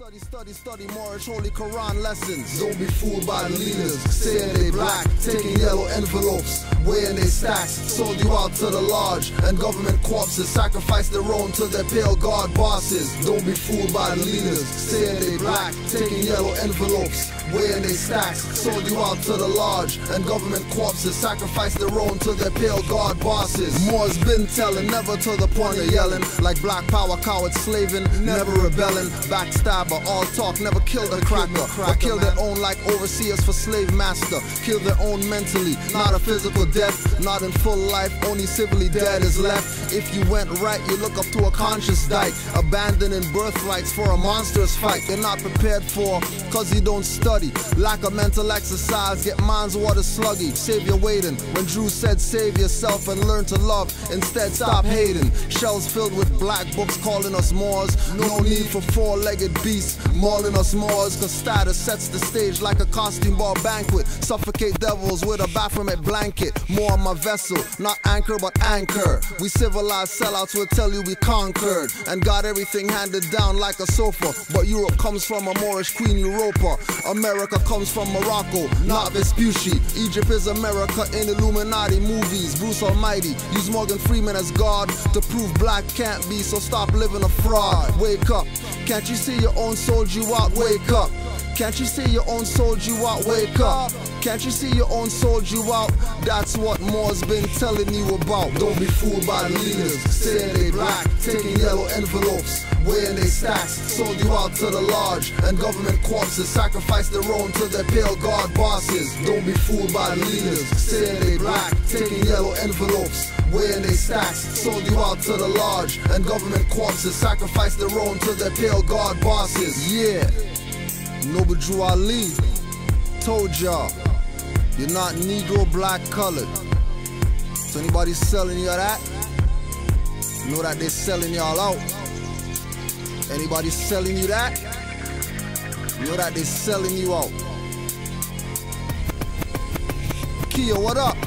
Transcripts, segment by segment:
Study Moorish Holy Quran lessons. Don't be fooled by the leaders, saying they black, taking yellow envelopes, weighing they stacks, sold you out to the lodge, and government corpses sacrifice their own to their pale god bosses. Don't be fooled by the leaders, saying they black, taking yellow envelopes, weighing they stacks, sold you out to the lodge, and government corpses sacrifice their own to their pale god bosses. More's been telling, never to the point of yelling, like black power cowards slaving, never rebelling, backstabber, all talk, never killed a cracker, but kill their own like overseers for slave master, kill their own mentally, not a physical death, not in full life, only civilly dead is left. If you went right, you look up to a conscious dyke, abandoning birthrights for a monstrous fight you're not prepared for, cause you don't study. Lack of mental exercise, get minds water sluggy, savior waiting, when Drew said save yourself and learn to love, instead stop hating. Shells filled with black books calling us Moors, no need for four-legged beasts mauling us Moors, cause status sets the stage like a costume ball banquet, suffocate devils with a Baphomet blanket. More on my vessel, not anchor but anchor. We civilized sellouts will tell you we conquered and got everything handed down like a sofa, but Europe comes from a Moorish queen Europa, America comes from Morocco, not Vespucci. Egypt is America in Illuminati movies. Bruce Almighty used Morgan Freeman as God to prove black can't be, so stop living a fraud. Wake up, can't you see your own sold you out? Wake up, can't you see your own sold you out? Wake up, can't you see your own sold you out? That's what Moore's been telling you about. Don't be fooled by the leaders, saying they black, taking yellow envelopes, weighing they stacks, sold you out to the lodge, and government corpses sacrifice their own to their pale god bosses. Don't be fooled by the leaders, saying they black, taking yellow envelopes, weighing they stacks, sold you out to the lodge, and government corpses sacrifice their own to their pale god bosses. Yeah, Noble Drew Ali told y'all, you're not Negro, black, colored. So anybody selling you that, know that they're selling y'all out. Anybody selling you that, know that they're selling you out. Kia, what up?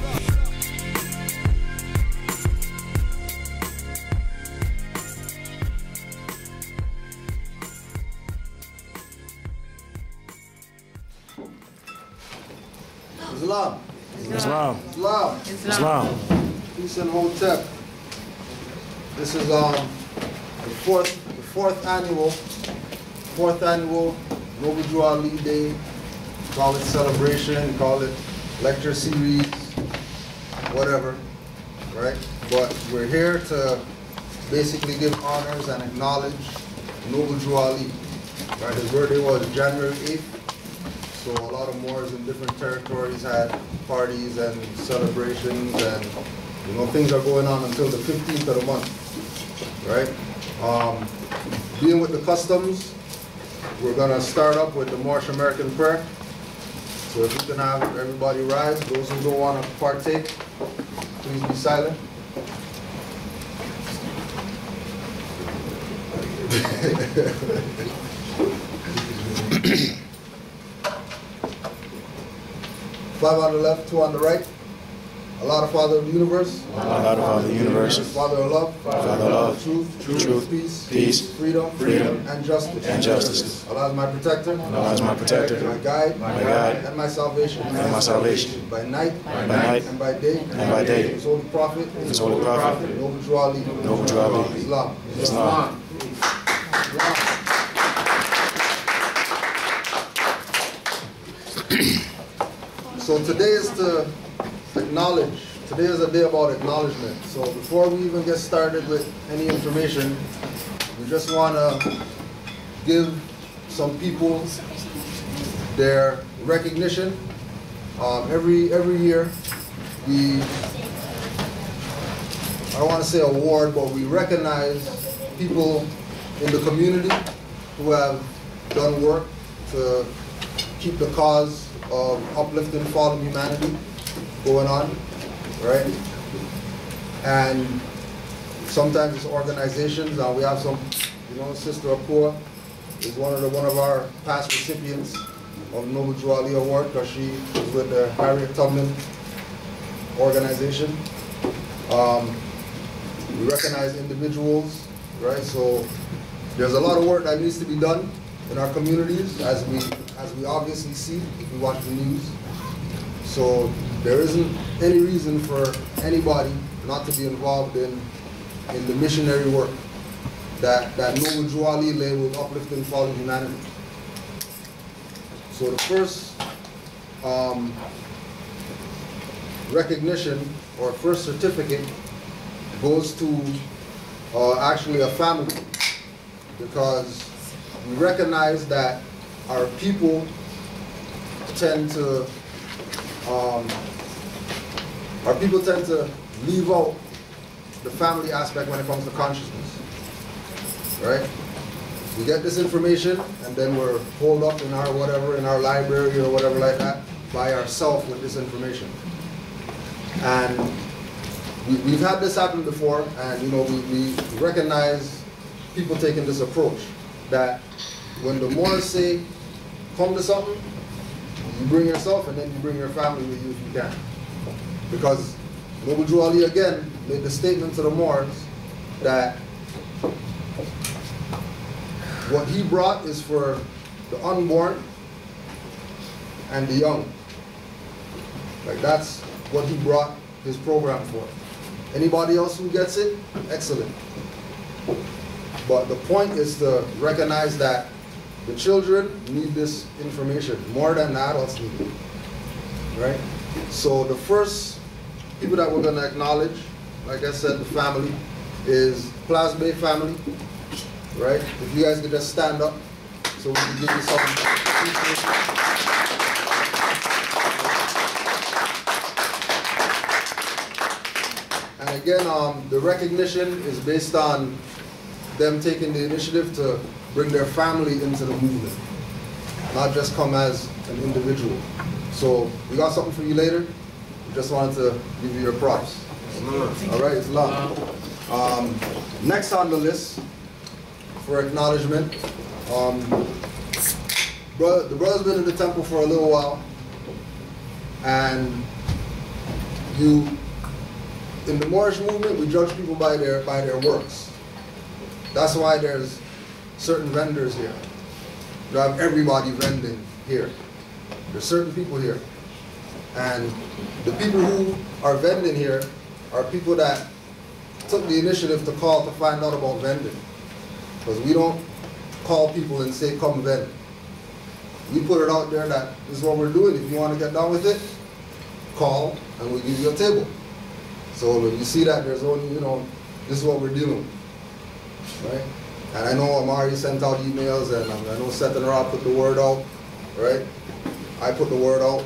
Islam. Islam. Islam. Islam. Peace and Hotep. This is the fourth annual Noble Drew Ali Day. Call it celebration, call it lecture series, whatever, right? But we're here to basically give honors and acknowledge Noble Drew Ali. Right? His birthday was January 8th. So a lot of Moors in different territories had parties and celebrations, and things are going on until the 15th of the month, right? Being with the customs, we're gonna start up with the Moorish American prayer. So if we can have everybody rise, those who don't want to partake, please be silent. Five on the left, two on the right. Allah, the Father of the universe. Allah, the Father of the universe. Father of love. Father of love. Truth. Peace. Freedom. And justice. Allah is my protector. Allah is my protector. My guide. And my salvation. By night. And by day. His holy prophet. Noble Drew Ali. Islam. So today is to acknowledge. Today is a day about acknowledgement. So before we even get started with any information, we just want to give some people their recognition. Every year, I don't want to say award, but we recognize people in the community who have done work to keep the cause of uplifting fallen humanity going on, right? And sometimes it's organizations. We have some, Sister Apua is one of our past recipients of Noble Drew Ali Award because she was with the Harriet Tubman organization. We recognize individuals, right? So there's a lot of work that needs to be done in our communities, as we obviously see if we watch the news. So there isn't any reason for anybody not to be involved in the missionary work that Noble Drew Ali labeled uplifting fallen humanity. So the first recognition or first certificate goes to actually a family, because we recognize that our people tend to leave out the family aspect when it comes to consciousness, right? We get this information and then we're holed up in our whatever, in our library or whatever like that, by ourselves with this information. And we've had this happen before, and you know, we recognize people taking this approach, that when the Moors say, come to something, you bring yourself and then you bring your family with you if you can. Because Noble Drew Ali again made the statement to the Moors that what he brought is for the unborn and the young. Like, that's what he brought his program for. Anybody else who gets it, excellent. But the point is to recognize that the children need this information more than the adults need it, right? So the first people that we're going to acknowledge, like I said, the family, is Plaza Bay family, right? If you guys could just stand up so we can give you some appreciation. And again, the recognition is based on them taking the initiative to bring their family into the movement, not just come as an individual. So we got something for you later. We just wanted to give you your props. All right, it's long. Next on the list for acknowledgement, the brother's been in the temple for a little while, and in the Moorish movement, we judge people by their works. That's why there's certain vendors here. You have everybody vending here. There's certain people here. And the people who are vending here are people that took the initiative to call to find out about vending. Because we don't call people and say, come vend. We put it out there that this is what we're doing. If you want to get down with it, call and we'll give you a table. So when you see that there's only, you know, this is what we're dealing with, right? And I know Amari sent out emails, and I know SetenRa put the word out, right? I put the word out,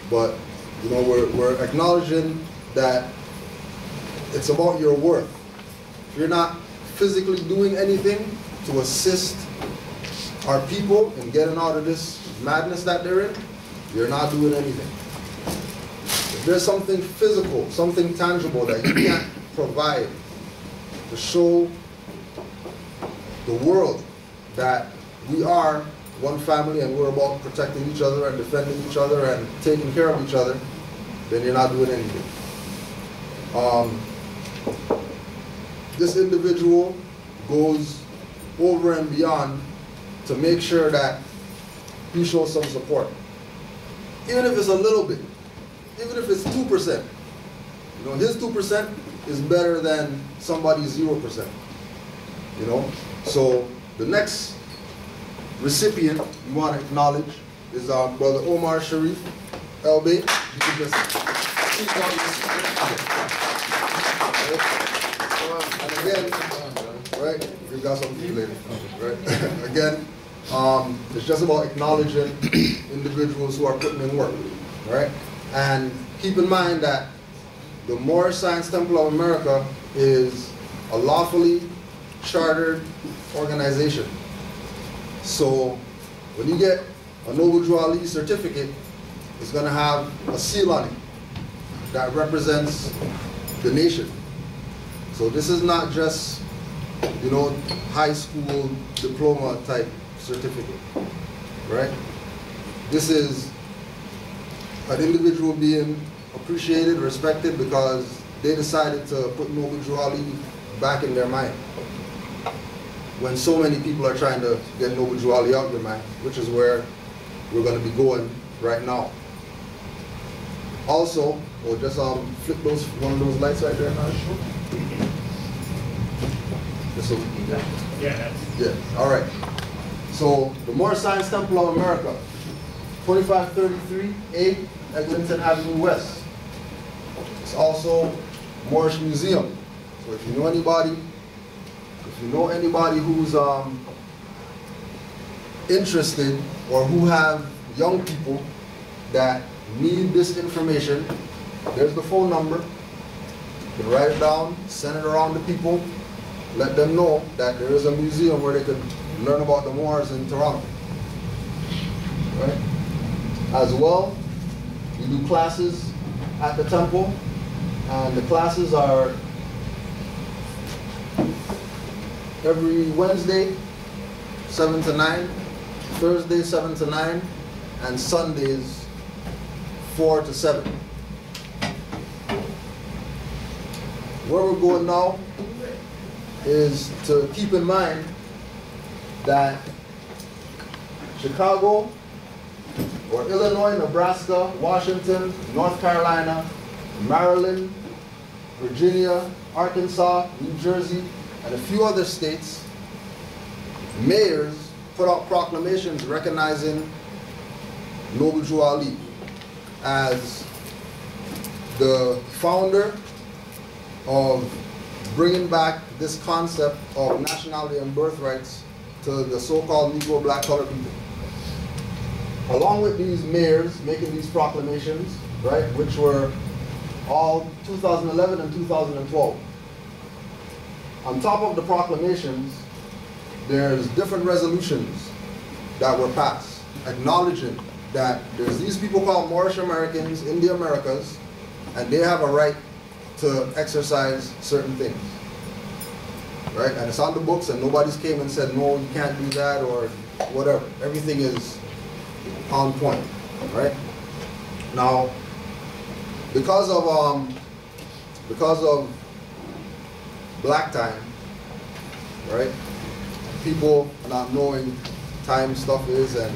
but you know, we're acknowledging that it's about your worth. If you're not physically doing anything to assist our people in getting out of this madness that they're in, you're not doing anything. If there's something physical, something tangible that you can't provide to show the world that we are one family and we're about protecting each other and defending each other and taking care of each other, then you're not doing anything. This individual goes over and beyond to make sure that he shows some support. Even if it's a little bit, even if it's 2%. You know, his 2% is better than somebody's 0%. You know? So the next recipient we want to acknowledge is Brother Omar Sharif El Bey. You can just speak on this. And again, right, we got something for you later. Right? Again, it's just about acknowledging individuals who are putting in work. Right? And keep in mind that the Moorish Science Temple of America is a lawfully chartered organization. So when you get a Noble Drew Ali certificate, it's going to have a seal on it that represents the nation. So this is not just, you know, high school diploma type certificate, right? This is an individual being appreciated, respected, because they decided to put Noble Drew Ali back in their mind. when so many people are trying to get Noble Drew Ali out your mind, which is where we're going to be going right now. Also, we'll just flip one of those lights right there now. Just so we can get. Yeah, all right. So, the Moorish Science Temple of America, 2533A Eglinton Avenue West. It's also Moorish Museum. So if you know anybody who's interested or who have young people that need this information, there's the phone number. You can write it down, send it around to people, let them know that there is a museum where they can learn about the Moors in Toronto. Right? As well, we do classes at the temple, and the classes are every Wednesday, 7 to 9, Thursday, 7 to 9, and Sundays, 4 to 7. Where we're going now is to keep in mind that Chicago, or Illinois, Nebraska, Washington, North Carolina, Maryland, Virginia, Arkansas, New Jersey, and a few other states, mayors put out proclamations recognizing Noble Drew Ali as the founder of bringing back this concept of nationality and birthrights to the so-called Negro, black, colored people. Along with these mayors making these proclamations, right, which were all 2011 and 2012. On top of the proclamations, there's different resolutions that were passed, acknowledging that there's these people called Moorish Americans in the Americas, and they have a right to exercise certain things. Right? And it's on the books, and nobody's came and said, no, you can't do that, or whatever. Everything is on point. Right? Now, because of black time, right? People not knowing time stuff is, and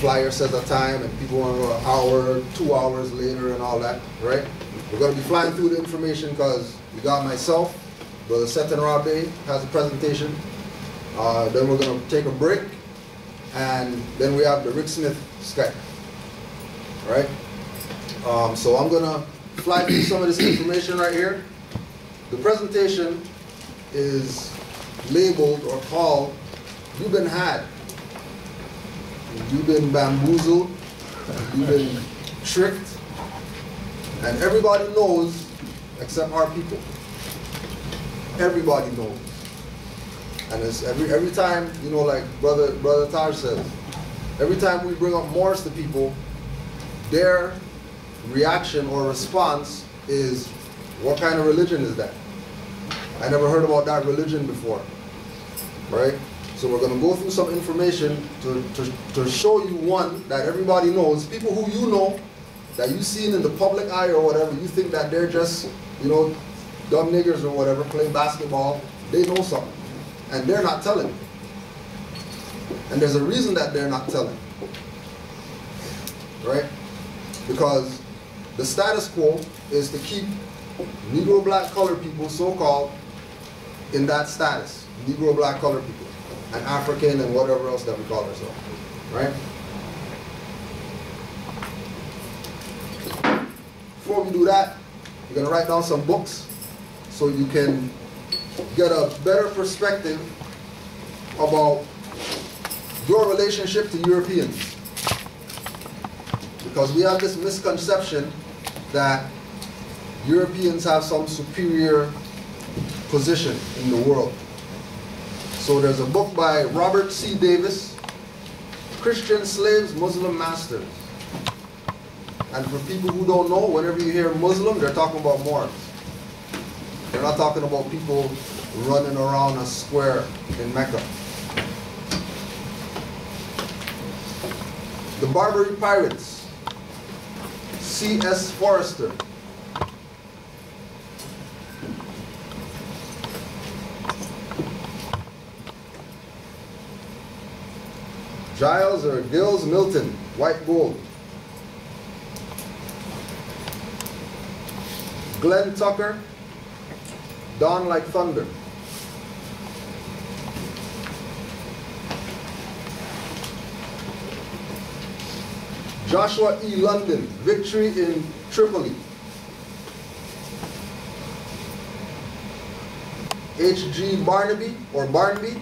flyer says a time, and people want to know an hour, 2 hours later, and all that, right? We're going to be flying through the information because we got myself, Brother SetenRa Bey has a presentation. Then we're going to take a break, and then we have the Rick Smith Skype, right? So I'm going to fly through some of this information right here. The presentation is labeled or called, "You've been had. You've been bamboozled. You've been tricked. And everybody knows except our people." Everybody knows. And it's every time, you know, like Brother Taj says, every time we bring up Moors to people, their reaction or response is, what kind of religion is that? I never heard about that religion before, right? So we're going to go through some information to show you, one, that everybody knows, people who you know, that you've seen in the public eye or whatever, you think that they're just, you know, dumb niggers or whatever, playing basketball. They know something, and they're not telling. And there's a reason that they're not telling, right? Because the status quo is to keep Negro, black, colored people, so-called, in that status. Negro, black, colored people, and African, and whatever else that we call ourselves, right? Before we do that, we're going to write down some books so you can get a better perspective about your relationship to Europeans. Because we have this misconception that Europeans have some superior position in the world. So there's a book by Robert C. Davis, Christian Slaves, Muslim Masters. And for people who don't know, whenever you hear Muslim, they're talking about Moors. They're not talking about people running around a square in Mecca. The Barbary Pirates, C.S. Forrester. Giles or Gills Milton, white gold. Glenn Tucker, dawn like thunder. Joshua E. London, victory in Tripoli. H.G. Barnaby, or Barnaby,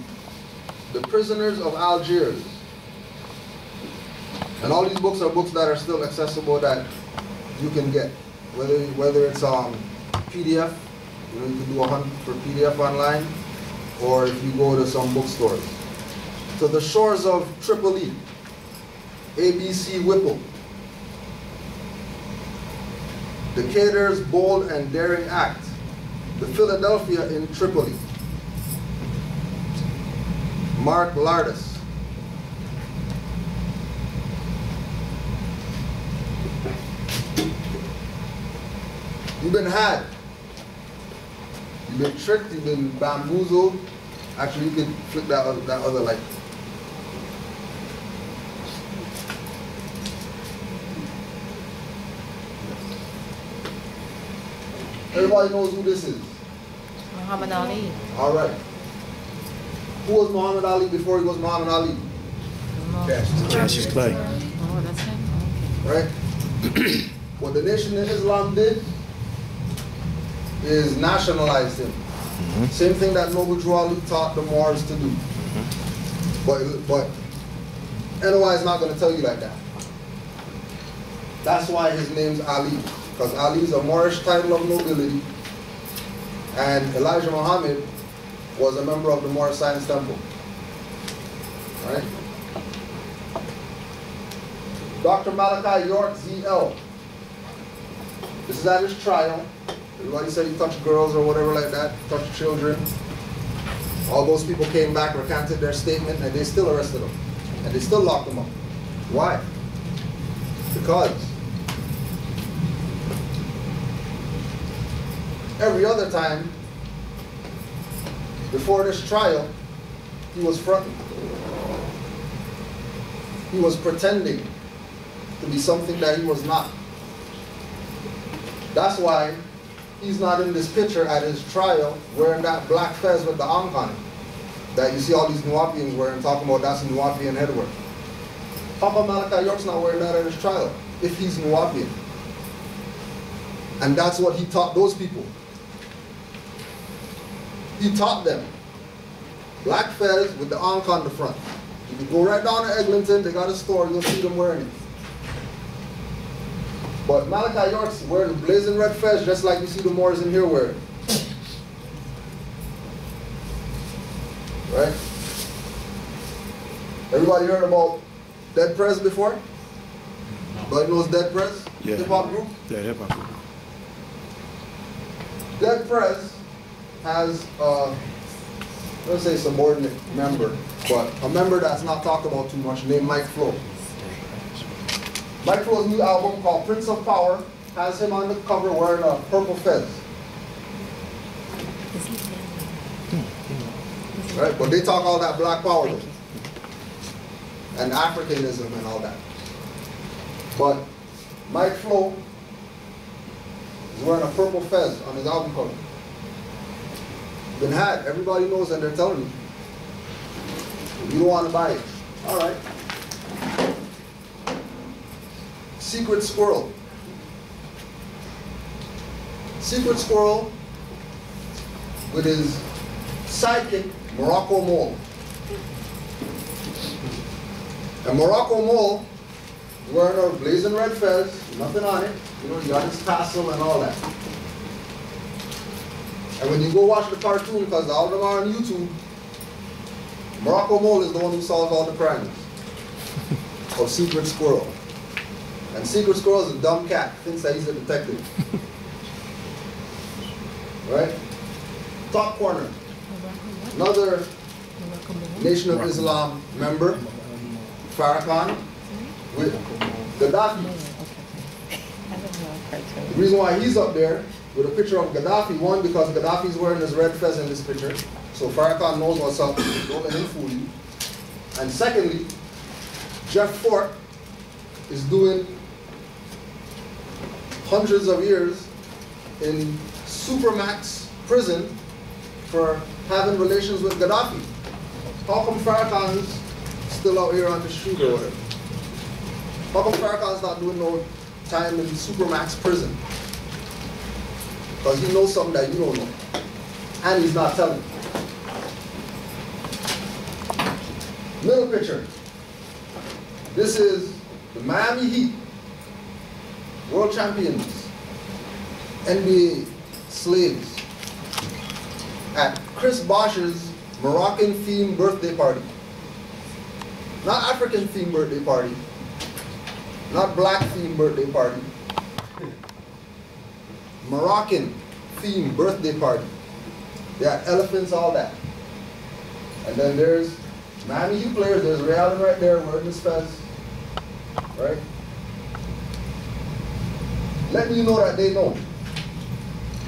the prisoners of Algiers. And all these books are books that are still accessible that you can get. Whether it's PDF, you can do a hunt for PDF online, or if you go to some bookstores. To the shores of Tripoli, A.B.C. Whipple. Decatur's bold and daring act. The Philadelphia in Tripoli. Mark Lardis. You've been had. You've been tricked, you've been bamboozled. Actually, you can flick that other light. Everybody knows who this is. Muhammad Ali. All right. Who was Muhammad Ali before he was Muhammad Ali? Cassius Clay. Oh, that's him? Right? What the Nation of Islam did is nationalize him. Same thing that Noble Drew Ali taught the Moors to do. But NOI is not going to tell you like that. That's why his name's Ali. Because Ali is a Moorish title of nobility. And Elijah Muhammad was a member of the Moorish Science Temple. Right? Dr. Malachi York, ZL. This is at his trial. Everybody said he touched girls or whatever like that, touched children. All those people came back, recanted their statement, and they still arrested him. And they still locked him up. Why? Because every other time, before this trial, he was fronting. He was pretending to be something that he was not. That's why he's not in this picture at his trial wearing that black fez with the ankh on it that you see all these Nuwapians wearing, talking about that's Nuwapian headwear. Papa Malachi York's not wearing that at his trial if he's Nuwapian. And that's what he taught those people. He taught them black fez with the ankh on the front. If you go right down to Eglinton, they got a store, you'll see them wearing it. But Malachi York's wearing a blazing red fez just like you see the Moors in here wearing. Right? Everybody heard about Dead Prez before? Everybody knows Dead Prez? Yeah. Hip-hop group? Yeah, hip-hop group. Dead Prez has, let's say subordinate member, but a member that's not talked about too much named Mike Flo. Mike Flo's new album called Prince of Power has him on the cover wearing a purple fez. Right? But they talk all that black power though. And Africanism and all that. But Mike Flo is wearing a purple fez on his album cover. Been had, everybody knows and they're telling you. You don't want to buy it. All right. Secret Squirrel. Secret Squirrel with his sidekick, Morocco Mole. And Morocco Mole is wearing a blazing red fez, nothing on it. You know, he got his tassel and all that. And when you go watch the cartoon, because all of them are on YouTube, Morocco Mole is the one who solves all the crimes of Secret Squirrel. And Secret Squirrel is a dumb cat, thinks that he's a detective. Right? Top corner. Another Nation of Islam member, Farrakhan, with Gaddafi. The reason why he's up there with a picture of Gaddafi, one, because Gaddafi's wearing his red fez in this picture, so Farrakhan knows what's up, don't let him fool you. And secondly, Jeff Fort is doing hundreds of years in Supermax prison for having relations with Gaddafi. How come Farrakhan's still out here on the street or whatever? How come Farrakhan's not doing no time in Supermax prison? Because he knows something that you don't know. And he's not telling you. Middle picture. This is the Miami Heat, world champions, NBA slaves, at Chris Bosh's Moroccan-themed birthday party. Not African-themed birthday party, not black-themed birthday party. Moroccan-themed birthday party. They had elephants, all that. And then there's Miami Heat players. There's Ray Allen right there wearing his fez, right? Letting you know that they know.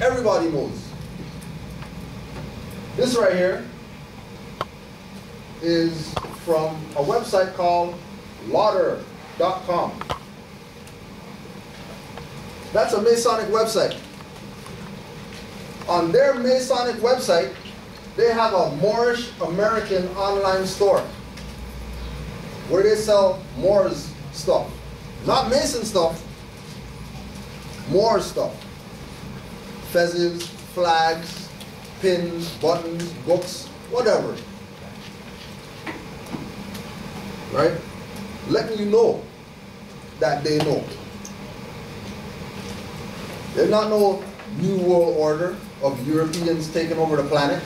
Everybody knows. This right here is from a website called lauder.com. That's a Masonic website. On their Masonic website, they have a Moorish American online store where they sell Moors stuff. Not Mason stuff, Moor stuff. Fezzes, flags, pins, buttons, books, whatever. Right? Letting you know that they know. There's not no new world order of Europeans taking over the planet.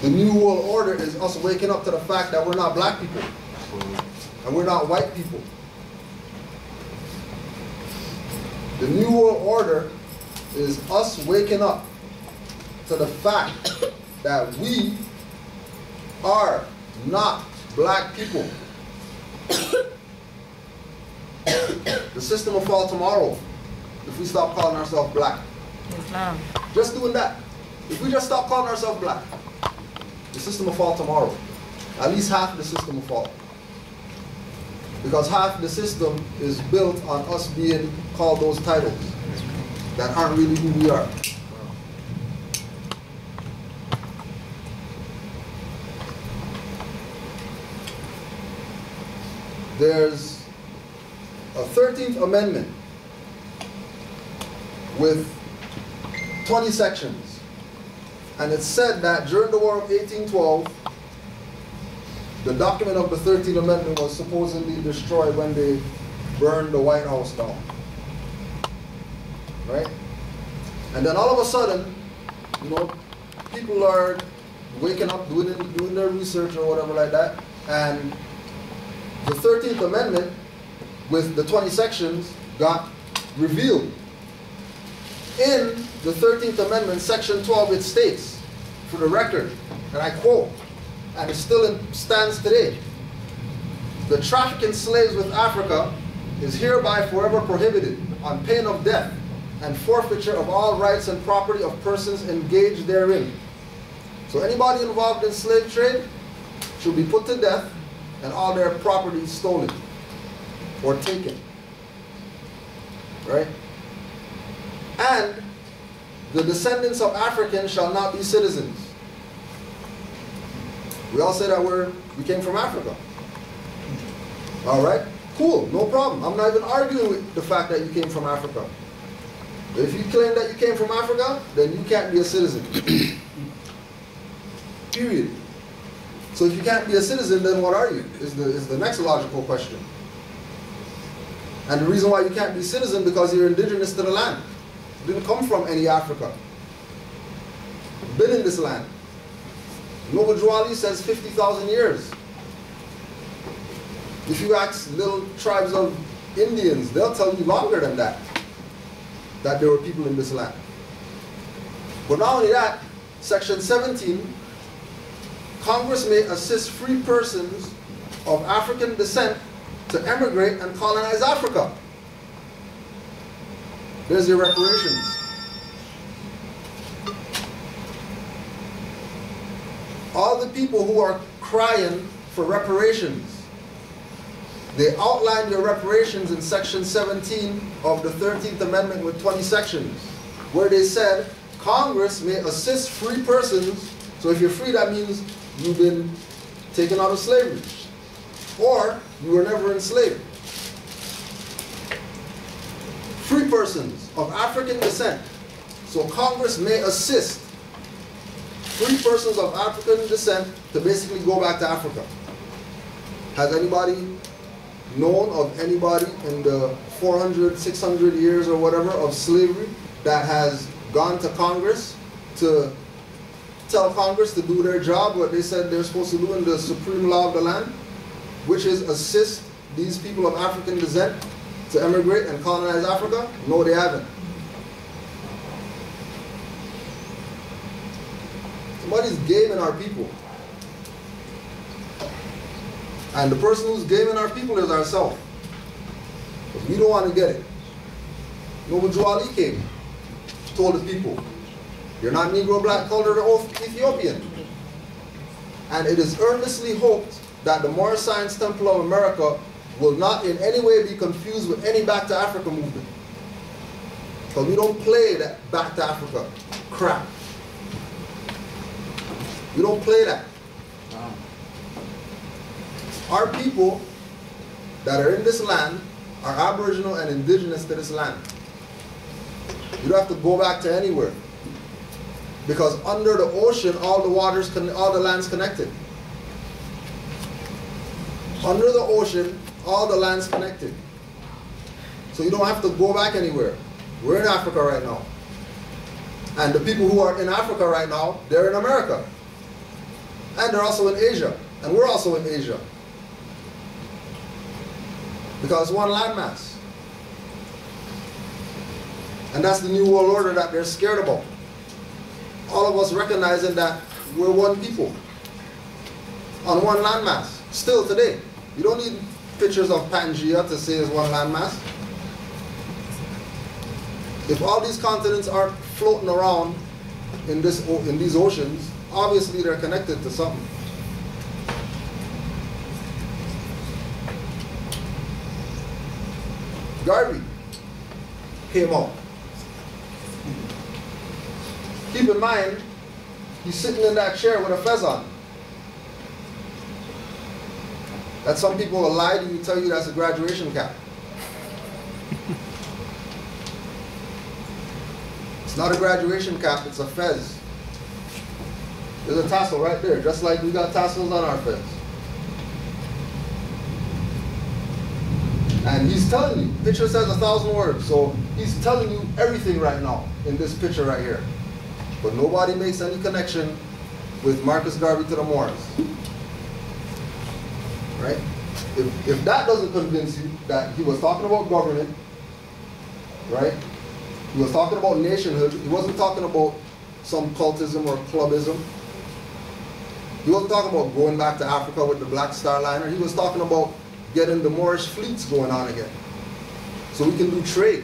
The new world order is us waking up to the fact that we're not black people and we're not white people. The new world order is us waking up to the fact that we are not black people. The system will fall tomorrow if we stop calling ourselves black. Islam. Just doing that. If we just stop calling ourselves black, the system will fall tomorrow. At least half the system will fall. Because half the system is built on us being called those titles that aren't really who we are. There's a 13th Amendment with 20 sections. And it's said that during the War of 1812, the document of the 13th Amendment was supposedly destroyed when they burned the White House down. Right? And then all of a sudden, you know, people are waking up, doing their research or whatever like that, and the 13th Amendment with the 20 sections got revealed. In the 13th Amendment, Section 12, it states, for the record, and I quote, and it still stands today, "The traffic in slaves with Africa is hereby forever prohibited on pain of death and forfeiture of all rights and property of persons engaged therein." So anybody involved in slave trade should be put to death and all their property stolen or taken. Right? And the descendants of Africans shall not be citizens. We all say that we came from Africa. All right? Cool, no problem. I'm not even arguing with the fact that you came from Africa. If you claim that you came from Africa, then you can't be a citizen. Period. So if you can't be a citizen, then what are you? Is the next logical question. And the reason why you can't be a citizen because you're indigenous to the land. You didn't come from any Africa. You've been in this land. Noble Juali says 50,000 years. If you ask little tribes of Indians, they'll tell you longer than that there were people in this land. But not only that, Section 17, Congress may assist free persons of African descent to emigrate and colonize Africa. There's your reparations. All the people who are crying for reparations. They outlined your reparations in Section 17 of the 13th Amendment with 20 sections, where they said Congress may assist free persons. So if you're free, that means you've been taken out of slavery, or you were never enslaved. Free persons of African descent. So Congress may assist free persons of African descent to basically go back to Africa. Has anybody known of anybody in the 400, 600 years or whatever of slavery that has gone to Congress to tell Congress to do their job, what they said they're supposed to do in the supreme law of the land, which is assist these people of African descent to emigrate and colonize Africa? No, they haven't. Somebody's gaming our people. And the person who's gaming our people is ourselves. Because we don't want to get it. Noble Ali came, told the people, you're not Negro, black, colored, or Ethiopian. And it is earnestly hoped that the Moorish Science Temple of America will not in any way be confused with any Back to Africa movement. Because we don't play that Back to Africa crap. We don't play that. Our people that are in this land are Aboriginal and indigenous to this land. You don't have to go back to anywhere. Because under the ocean, all the land's connected. Under the ocean, all the land's connected. So you don't have to go back anywhere. We're in Africa right now. And the people who are in Africa right now, they're in America. And they're also in Asia. And we're also in Asia. Because one landmass. And that's the New World Order that they're scared about. All of us recognizing that we're one people on one landmass, still today. You don't need pictures of Pangea to say it's one landmass. If all these continents are floating around in these oceans, obviously they're connected to something. Garvey came out. Keep in mind, he's sitting in that chair with a fez on. That some people will lie to you, tell you that's a graduation cap. It's not a graduation cap, it's a fez. There's a tassel right there, just like we got tassels on our fez. And he's telling you, picture says 1,000 words, so he's telling you everything right now in this picture right here. But nobody makes any connection with Marcus Garvey to the Moors. Right? If that doesn't convince you that he was talking about government, right? He was talking about nationhood. He wasn't talking about some cultism or clubism. He wasn't talking about going back to Africa with the Black Star Liner. He was talking about getting the Moorish fleets going on again, so we can do trade.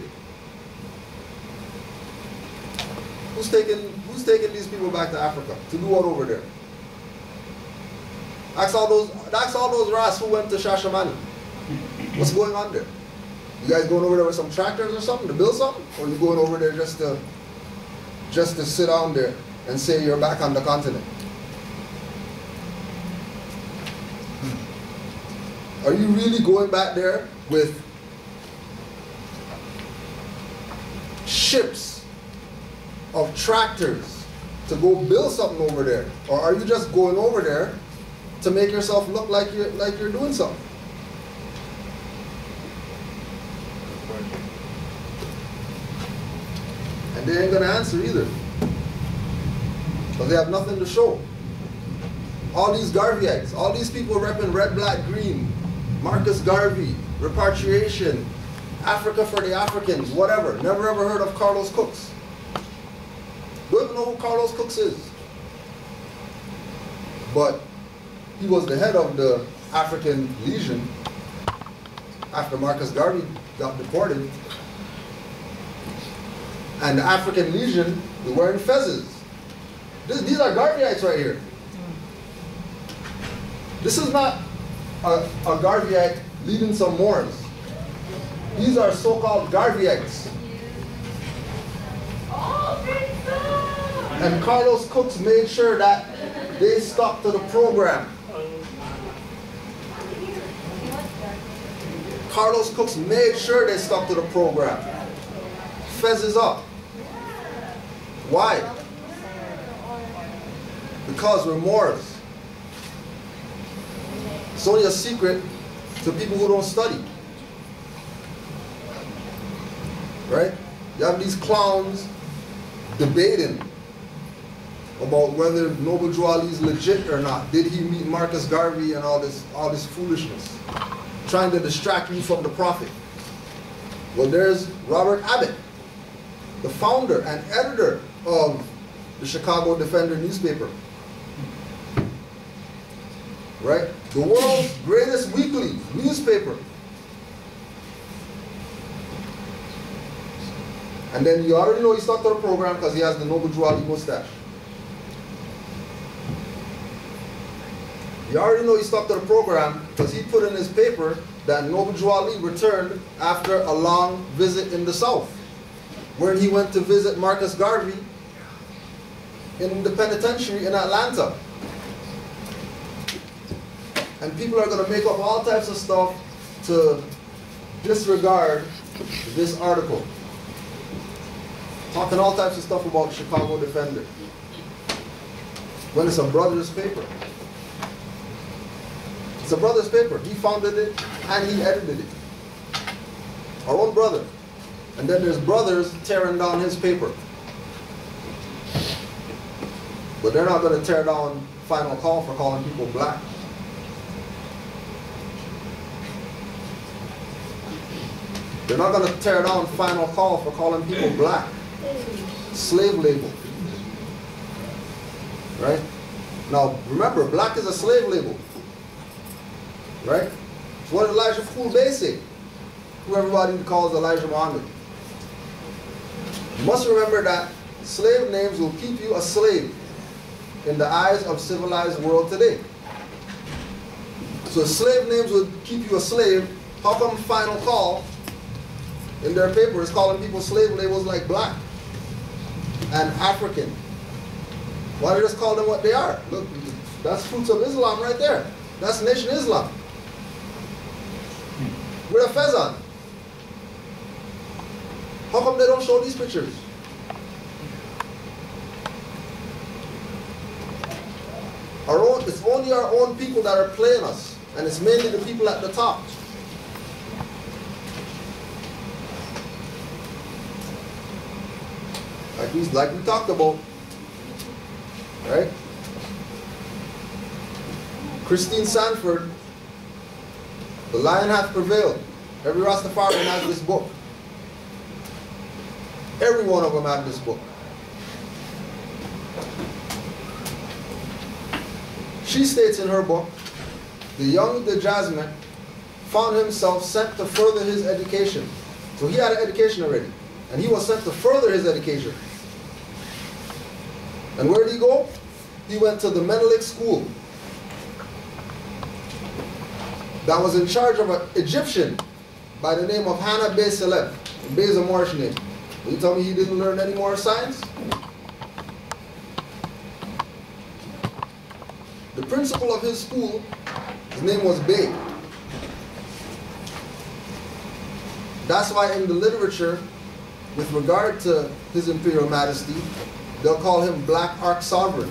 Who's taking these people back to Africa to do what over there? Ask all those Ras who went to Shashamani. What's going on there? You guys going over there with some tractors or something to build something, or you going over there just to sit down there and say you're back on the continent? Are you really going back there with ships of tractors to go build something over there? Or are you just going over there to make yourself look like you're doing something? And they ain't gonna answer either, because they have nothing to show. All these Garveyites, all these people repping red, black, green, Marcus Garvey, repatriation, Africa for the Africans, whatever. Never ever heard of Carlos Cooks. Don't even know who Carlos Cooks is. But he was the head of the African Legion after Marcus Garvey got deported. And the African Legion, they're wearing fezzes. These are Garveyites right here. This is not a Garveyite leading some Moors. These are so-called Garveyites. And Carlos Cooks made sure that they stuck to the program. Carlos Cooks made sure they stuck to the program. Fez is up. Why? Because we're Moors. It's only a secret to people who don't study. Right? You have these clowns debating about whether Noble Drew Ali is legit or not. Did he meet Marcus Garvey and all this foolishness? Trying to distract you from the Prophet. Well, there's Robert Abbott, the founder and editor of the Chicago Defender newspaper. Right? The world's greatest weekly newspaper. And then you already know he stuck to the program because he has the Noble Drew Ali mustache. You already know he stuck to the program because he put in his paper that Noble Drew Ali returned after a long visit in the South, where he went to visit Marcus Garvey in the penitentiary in Atlanta. And people are going to make up all types of stuff to disregard this article. Talking all types of stuff about Chicago Defender. When it's a brother's paper. It's a brother's paper. He founded it and he edited it. Our own brother. And then there's brothers tearing down his paper. But they're not going to tear down Final Call for calling people black. They're not going to tear down Final Call for calling people black. Slave label. Right? Now, remember, black is a slave label. Right? It's what Elijah Fool Basic, who everybody calls Elijah Muhammad. You must remember that slave names will keep you a slave in the eyes of civilized world today. So slave names will keep you a slave. How come Final Call in their paper is calling people slave labels like black and African? Why don't you just call them what they are? Look, that's Fruits of Islam right there. That's Nation Islam. With a fez on. How come they don't show these pictures? It's only our own people that are playing us. And it's mainly the people at the top. Like we talked about. Right? Christine Sanford, The Lion Hath Prevailed. Every Rastafarian has this book. Every one of them have this book. She states in her book, the young de Jasmine found himself sent to further his education. So he had an education already. And he was sent to further his education. And where did he go? He went to the Menelik school that was in charge of an Egyptian by the name of Hannah Bey Celeb. Bey is a Moorish name. Will you tell me he didn't learn any more science? The principal of his school, his name was Bey. That's why in the literature, with regard to His Imperial Majesty, they'll call him Black Ark Sovereign.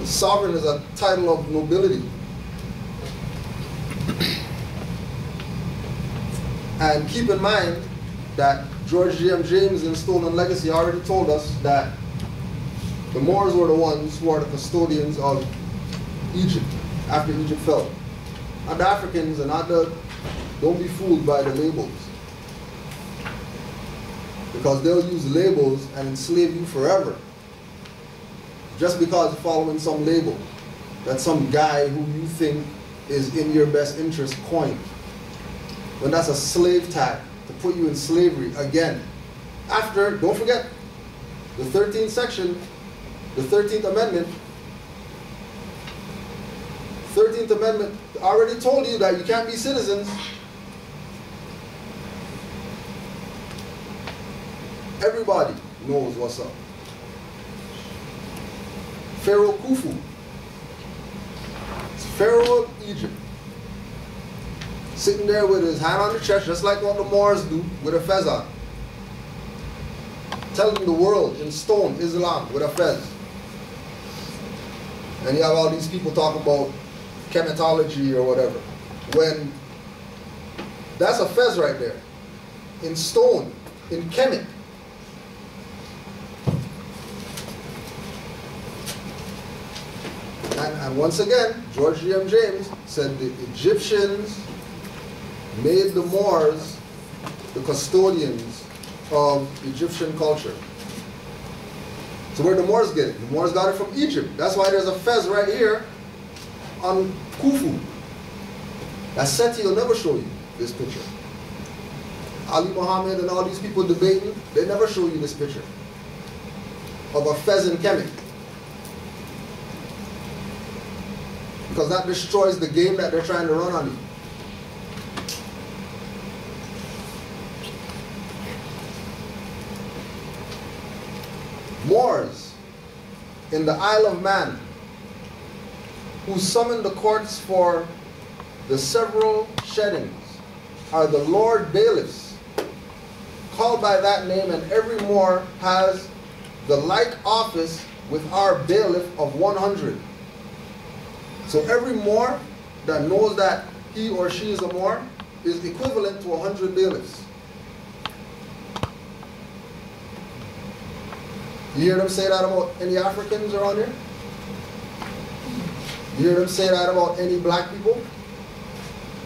The sovereign is a title of nobility. And keep in mind that George G.M. James in Stolen Legacy already told us that the Moors were the ones who are the custodians of Egypt after Egypt fell. Not the Africans and not the... Don't be fooled by the labels. Because they'll use labels and enslave you forever. Just because you're following some label that some guy who you think is in your best interest coined. When that's a slave tag to put you in slavery again. After, don't forget, the 13th section The 13th Amendment. 13th Amendment already told you that you can't be citizens. Everybody knows what's up. Pharaoh Khufu. It's Pharaoh of Egypt. Sitting there with his hand on the chest, just like what the Moors do, with a fez on. Telling the world in stone, Islam, with a fez. And you have all these people talk about chematology or whatever. When that's a fez right there. In stone, in Kemet. And once again, George G.M. James said the Egyptians made the Moors the custodians of Egyptian culture. So where the Moors get it? The Moors got it from Egypt. That's why there's a fez right here on Khufu. That Seti will never show you this picture. Ali Muhammad and all these people debating, they never show you this picture of a fez in Kemet. Because that destroys the game that they're trying to run on you. Moors in the Isle of Man, who summoned the courts for the several sheddings, are the Lord Bailiffs, called by that name, and every Moor has the like office with our bailiff of 100. So every Moor that knows that he or she is a Moor is equivalent to 100 bailiffs. You hear them say that about any Africans around here? You hear them say that about any black people?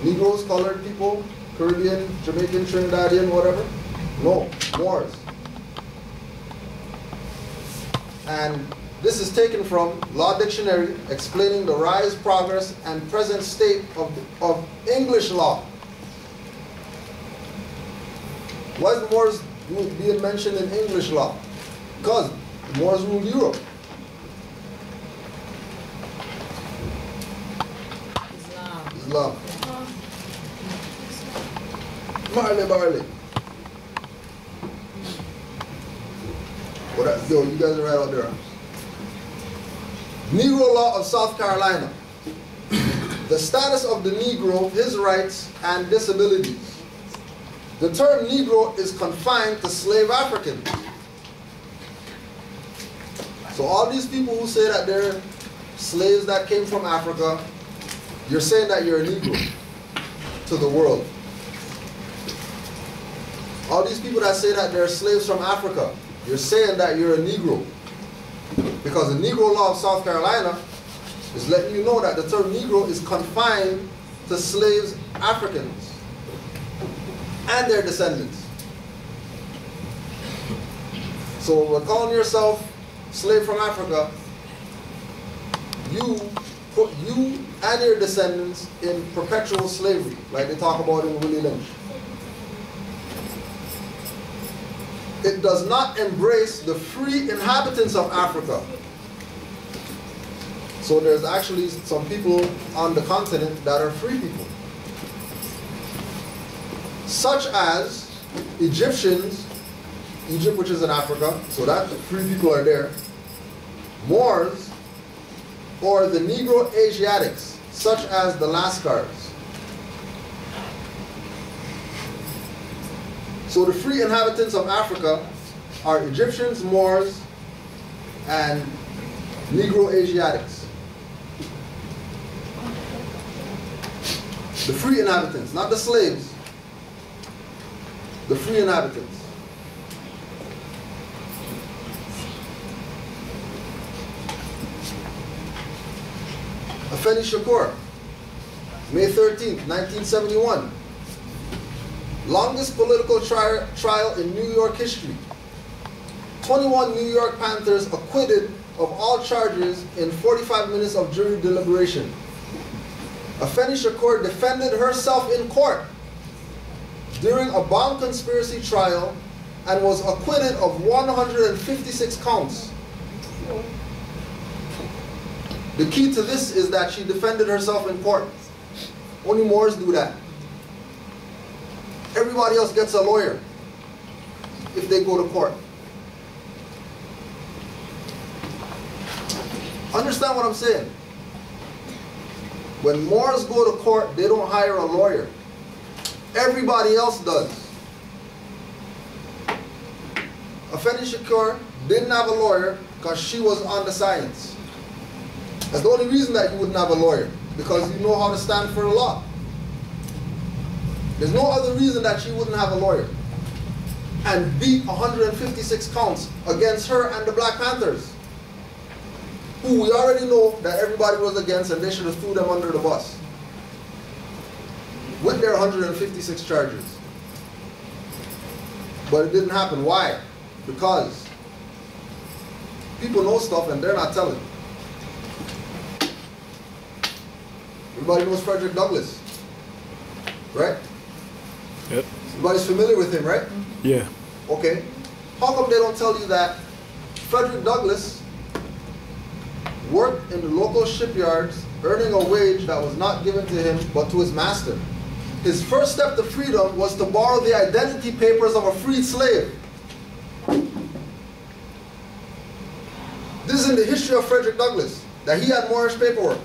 Negroes, colored people, Caribbean, Jamaican, Trinidadian, whatever? No, Moors. And this is taken from Law Dictionary explaining the rise, progress, and present state of English law. Why is the Moors being mentioned in English law? Because the Moors ruled Europe. Islam. Barley. Yo, you guys are right out there. Negro law of South Carolina. The status of the Negro, his rights, and disabilities. The term Negro is confined to slave Africans. So all these people who say that they're slaves that came from Africa, you're saying that you're a Negro to the world. All these people that say that they're slaves from Africa, you're saying that you're a Negro. Because the Negro law of South Carolina is letting you know that the term Negro is confined to slaves Africans and their descendants. So when calling yourself slave from Africa, you put you and your descendants in perpetual slavery, like they talk about in Willie Lynch. It does not embrace the free inhabitants of Africa. So there's actually some people on the continent that are free people. Such as Egyptians, Egypt which is in Africa, so that free people are there. Moors, or the Negro Asiatics, such as the Lascars. So the free inhabitants of Africa are Egyptians, Moors, and Negro Asiatics. The free inhabitants, not the slaves. The free inhabitants. Afeni Shakur, May 13th, 1971. Longest political trial in New York history. 21 New York Panthers acquitted of all charges in 45 minutes of jury deliberation. Afeni Shakur defended herself in court during a bomb conspiracy trial and was acquitted of 156 counts. The key to this is that she defended herself in court. Only Moors do that. Everybody else gets a lawyer if they go to court. Understand what I'm saying? When Moors go to court, they don't hire a lawyer. Everybody else does. Afeni Shakur didn't have a lawyer because she was on the science. That's the only reason that you wouldn't have a lawyer, because you know how to stand for the law. There's no other reason that she wouldn't have a lawyer. And beat 156 counts against her and the Black Panthers, who we already know that everybody was against and they should have threw them under the bus with their 156 charges. But it didn't happen. Why? Because people know stuff and they're not telling. Everybody knows Frederick Douglass, right? Yep. Everybody's familiar with him, right? Yeah. Okay. How come they don't tell you that Frederick Douglass worked in the local shipyards, earning a wage that was not given to him but to his master? His first step to freedom was to borrow the identity papers of a freed slave. This is in the history of Frederick Douglass, that he had Moorish paperwork.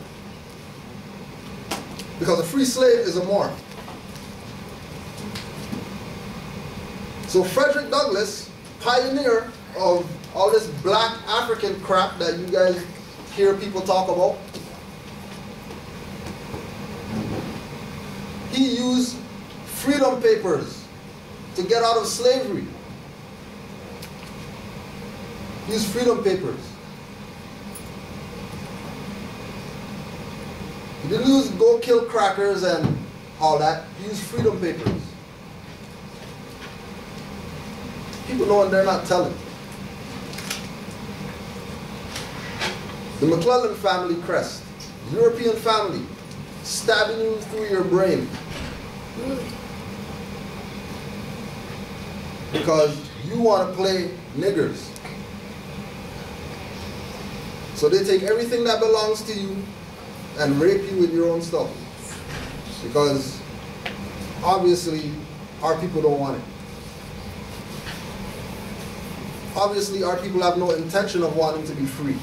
Because a free slave is a Moor. So Frederick Douglass, pioneer of all this black African crap that you guys hear people talk about, he used freedom papers to get out of slavery. He used freedom papers. He didn't use go kill crackers and all that. He used freedom papers. People know and they're not telling. The McClellan family crest, European family, stabbing you through your brain. Because you want to play niggers. So they take everything that belongs to you and rape you with your own stuff. Because obviously our people don't want it. Obviously our people have no intention of wanting to be free.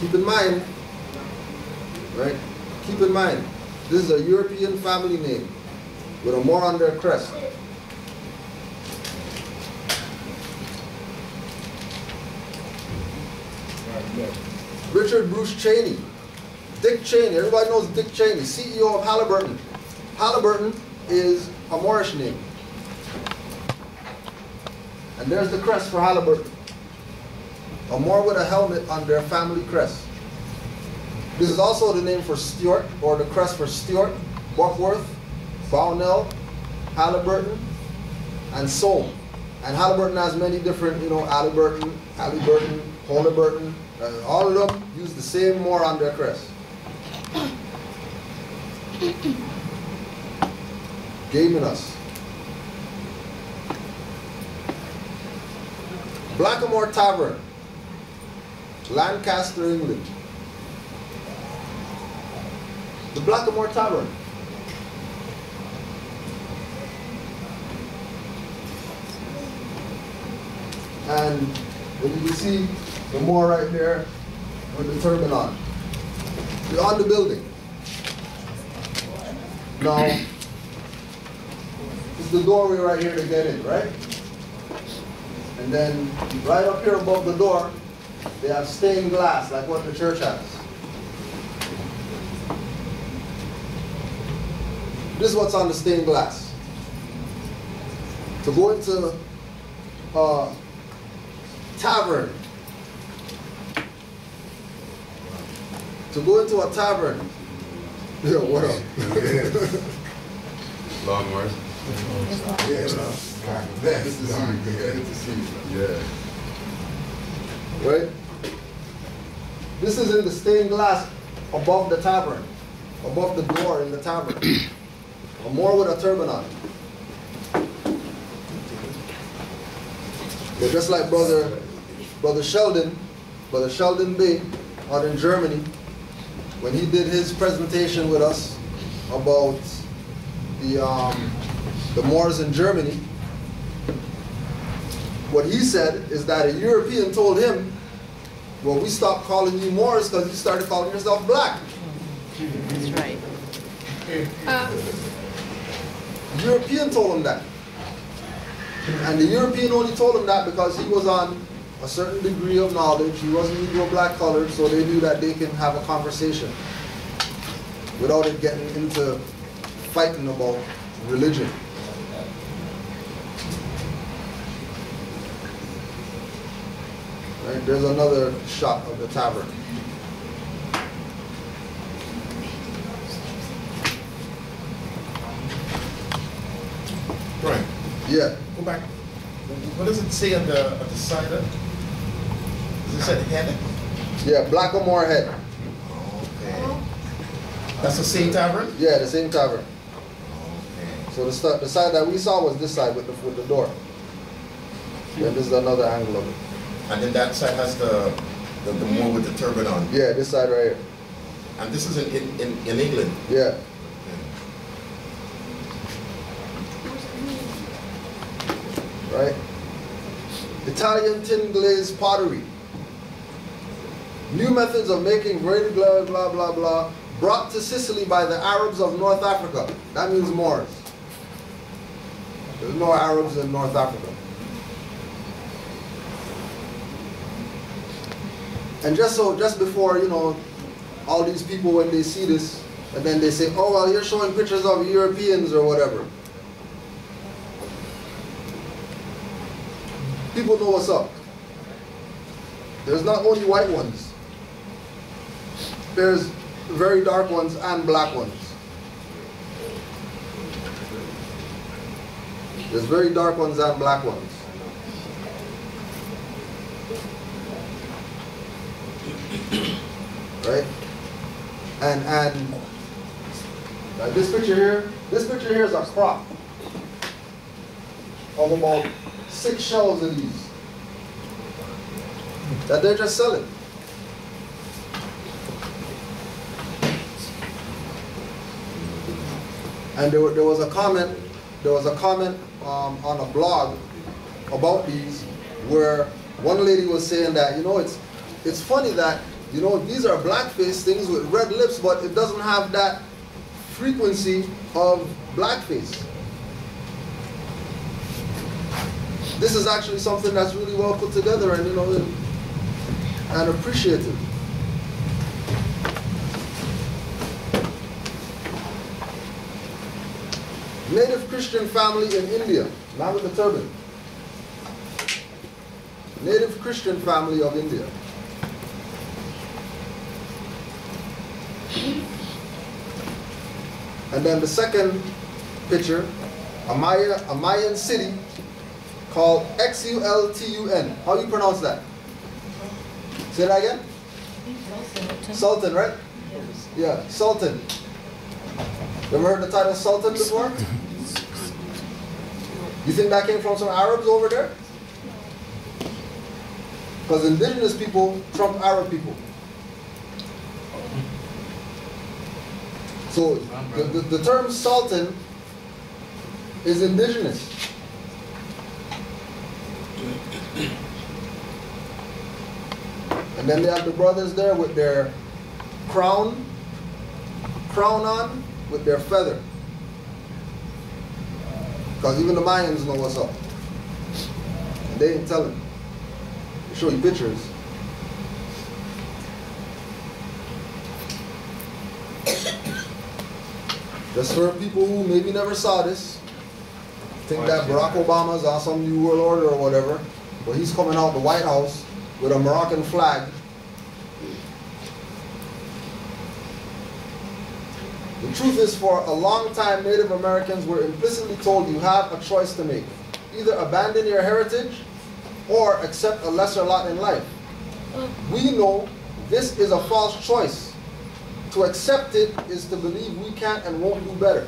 Keep in mind, right? Keep in mind, this is a European family name with a Moor on their crest. Richard Bruce Cheney, Dick Cheney, everybody knows Dick Cheney, CEO of Halliburton. Halliburton is a Moorish name. And there's the crest for Halliburton. A Moor with a helmet on their family crest. This is also the name for Stuart, or the crest for Stuart, Buckworth, Bownell, Halliburton, and Soame. And Halliburton has many different, Halliburton, Halliburton, all of them use the same Moor on their crest. Gaming us. Blackamoor Tavern, Lancaster, England. The Blackamoor Tavern. And when you can see the Moor right there with the turban on. You're on the building. Now, it's the doorway right here to get in, right? And then right up here above the door, they have stained glass, like what the church has. This is what's on the stained glass. To go into a tavern, yo, what up? Long words. Yeah, good to see you. Yeah. Right? This is in the stained glass above the tavern, above the door in the tavern. A Moor with a turban on. They're just like Brother Brother Sheldon Bey out in Germany, when he did his presentation with us about the Moors in Germany, what he said is that a European told him, well, we stopped calling you Moors because you started calling yourself black. That's right. The European told him that. And the European only told him that because he was on a certain degree of knowledge. He wasn't Negro black colored, so they knew that they can have a conversation without it getting into fighting about religion. Right, there's another shot of the tavern. Right. Yeah. Go back. What does it say on the side of? Does it say head? Yeah, Blackamoor Head. Okay. That's the same tavern? Yeah, the same tavern. Okay. So the side that we saw was this side with the door. And this is another angle of it. And then that side has the Moor with the turban on. Yeah, this side right here. And this is in England. Yeah. Right? Italian tin glazed pottery. New methods of making very blah blah blah blah brought to Sicily by the Arabs of North Africa. That means Moors. There's no Arabs in North Africa. And just before, you know, all these people, when they see this, and then they say, oh, well, you're showing pictures of Europeans or whatever. People know what's up. There's not only white ones. There's very dark ones and black ones. There's very dark ones and black ones. Right? And like this picture here is a crop of about 6 shells of these that they're just selling. And there was a comment on a blog about these where one lady was saying that, you know, it's funny that, you know, these are blackface things with red lips, but it doesn't have that frequency of blackface. This is actually something that's really well put together and, you know, and appreciated. Native Christian family in India, man with the turban. Native Christian family of India. And then the second picture, a Mayan city called Xultun. How do you pronounce that? Say that again? Sultan, right? Yeah, Sultan. You ever heard the title Sultan before? You think that came from some Arabs over there? Because indigenous people trump Arab people. So the term Sultan is indigenous. And then they have the brothers there with their crown on, with their feather. Because even the Mayans know what's up. And they ain't telling. They show you pictures. Just for people who maybe never saw this, think that Barack Obama's on some new world order or whatever, but he's coming out the White House with a Moroccan flag. The truth is, for a long time, Native Americans were implicitly told you have a choice to make. Either abandon your heritage or accept a lesser lot in life. We know this is a false choice. To accept it is to believe we can't and won't do better.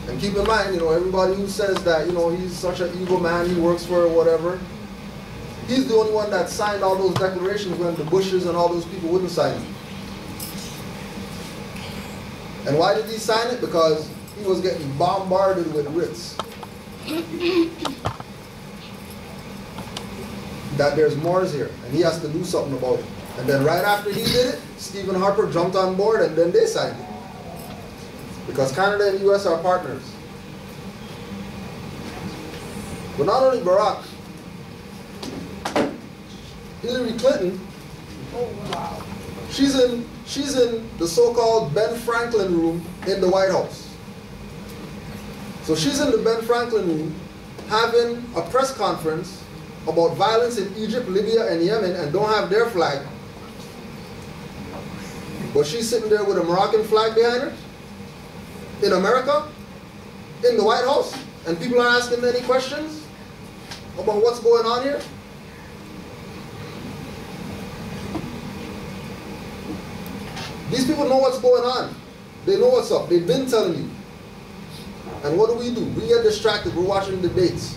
And keep in mind, you know, everybody who says that, you know, he's such an evil man, he works for whatever, He's the only one that signed all those declarations when the Bushes and all those people wouldn't sign it. And why did he sign it? Because he was getting bombarded with writs. That there's Moors here, and he has to do something about it. And then right after he did it, Stephen Harper jumped on board, and then they signed it. Because Canada and the US are partners. But not only Barack, Hillary Clinton, she's in the so-called Ben Franklin room in the White House. So she's in the Ben Franklin room having a press conference about violence in Egypt, Libya, and Yemen, and don't have their flag. But she's sitting there with a Moroccan flag behind her in America, in the White House, and people are asking any questions about what's going on here. These people know what's going on. They know what's up. They've been telling you. And what do? We get distracted. We're watching debates.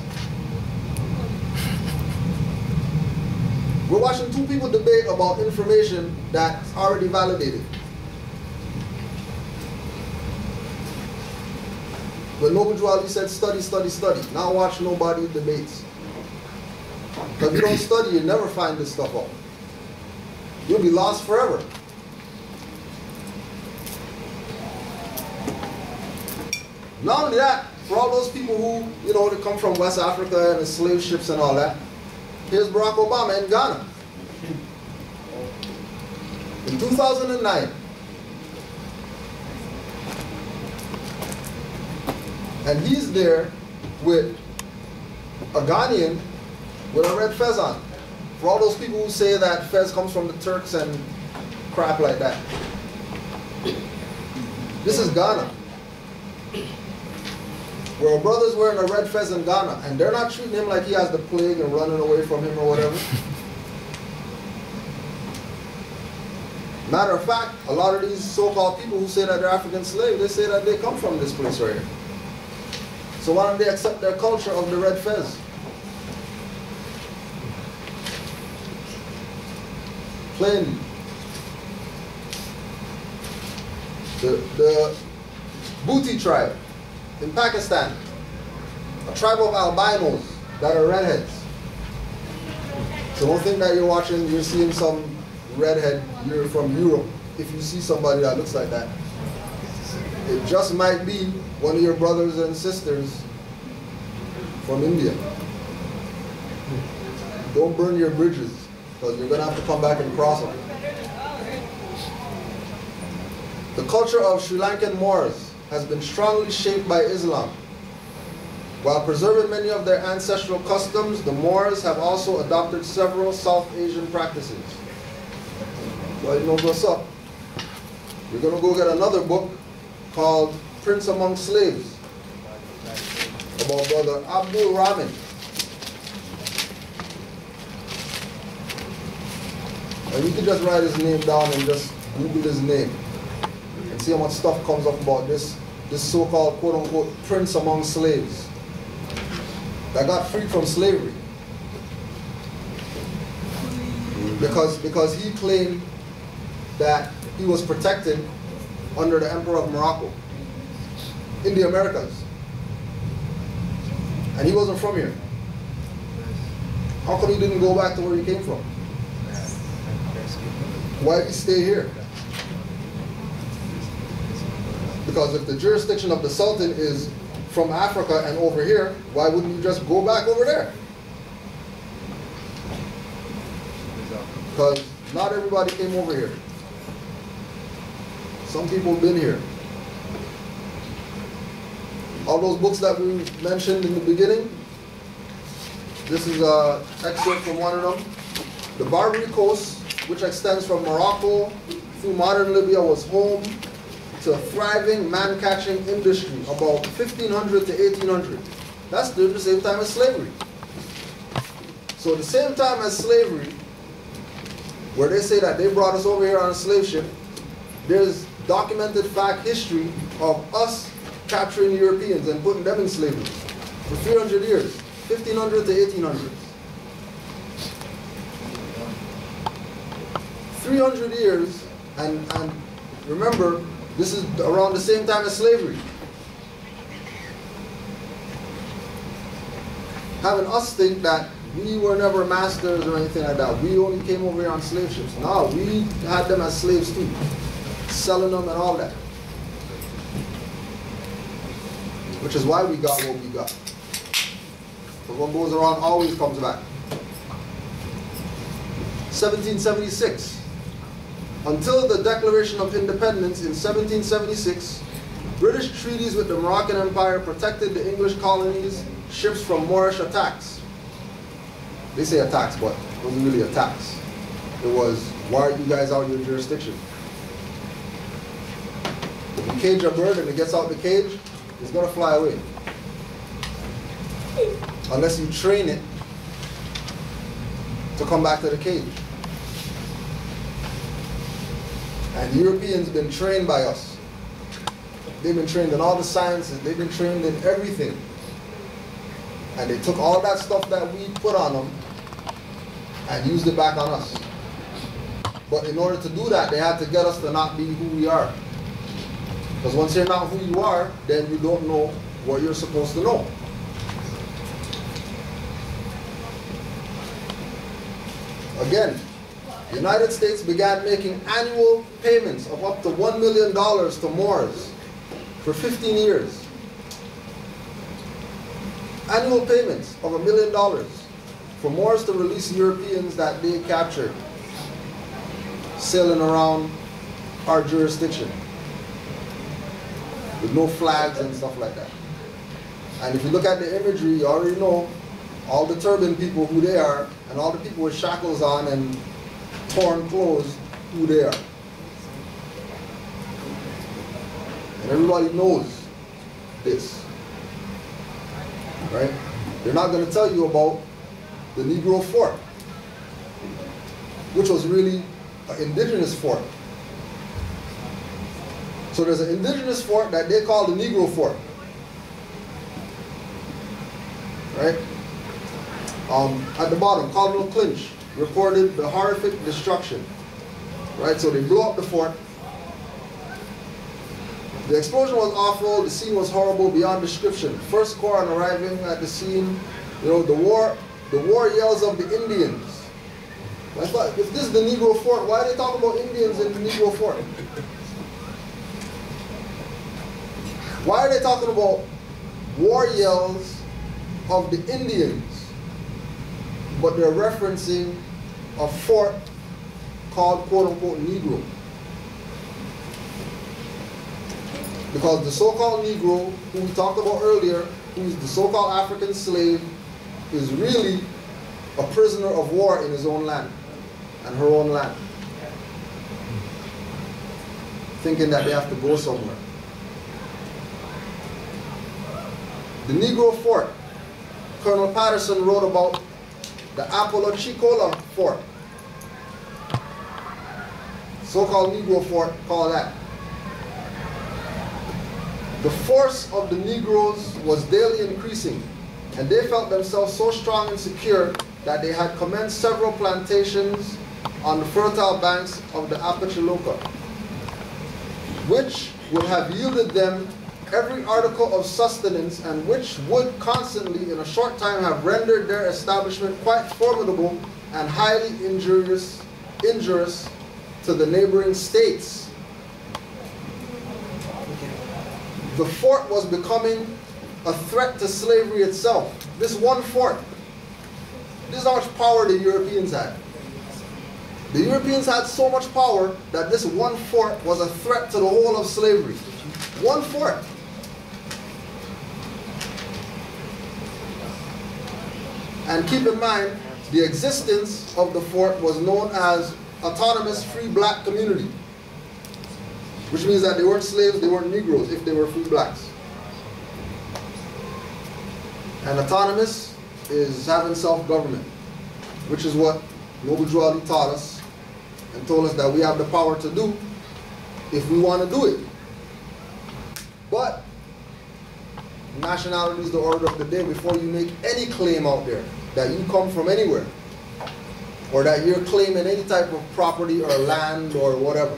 We're watching two people debate about information that's already validated. When Noble Drew Ali said, study, study, study. Now watch nobody debates. Because if you don't study, you never find this stuff out. You'll be lost forever. Not only that, for all those people who, they come from West Africa and the slave ships and all that, here's Barack Obama in Ghana. In 2009. And he's there with a Ghanaian with a red fez on. For all those people who say that fez comes from the Turks and crap like that. This is Ghana. Where a brother's wearing a red fez in Ghana, and they're not treating him like he has the plague and running away from him or whatever. Matter of fact, a lot of these so-called people who say that they're African slaves, they say that they come from this place right here. So why don't they accept their culture of the red fez? Plainly. The Bhuti tribe in Pakistan, a tribe of albinos that are redheads. So don't think that you're seeing some redhead, you're from Europe, if you see somebody that looks like that. It just might be one of your brothers and sisters from India. Don't burn your bridges, because you're going to have to come back and cross them. The culture of Sri Lankan Moors has been strongly shaped by Islam. While preserving many of their ancestral customs, the Moors have also adopted several South Asian practices. Well, you know what's up. We're going to go get another book called Prince Among Slaves, about Brother Abdul Rahman. And you can just write his name down and just Google his name and see how much stuff comes up about this so-called quote-unquote prince among slaves that got freed from slavery. Because he claimed that he was protected under the Emperor of Morocco in the Americas. And he wasn't from here. How come he didn't go back to where he came from? Why did he stay here? Because if the jurisdiction of the Sultan is from Africa and over here, why wouldn't you just go back over there? Because not everybody came over here. Some people have been here. All those books that we mentioned in the beginning, this is an excerpt from one of them. The Barbary Coast, which extends from Morocco through modern Libya, was home to a thriving man-catching industry about 1500 to 1800. That's during the same time as slavery. So the same time as slavery, where they say that they brought us over here on a slave ship, there's documented fact history of us capturing Europeans and putting them in slavery for 300 years, 1500 to 1800. 300 years, and remember, this is around the same time as slavery. Having us think that we were never masters or anything like that. We only came over here on slave ships. No, we had them as slaves too, selling them and all that. Which is why we got what we got. But what goes around always comes back. 1776. Until the Declaration of Independence in 1776, British treaties with the Moroccan Empire protected the English colonies' ships from Moorish attacks. They say attacks, but it wasn't really attacks. It was, why are you guys out of your jurisdiction? If you cage a bird and it gets out the cage, it's going to fly away. Unless you train it to come back to the cage. And the Europeans have been trained by us. They've been trained in all the sciences. They've been trained in everything. And they took all that stuff that we put on them and used it back on us. But in order to do that, they had to get us to not be who we are. Because once you're not who you are, then you don't know what you're supposed to know. Again, the United States began making annual payments of up to $1 million to Moors for 15 years. Annual payments of $1 million for Moors to release Europeans that they captured, sailing around our jurisdiction with no flags and stuff like that. And if you look at the imagery, you already know all the turban people who they are, and all the people with shackles on and torn clothes who they are. And everybody knows this, right? They're not going to tell you about the Negro fort, which was really an indigenous fort. So there's an indigenous fort that they call the Negro fort, right? At the bottom, Colonel Clinch reported the horrific destruction, right? So they blew up the fort. The explosion was awful. The scene was horrible beyond description. First Corps on arriving at the scene, you know, the war yells of the Indians. I thought, if this is the Negro fort, why are they talking about Indians in the Negro fort? Why are they talking about war yells of the Indians, but they're referencing a fort called quote-unquote Negro? Because the so-called Negro, who we talked about earlier, who's the so-called African slave, is really a prisoner of war in his own land and her own land, thinking that they have to go somewhere. The Negro fort, Colonel Patterson wrote about the Apalachicola fort, so-called Negro fort, call that. The force of the Negroes was daily increasing, and they felt themselves so strong and secure that they had commenced several plantations on the fertile banks of the Apalachicola, which would have yielded them every article of sustenance, and which would constantly, in a short time, have rendered their establishment quite formidable and highly injurious to the neighboring states. The fort was becoming a threat to slavery itself. This one fort. This is how much power the Europeans had. The Europeans had so much power that this one fort was a threat to the whole of slavery. One fort. And keep in mind, the existence of the fort was known as Autonomous Free Black Community, which means that they weren't slaves, they weren't Negroes, if they were free blacks. And autonomous is having self-government, which is what Noble Drew Ali taught us and told us that we have the power to do if we want to do it. But nationality is the order of the day before you make any claim out there that you come from anywhere. or that you're claiming any type of property or land or whatever.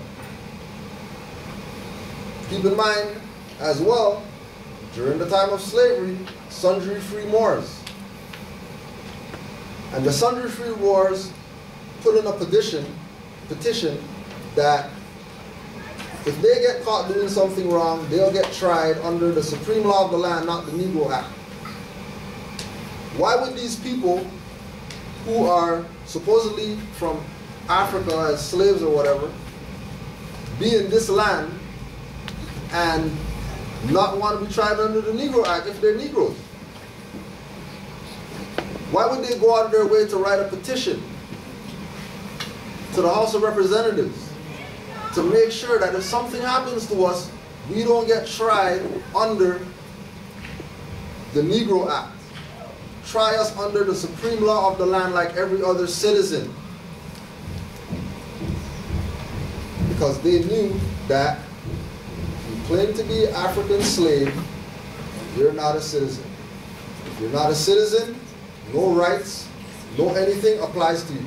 Keep in mind as well, during the time of slavery, sundry free Moors. And the sundry free Moors put in a petition that if they get caught doing something wrong, they'll get tried under the supreme law of the land, not the Negro Act. Why would these people who are supposedly from Africa as slaves or whatever be in this land and not want to be tried under the Negro Act if they're Negroes? Why would they go out of their way to write a petition to the House of Representatives to make sure that if something happens to us, we don't get tried under the Negro Act? Try us under the supreme law of the land like every other citizen. Because they knew that if you claim to be an African slave, you're not a citizen. If you're not a citizen, no rights, no anything applies to you.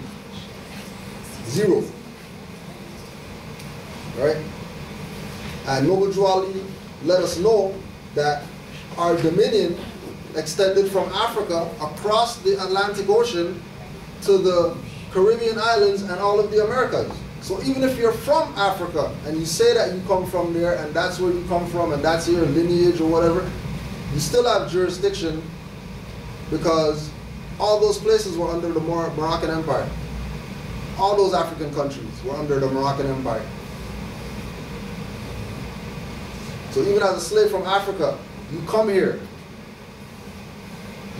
Zero. Right? And Noble Juali let us know that our dominion extended from Africa across the Atlantic Ocean to the Caribbean islands and all of the Americas. So even if you're from Africa and you say that you come from there and that's where you come from and that's your lineage or whatever, you still have jurisdiction because all those places were under the Moroccan Empire. All those African countries were under the Moroccan Empire. So even as a slave from Africa, you come here,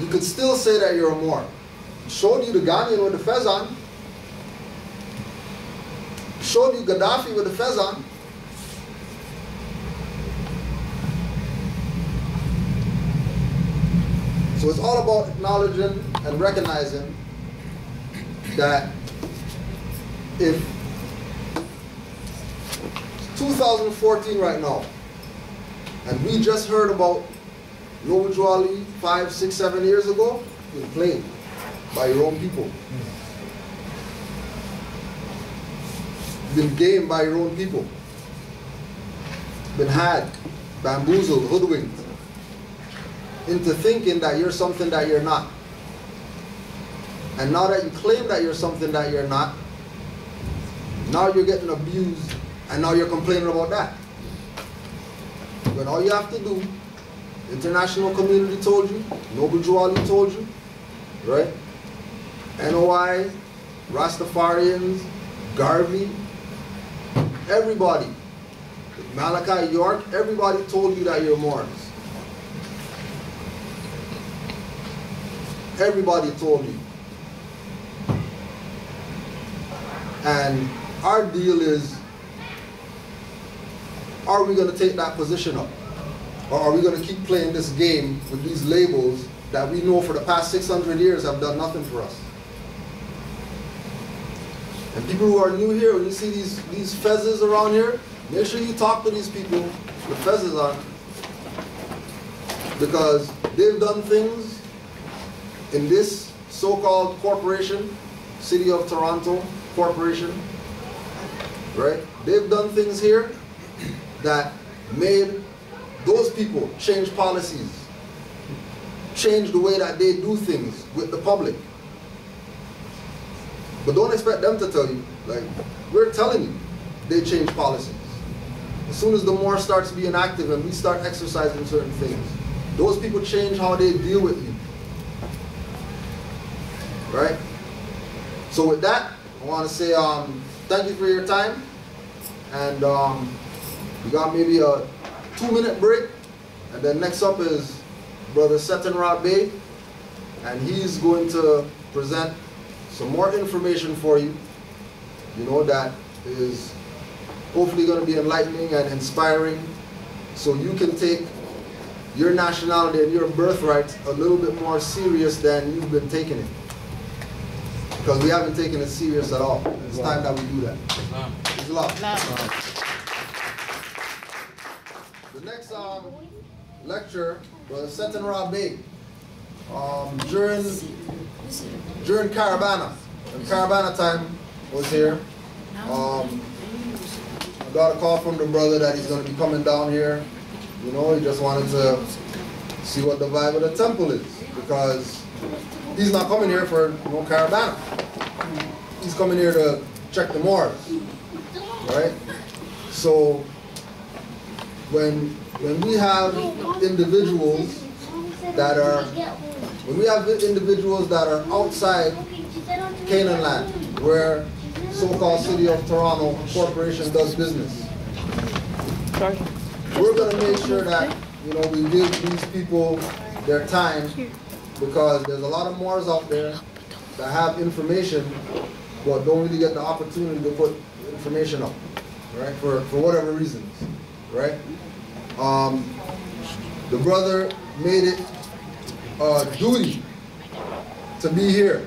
you could still say that you're a Moor. Showed you the Ghanaian with the fez on. Showed you Gaddafi with the fez on. So it's all about acknowledging and recognizing that if 2014 right now, and we just heard about Noble Juali 5, 6, 7 years ago, been played by your own people. Been gamed by your own people. Been had, bamboozled, hoodwinked into thinking that you're something that you're not. And now that you claim that you're something that you're not, now you're getting abused and now you're complaining about that. When all you have to do, international community told you, Noble Juali told you, right? NOI, Rastafarians, Garvey, everybody, Malachi York, everybody told you that you're Moors. Everybody told you. And our deal is, are we going to take that position up? Or are we going to keep playing this game with these labels that we know for the past 600 years have done nothing for us? And people who are new here, when you see these fezzes around here, make sure you talk to these people with fezzes on, because they've done things in this so-called corporation, City of Toronto Corporation, right? They've done things here that made those people change policies, change the way that they do things with the public. But don't expect them to tell you. Like, we're telling you, they change policies. As soon as the Moor starts being active and we start exercising certain things, those people change how they deal with you. Right? So with that, I want to say thank you for your time. And we got maybe a 2-minute break. And then next up is Brother SetenRa Bey. And he's going to present some more information for you, you know, that is hopefully going to be enlightening and inspiring, so you can take your nationality and your birthright a little bit more serious than you've been taking it. Because we haven't taken it serious at all. It's time that we do that. Islam. The next lecture was SetenRa Bey. During Caravana, when Caravana time was here, I got a call from the brother that he's going to be coming down here. You know, he just wanted to see what the vibe of the temple is, because he's not coming here for no Caravana. He's coming here to check the Moors, right? So when we have individuals that are outside Canaanland, where so-called city of Toronto corporation does business, we're going to make sure that, you know, we give these people their time, because there's a lot of Moors out there that have information but don't really get the opportunity to put information up, right? For whatever reasons, right? The brother made it a duty to be here,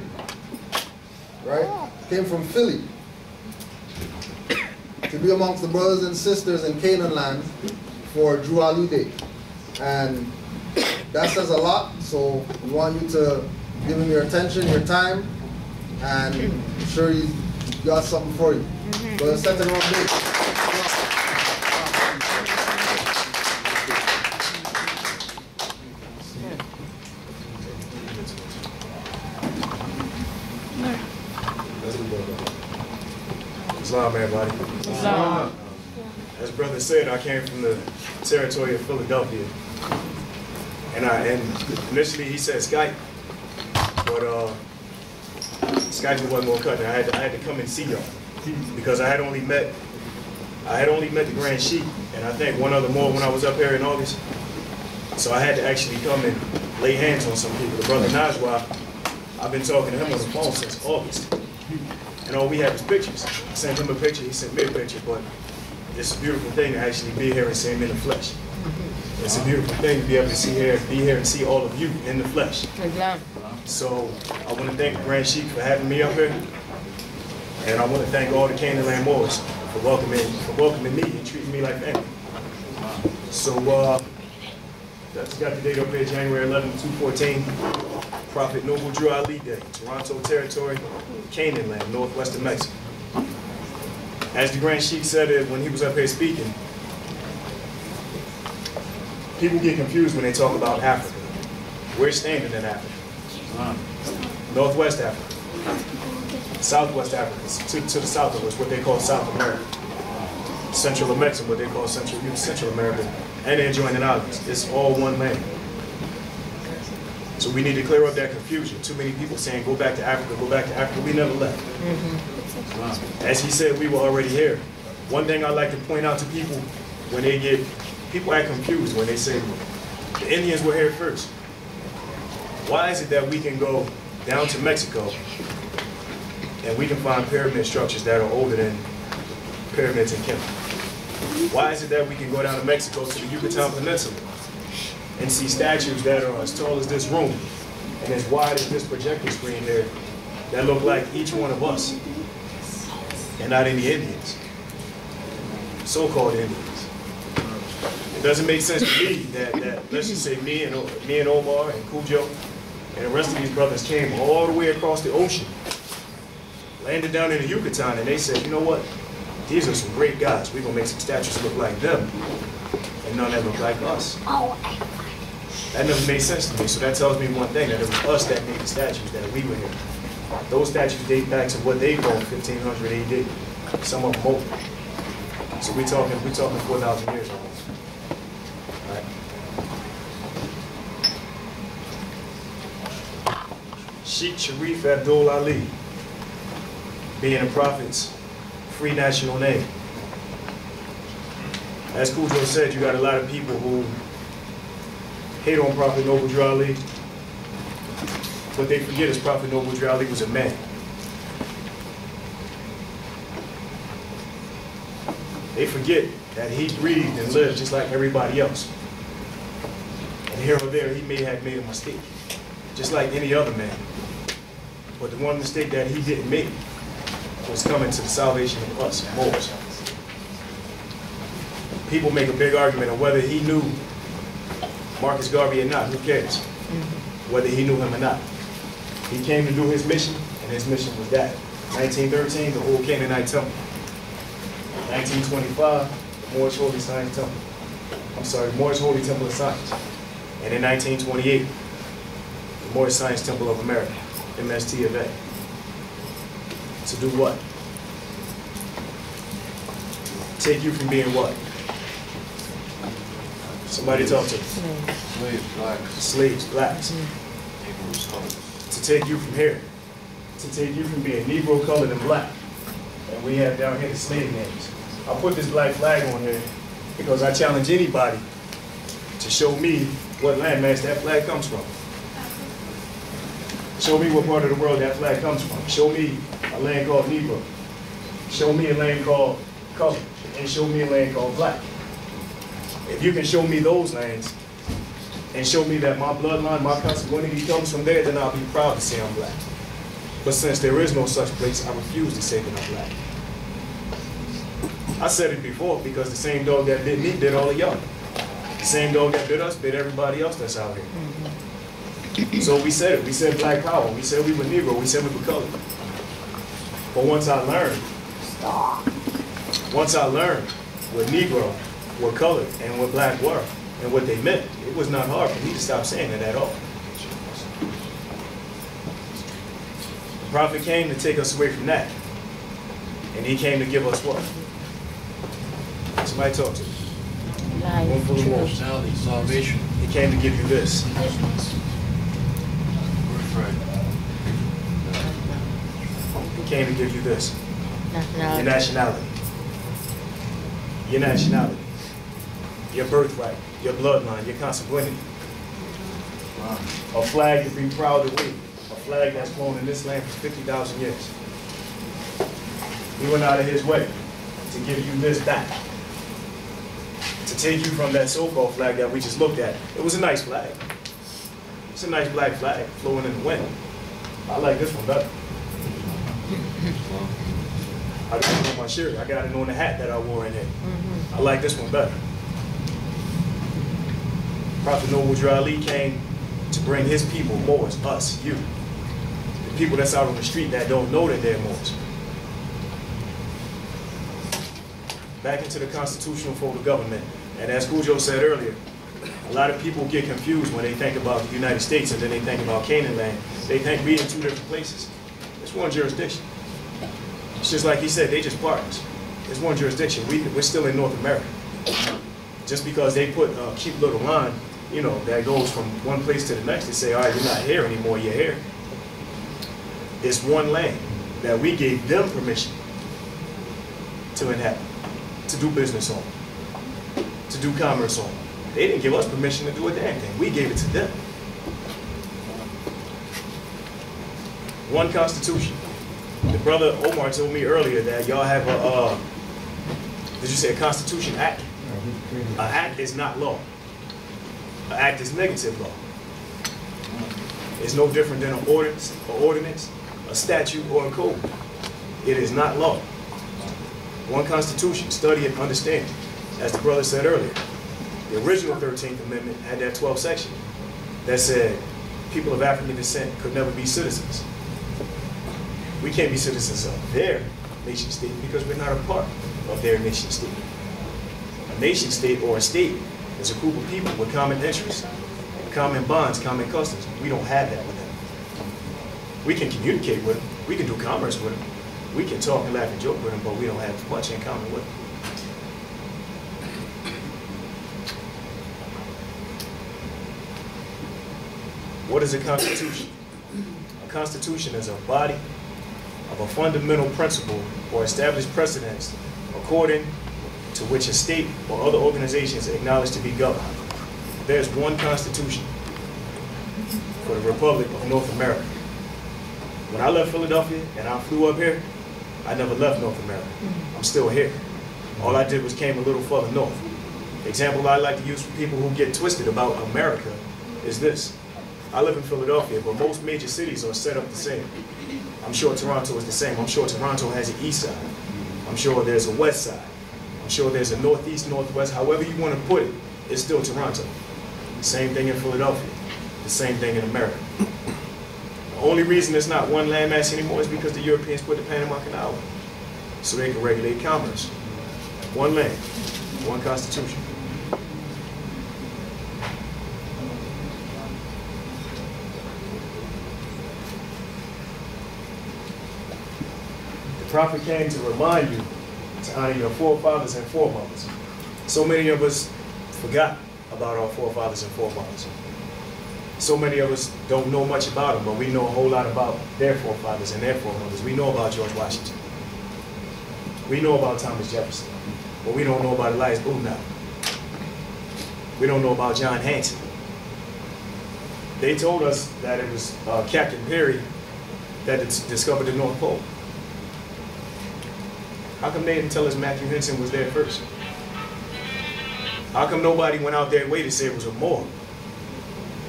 right? Came from Philly to be amongst the brothers and sisters in Canaanland for Drew Ali Day. And that says a lot, so we want you to give him your attention, your time, and I'm sure he's got something for you. Brother SetenRa Bey. Islam, everybody. Islam. As brother said, I came from the territory of Philadelphia. And initially he said Skype, but Skype wasn't gonna cut it. I had to come and see y'all, because I had only met the Grand Sheik, and I think one other more when I was up here in August. So I had to actually come and lay hands on some people. The brother Najwa, I've been talking to him on the phone since August. And all we had was pictures. I sent him a picture, he sent me a picture, but it's a beautiful thing to actually be here and see him in the flesh. It's a beautiful thing to be able to be here and see all of you in the flesh. So I want to thank the Grand Sheik for having me up here. And I want to thank all the Canaanland Moors for welcoming me and treating me like family. So that's got the date up here, January 11, 2014. Prophet Noble Drew Ali Day, Toronto Territory, Canaanland, northwestern Mexico. As the Grand Sheik said it when he was up here speaking, people get confused when they talk about Africa. We're standing in Africa. Northwest Africa. Southwest Africa, to the south of us, what they call South America. Central America, what they call Central America, and the adjoining islands. It's all one land. So we need to clear up that confusion. Too many people saying, go back to Africa, go back to Africa. We never left. As he said, we were already here. One thing I like to point out to people when people act confused when they say, the Indians were here first. Why is it that we can go down to Mexico and we can find pyramid structures that are older than pyramids in Kemet? Why is it that we can go down to Mexico to the Yucatan Peninsula and see statues that are as tall as this room and as wide as this projector screen here that look like each one of us and not any Indians, so-called Indians? It doesn't make sense to me that let's just say me and Omar and Kudjo and the rest of these brothers came all the way across the ocean, landed down in the Yucatan, and they said, you know what? These are some great guys. We're going to make some statues look like them, and none that look like us. That never made sense to me, so that tells me one thing, that it was us that made the statues, that we were here. Those statues date back to what they call 1500 AD, some of them older. So we're talking 4,000 years almost. Right. Sheikh Sharif Abdul Ali, being a prophet's free national name. As Kudjo said, you got a lot of people who hate on Prophet Noble Drew Ali. What they forget is Prophet Noble Drew Ali was a man. They forget that he breathed and lived just like everybody else. And here or there, he may have made a mistake, just like any other man. But the one mistake that he didn't make was coming to the salvation of us, Moors. People make a big argument of whether he knew Marcus Garvey or not. Who cares? Whether he knew him or not. He came to do his mission, and his mission was that. 1913, the old Canaanite temple. 1925, the Moorish Holy Science Temple. I'm sorry, Moorish Holy Temple of Science. And in 1928, the Moorish Science Temple of America, MST of A. To do what? Take you from being what? Somebody talk to me. Slaves, blacks. Slaves, blacks. Negroes, colored. To take you from here. To take you from being Negro, colored, and black. And we have down here the slave names. I put this black flag on here because I challenge anybody to show me what landmass that flag comes from. Show me what part of the world that flag comes from. Show me a land called Negro. Show me a land called colored. And show me a land called black. If you can show me those lands and show me that my bloodline, my consanguinity comes from there, then I'll be proud to say I'm black. But since there is no such place, I refuse to say that I'm black. I said it before because the same dog that bit me bit all of y'all. The same dog that bit us bit everybody else that's out here. So we said it. We said black power. We said we were Negro. We said we were colored. But once I learned what Negro, what colored, and what black were, and what they meant, it was not hard for me to stop saying it at all. The prophet came to take us away from that. And he came to give us what? Somebody talk to me. One full of wolves. Personality, salvation. He came to give you this. Birthright. He came to give you this. Your Nationality. nationality. Your nationality. Your birthright. Your bloodline. Your consanguinity. A flag to be proud to wave. A flag that's flown in this land for 50,000 years. He went out of his way to give you this back. To take you from that so-called flag that we just looked at. It was a nice flag. It's a nice black flag flowing in the wind. I like this one better. I got it on my shirt. I got it on the hat that I wore in here. I like this one better. Prophet Noble Ali came to bring his people, Moors, us, you. The people that's out on the street that don't know that they're Moors. Back into the constitutional form of government. And as Kudjo said earlier, a lot of people get confused when they think about the United States and then they think about Canaanland. They think we're in two different places. It's one jurisdiction. It's just like he said, they just partners. It's one jurisdiction. We're still in North America. Just because they put a cute little line, you know, that goes from one place to the next, they say, all right, you're not here anymore, you're here. It's one land that we gave them permission to inhabit, to do business on, to do commerce on. They didn't give us permission to do a damn thing. We gave it to them. One constitution. The brother Omar told me earlier that y'all have a, did you say a constitution act? An act is not law. An act is negative law. It's no different than an ordinance, a statute, or a code. It is not law. One constitution, study it, understand it. As the brother said earlier, the original 13th Amendment had that 12th section that said people of African descent could never be citizens. We can't be citizens of their nation state because we're not a part of their nation state. A nation state or a state is a group of people with common interests, common bonds, common customs. We don't have that with them. We can communicate with them. We can do commerce with them. We can talk and laugh and joke with them, but we don't have much in common with them. What is a constitution? A constitution is a body of a fundamental principle or established precedents according to which a state or other organizations acknowledge to be governed. There's one constitution for the Republic of North America. When I left Philadelphia and I flew up here, I never left North America. I'm still here. All I did was came a little further north. The example I like to use for people who get twisted about America is this. I live in Philadelphia, but most major cities are set up the same. I'm sure Toronto is the same. I'm sure Toronto has an east side. I'm sure there's a west side. I'm sure there's a northeast, northwest, however you want to put it, it's still Toronto. The same thing in Philadelphia. The same thing in America. The Only reason it's not one landmass anymore is because the Europeans put the Panama Canal in, so they can regulate commerce. One land, one constitution. The prophet came to remind you to honor your forefathers and foremothers. So many of us forgot about our forefathers and foremothers. So many of us don't know much about them, but we know a whole lot about their forefathers and their foremothers. We know about George Washington. We know about Thomas Jefferson, but we don't know about Elias Boone. We don't know about John Hanson. They told us that it was Captain Perry that discovered the North Pole. How come they didn't tell us Matthew Henson was there first? How come nobody went out their way to say it was a Moor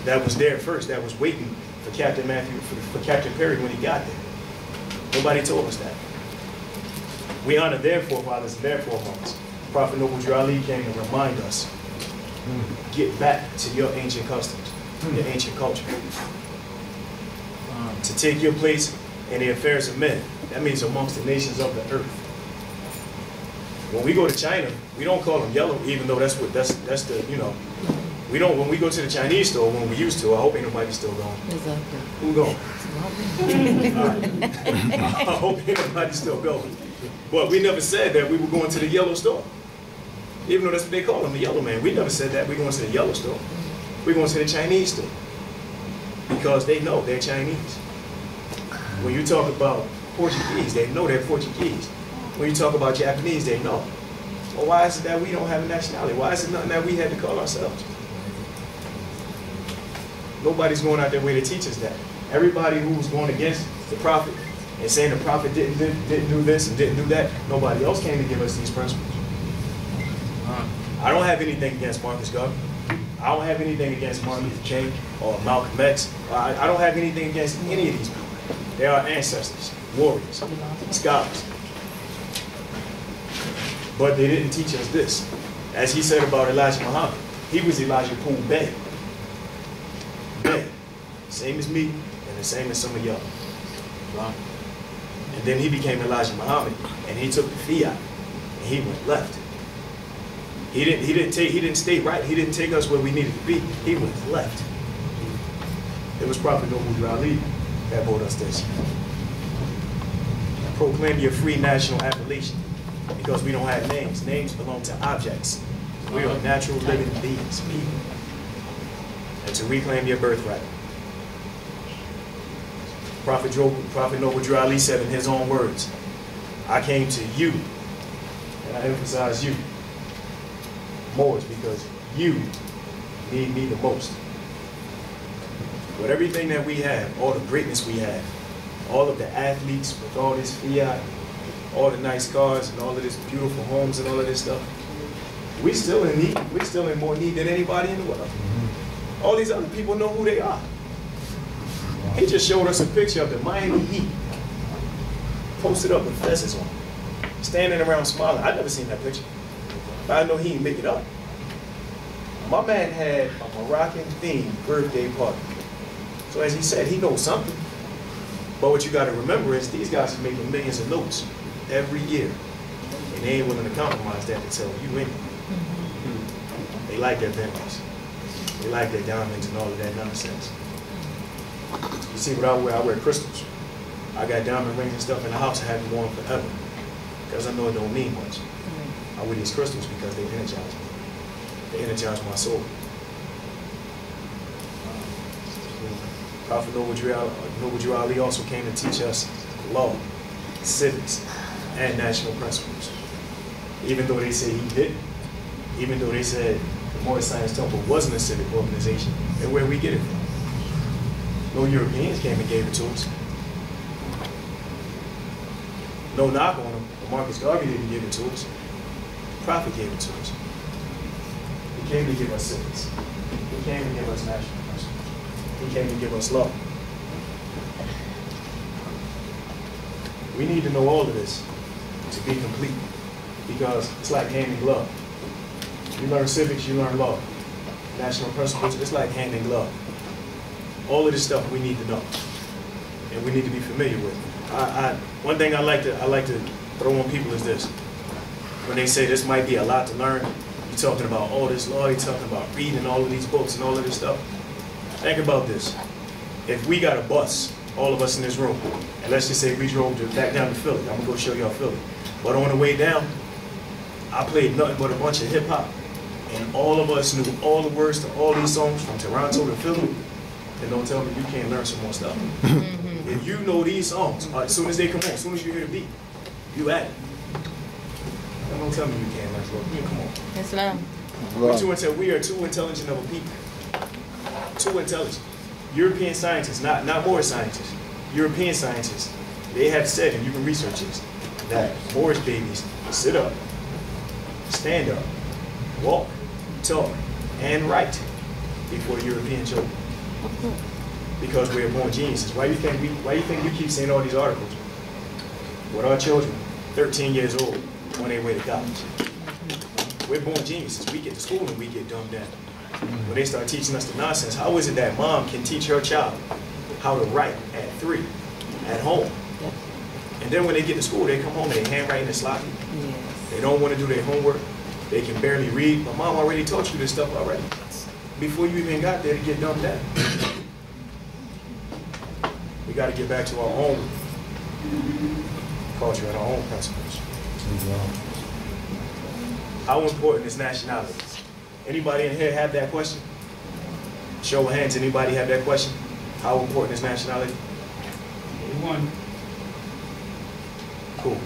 that was there first, that was waiting for Captain Perry when he got there? Nobody told us that. We honor their forefathers and their foremothers. Prophet Noble Drew Ali came to remind us, get back to your ancient customs, your ancient culture. To take your place in the affairs of men. That means amongst the nations of the earth. When we go to China, we don't call them yellow, even though that's the, you know, we don't, when we go to the Chinese store, when we used to, I hope ain't nobody still going. Exactly. Who going? I hope ain't nobody still going. But we never said that we were going to the yellow store. Even though that's what they call them, the yellow man. We never said that we're going to the yellow store. We're going to the Chinese store. Because they know they're Chinese. When you talk about Portuguese, they know they're Portuguese. When you talk about Japanese, they know. Well, why is it that we don't have a nationality? Why is it nothing that we had to call ourselves? Nobody's going out their way to teach us that. Everybody who was going against the prophet and saying the prophet didn't do this and didn't do that, nobody else came to give us these principles. I don't have anything against Marcus Garvey. I don't have anything against Martin Luther King or Malcolm X. I don't have anything against any of these people. They are ancestors, warriors, scholars. But they didn't teach us this. As he said about Elijah Muhammad, he was Elijah Poole Bey. Bey. Same as me and the same as some of y'all. And then he became Elijah Muhammad and he took the fiat and he went left. He didn't stay right. He didn't take us where we needed to be. He went left. It was Prophet Noble Drew Ali that brought us this. Proclaim your free national appellation. Because we don't have names. Names belong to objects. We are natural living beings, people. And to reclaim your birthright. Prophet Noble Drew Ali said in his own words, I came to you, and I emphasize you, Moors, because you need me the most. With everything that we have, all the greatness we have, all of the athletes with all this fiat, all the nice cars and all of this beautiful homes and all of this stuff, we still in need. We're still in more need than anybody in the world. All these other people know who they are. He just showed us a picture of the Miami Heat, posted up with fezes on, standing around smiling. I've never seen that picture, but I know he didn't make it up. My man had a Moroccan-themed birthday party. So as he said, he knows something. But what you got to remember is these guys are making millions of notes every year. And they ain't willing to compromise that to tell you anything. They like their Bentleys. They like their diamonds and all of that nonsense. You see what I wear crystals. I got diamond rings and stuff in the house I haven't worn forever. Because I know it don't mean much. I wear these crystals because they energize me. They energize my soul. Prophet Noble Drew Ali also came to teach us law, civics, and national principles. Even though they say he didn't, even though they said the Moorish Science Temple wasn't a civic organization, and where we get it from. No Europeans came and gave it to us. No knock on them, but Marcus Garvey didn't give it to us. The Prophet gave it to us. He came to give us civics. He came to give us national principles. He came to give us love. We need to know all of this to be complete, because it's like hand in glove. You learn civics, you learn law. National principles, it's like hand in glove. All of this stuff we need to know. and we need to be familiar with. One thing I like to throw on people is this. When they say this might be a lot to learn, you're talking about all this law, you're talking about reading all of these books and all of this stuff. Think about this. If we got a bus, all of us in this room, and let's just say we drove back down to Philly. I'm gonna go show y'all Philly. But on the way down, I played nothing but a bunch of hip hop. And all of us knew all the words to all these songs from Toronto to Philly. And don't tell me you can't learn some more stuff. If you know these songs, as soon as they come on, as soon as you hear the beat, you at it. And don't tell me you can't learn, bro. Yeah, come on. Islam. We are too intelligent of a people. Too intelligent. European scientists, not Moorish scientists, European scientists, they have said, and you can research this, that Moorish babies sit up, stand up, walk, talk, and write before European children. Because we're born geniuses. Why do you think you keep saying all these articles with our children, 13 years old, on their way to college? We're born geniuses. We get to school and we get dumbed down. When they start teaching us the nonsense, how is it that mom can teach her child how to write at 3 at home? And then when they get to school, they come home and they handwriting is sloppy. Yes. They don't want to do their homework. They can barely read. But mom already taught you this stuff already before you even got there to get dumbed down. We got to get back to our own culture and our own principles. How important is nationality? Anybody in here have that question? Show of hands, anybody have that question? How important is nationality? One. Cool.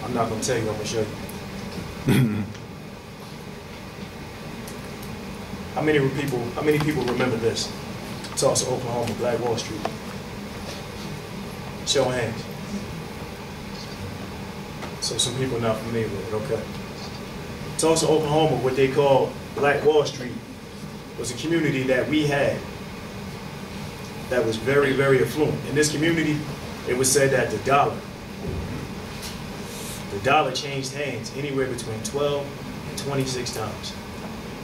I'm not going to tell you, I'm going to show you. How many people remember this? Tulsa, Oklahoma, Black Wall Street. Show of hands. So some people not familiar with it, okay. Tulsa, Oklahoma, what they call Black Wall Street, was a community that we had that was very, very affluent. In this community, it was said that the dollar changed hands anywhere between 12 and 26 times.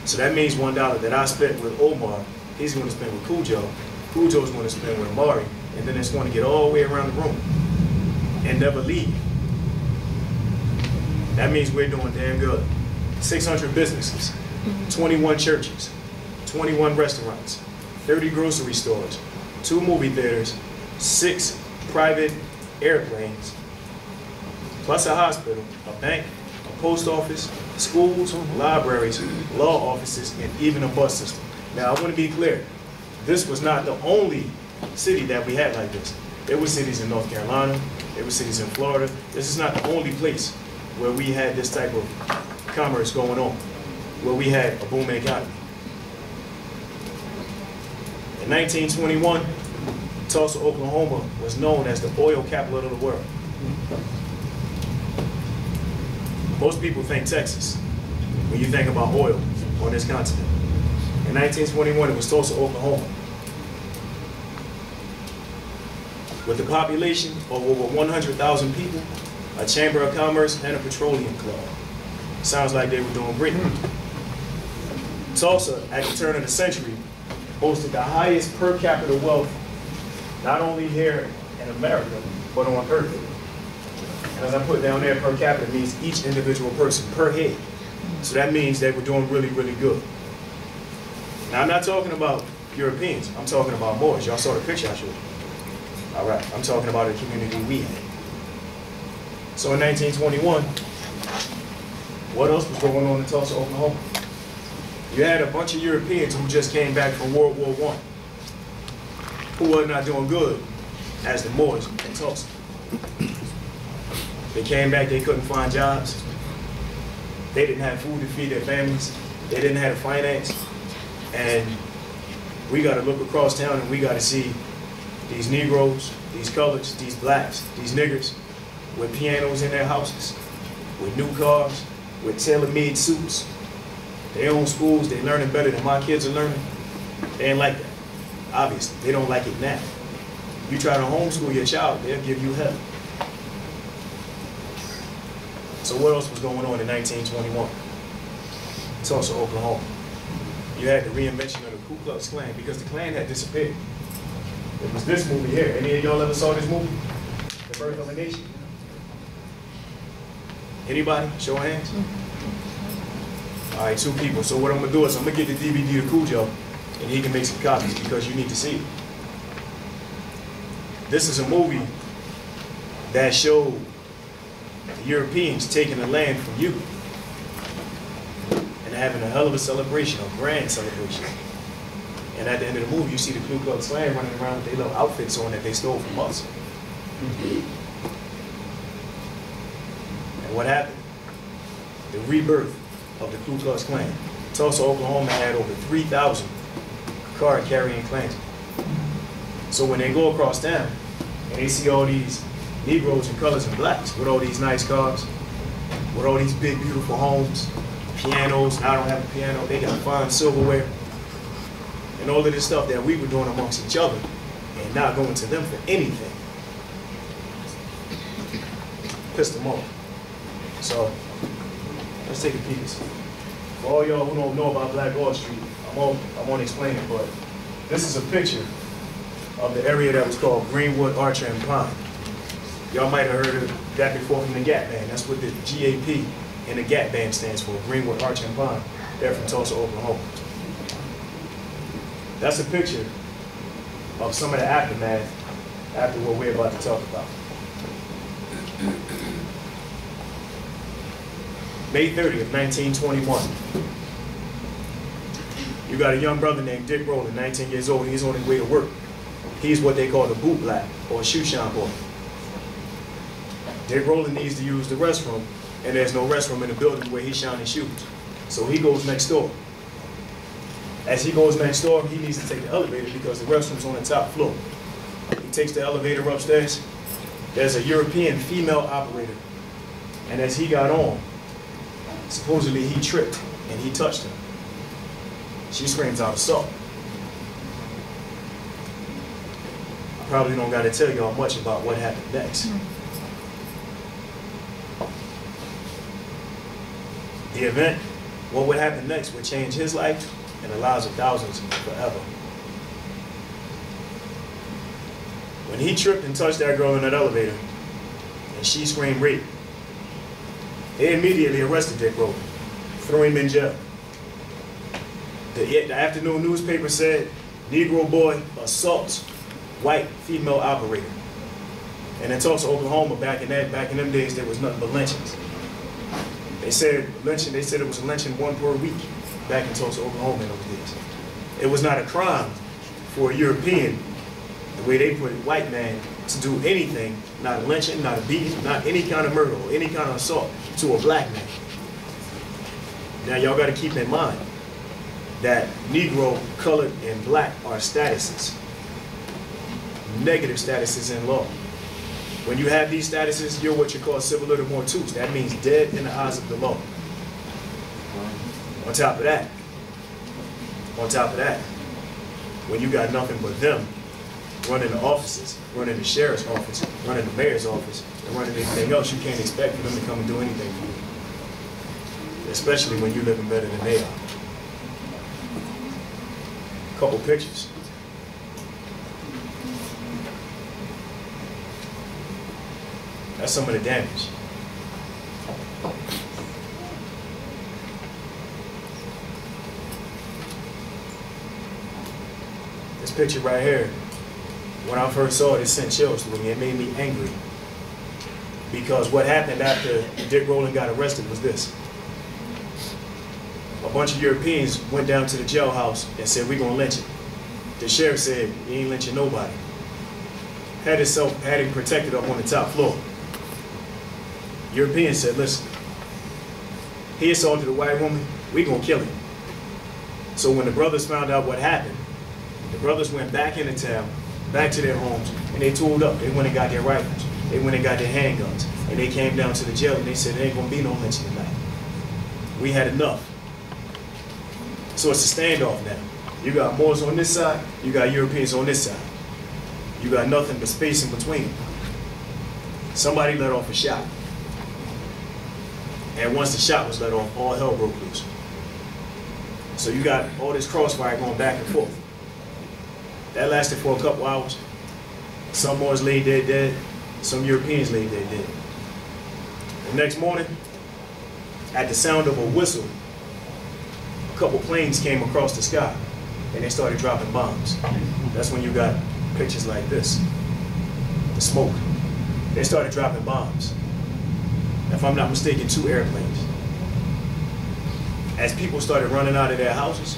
So that means $1 that I spent with Omar, he's going to spend with Kudjo, Kudjo's going to spend with Amari, and then it's going to get all the way around the room and never leave. That means we're doing damn good. 600 businesses, 21 churches, 21 restaurants, 30 grocery stores, 2 movie theaters, 6 private airplanes, plus a hospital, a bank, a post office, schools, libraries, law offices, and even a bus system. Now, I want to be clear. This was not the only city that we had like this. There were cities in North Carolina. There were cities in Florida. This is not the only place where we had this type of commerce going on, where we had a booming economy. In 1921, Tulsa, Oklahoma was known as the oil capital of the world. Most people think Texas when you think about oil on this continent. In 1921, it was Tulsa, Oklahoma. With a population of over 100,000 people, a chamber of commerce, and a petroleum club. Sounds like they were doing great. Tulsa, at the turn of the century, boasted the highest per capita wealth, not only here in America, but on Earth. And as I put down there, per capita means each individual person per head. So that means they were doing really, really good. Now, I'm not talking about Europeans. I'm talking about Moors. Y'all saw the picture I showed you. All right, I'm talking about a community we had. So in 1921, what else was going on in Tulsa, Oklahoma? You had a bunch of Europeans who just came back from World War I, who were not doing good as the Moors in Tulsa. They came back, they couldn't find jobs. They didn't have food to feed their families. They didn't have the finance. And we got to look across town and we got to see these Negroes, these coloreds, these blacks, these niggers with pianos in their houses, with new cars, with tailor-made suits. They own schools, they're learning better than my kids are learning. They ain't like that. Obviously, they don't like it now. You try to homeschool your child, they'll give you hell. So what else was going on in 1921? Tulsa, Oklahoma. You had the reinvention of the Ku Klux Klan because the Klan had disappeared. It was this movie here. Any of y'all ever saw this movie? The Birth of a Nation? Anybody? Show of hands. All right, 2 people. So what I'm gonna do is I'm gonna get the DVD to Kudjo, and he can make some copies because you need to see it. This is a movie that showed the Europeans taking the land from you and having a hell of a celebration, a grand celebration. And at the end of the movie, you see the Ku Klux Klan running around with their little outfits on that they stole from us. And what happened? The rebirth of the Ku Klux Klan. Tulsa, Oklahoma had over 3,000 card-carrying Klansmen. So when they go across town and they see all these Negroes and colors and blacks with all these nice cars, with all these big, beautiful homes, pianos, I don't have a piano, they got fine silverware, and all of this stuff that we were doing amongst each other and not going to them for anything. Pissed them off. So, let's take a peek. For all y'all who don't know about Black Wall Street, I won't explain it, but this is a picture of the area that was called Greenwood, Archer, and Pine. Y'all might have heard of that before from the Gap Band. That's what the GAP and the Gap Band stands for, Greenwood, Archer, and Pine. They're from Tulsa, Oklahoma. That's a picture of some of the aftermath after what we're about to talk about. May 30th, 1921. You got a young brother named Dick Rowland, 19 years old, and he's on his way to work. He's what they call a boot black or a shoe shine boy. Dick Rowland needs to use the restroom, and there's no restroom in the building where he's shining shoes. So he goes next door. As he goes next door, he needs to take the elevator because the restroom's on the top floor. He takes the elevator upstairs. There's a European female operator. And as he got on, supposedly he tripped and he touched her. She screams out assault. I probably don't got to tell y'all much about what happened next. The event, what would happen next would change his life and the lives of thousands forever. When he tripped and touched that girl in that elevator, and she screamed rape, they immediately arrested Dick Rowland, threw him in jail. The afternoon newspaper said, Negro boy assaults white female operator. And in Tulsa, Oklahoma, back in them days, there was nothing but lynchings. They said it was a lynching 1 per week back in Tulsa, Oklahoma in those days. It was not a crime for a European, the way they put it, white man, to do anything, not a lynching, not a beating, not any kind of murder or any kind of assault to a black man. Now y'all got to keep in mind that Negro, colored, and black are statuses, negative statuses in law. When you have these statuses, you're what you call civiliter mortuus. That means dead in the eyes of the law. On top of that, when you got nothing but them running the offices, running the sheriff's office, running the mayor's office, and running anything else, you can't expect for them to come and do anything for you. Especially when you're living better than they are. Couple pictures. That's some of the damage. This picture right here, when I first saw it, it sent chills through me. It made me angry. Because what happened after Dick Rowland got arrested was this. A bunch of Europeans went down to the jailhouse and said, we're going to lynch him. The sheriff said, he ain't lynching nobody. Had him protected up on the top floor. Europeans said, listen, he assaulted a white woman, we gonna kill him. So when the brothers found out what happened, the brothers went back into town, back to their homes, and they tooled up. They went and got their rifles. They went and got their handguns. And they came down to the jail and they said, there ain't gonna be no lynching tonight. We had enough. So it's a standoff now. You got Moors on this side, you got Europeans on this side. You got nothing but space in between them. Somebody let off a shot. And once the shot was let off, all hell broke loose. So you got all this crossfire going back and forth. That lasted for a couple hours. Some Moors laid there dead. Some Europeans laid there dead. The next morning, at the sound of a whistle, a couple planes came across the sky and they started dropping bombs. That's when you got pictures like this, the smoke. They started dropping bombs. If I'm not mistaken, 2 airplanes. As people started running out of their houses,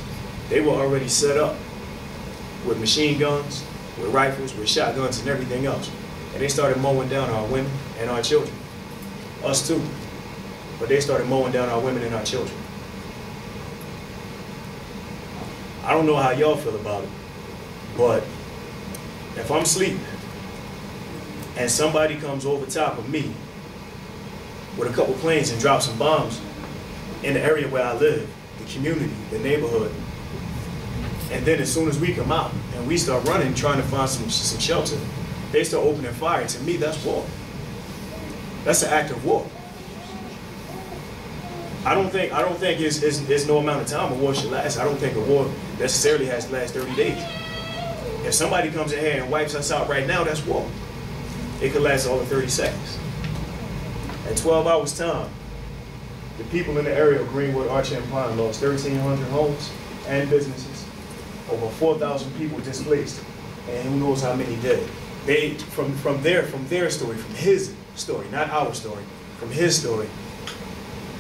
they were already set up with machine guns, with rifles, with shotguns and everything else. And they started mowing down our women and our children. Us too. But they started mowing down our women and our children. I don't know how y'all feel about it, but if I'm sleeping and somebody comes over top of me with a couple planes and drops some bombs in the area where I live, the community, the neighborhood, and then as soon as we come out and we start running, trying to find some shelter, they start opening fire. To me, that's war. That's an act of war. I don't think it's no amount of time a war should last. I don't think a war necessarily has to last 30 days. If somebody comes in here and wipes us out right now, that's war. It could last all of 30 seconds. In 12 hours time, the people in the area of Greenwood, Archer, and Pine lost 1,300 homes and businesses, over 4,000 people displaced, and who knows how many dead. They, from their story, from his story, not our story, from his story,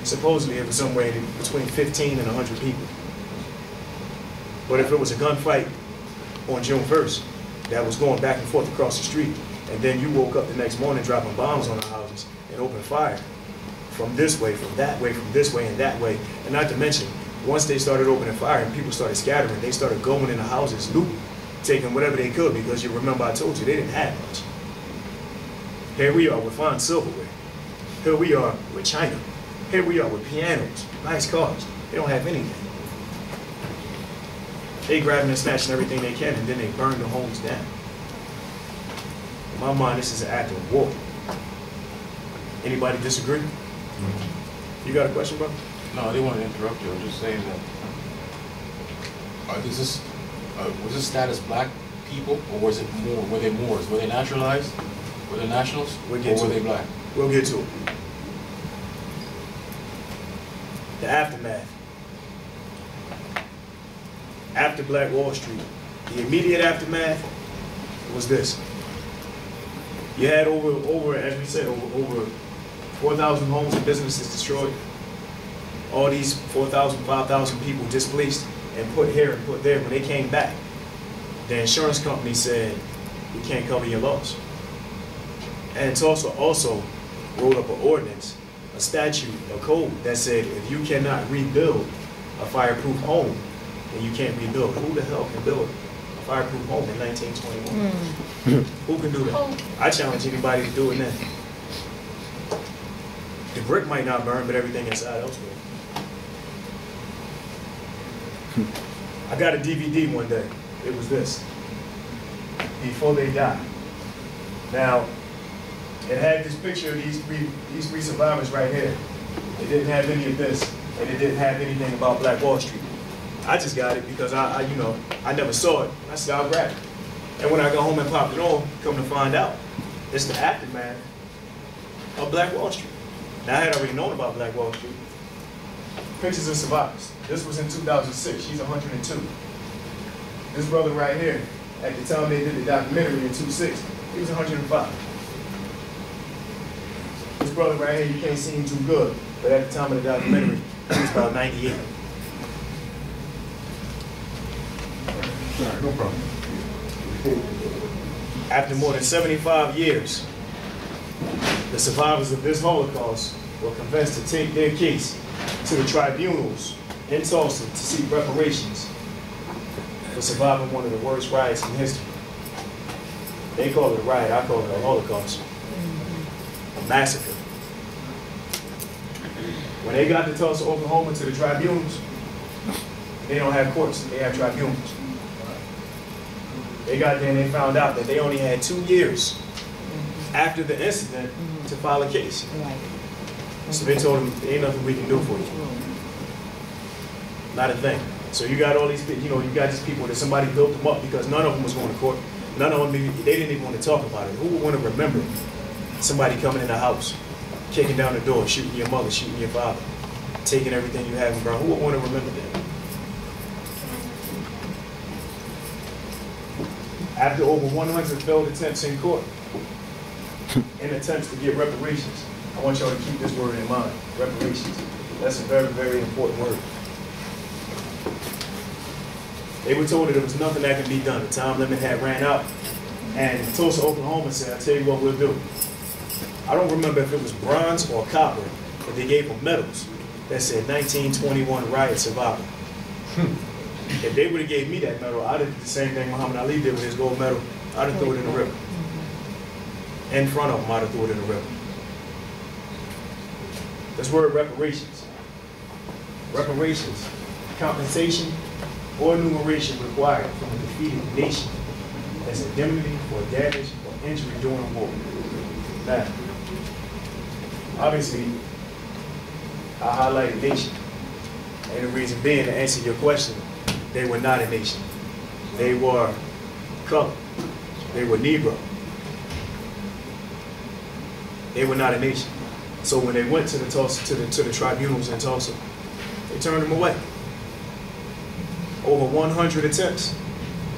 supposedly it was somewhere between 15 and 100 people. But if it was a gunfight on June 1st that was going back and forth across the street, and then you woke up the next morning dropping bombs on our houses and opened fire from this way, from that way, from this way and that way, and not to mention, once they started opening fire and people started scattering, they started going in the houses, looting, taking whatever they could, because you remember I told you they didn't have much. Here we are with fine silverware. Here we are with China. Here we are with pianos, nice cars. They don't have anything. They grabbing and snatching everything they can, and then they burn the homes down. In my mind, this is an act of war. Anybody disagree? You got a question, bro? No, I didn't want to interrupt you. I'm just saying that. Was this status black people, or was it more? Were they Moors? Were they naturalized? Were they nationals? Or were they black? We'll get to it. The aftermath. After Black Wall Street, the immediate aftermath was this. You had over, as we said, over 4,000 homes and businesses destroyed. All these 4,000, 5,000 people displaced and put here and put there. When they came back, the insurance company said, we can't cover your loss. And it's also wrote up an ordinance, a statute, a code that said if you cannot rebuild a fireproof home, then you can't rebuild. Who the hell can build a fireproof home in 1921? Who can do that? I challenge anybody to do it now. The brick might not burn, but everything inside else will. I got a DVD one day. It was this. Before They Die. Now, it had this picture of these three survivors right here. It didn't have any of this, and it didn't have anything about Black Wall Street. I just got it because I never saw it. I said, I'll grab it. And when I got home and popped it on, come to find out, it's the aftermath of Black Wall Street. Now, I had already known about Black Wall Street. Pictures of survivors. This was in 2006. She's 102. This brother right here, at the time they did the documentary in 2006, he was 105. This brother right here, you can't see him too good, but at the time of the documentary, he was about 98. No problem. After more than 75 years, the survivors of this Holocaust were convinced to take their case to the tribunals in Tulsa to seek reparations for surviving one of the worst riots in history. They call it a riot, I call it a Holocaust. A massacre. When they got to Tulsa, Oklahoma, to the tribunals, they don't have courts, they have tribunals. They got there and they found out that they only had 2 years after the incident to file a case. So they told them, there ain't nothing we can do for you. Not a thing. So you got all these, you got these people that somebody built them up because none of them was going to court. None of them, they didn't even want to talk about it. Who would want to remember somebody coming in the house, kicking down the door, shooting your mother, shooting your father, taking everything you have, bro? Who would want to remember that? After over 100 failed attempts in court, in attempts to get reparations, I want y'all to keep this word in mind, reparations. That's a very, very important word. They were told that there was nothing that could be done. The time limit had ran out, and Tulsa, Oklahoma said, "I'll tell you what we'll do." I don't remember if it was bronze or copper, but they gave them medals that said 1921 riot survivor. If they would have gave me that medal, I'd have did the same thing Muhammad Ali did with his gold medal. I'd have threw it in the river. In front of them, I'd have threw it in the river. This word reparations. Reparations, compensation or enumeration required from a defeated nation as indemnity for damage or injury during war. Now, obviously, I highlighted nation, and the reason being, to answer your question, they were not a nation. They were colored. They were Negro. They were not a nation. So when they went to the Tulsa, to the tribunals in Tulsa, they turned them away. Over 100 attempts,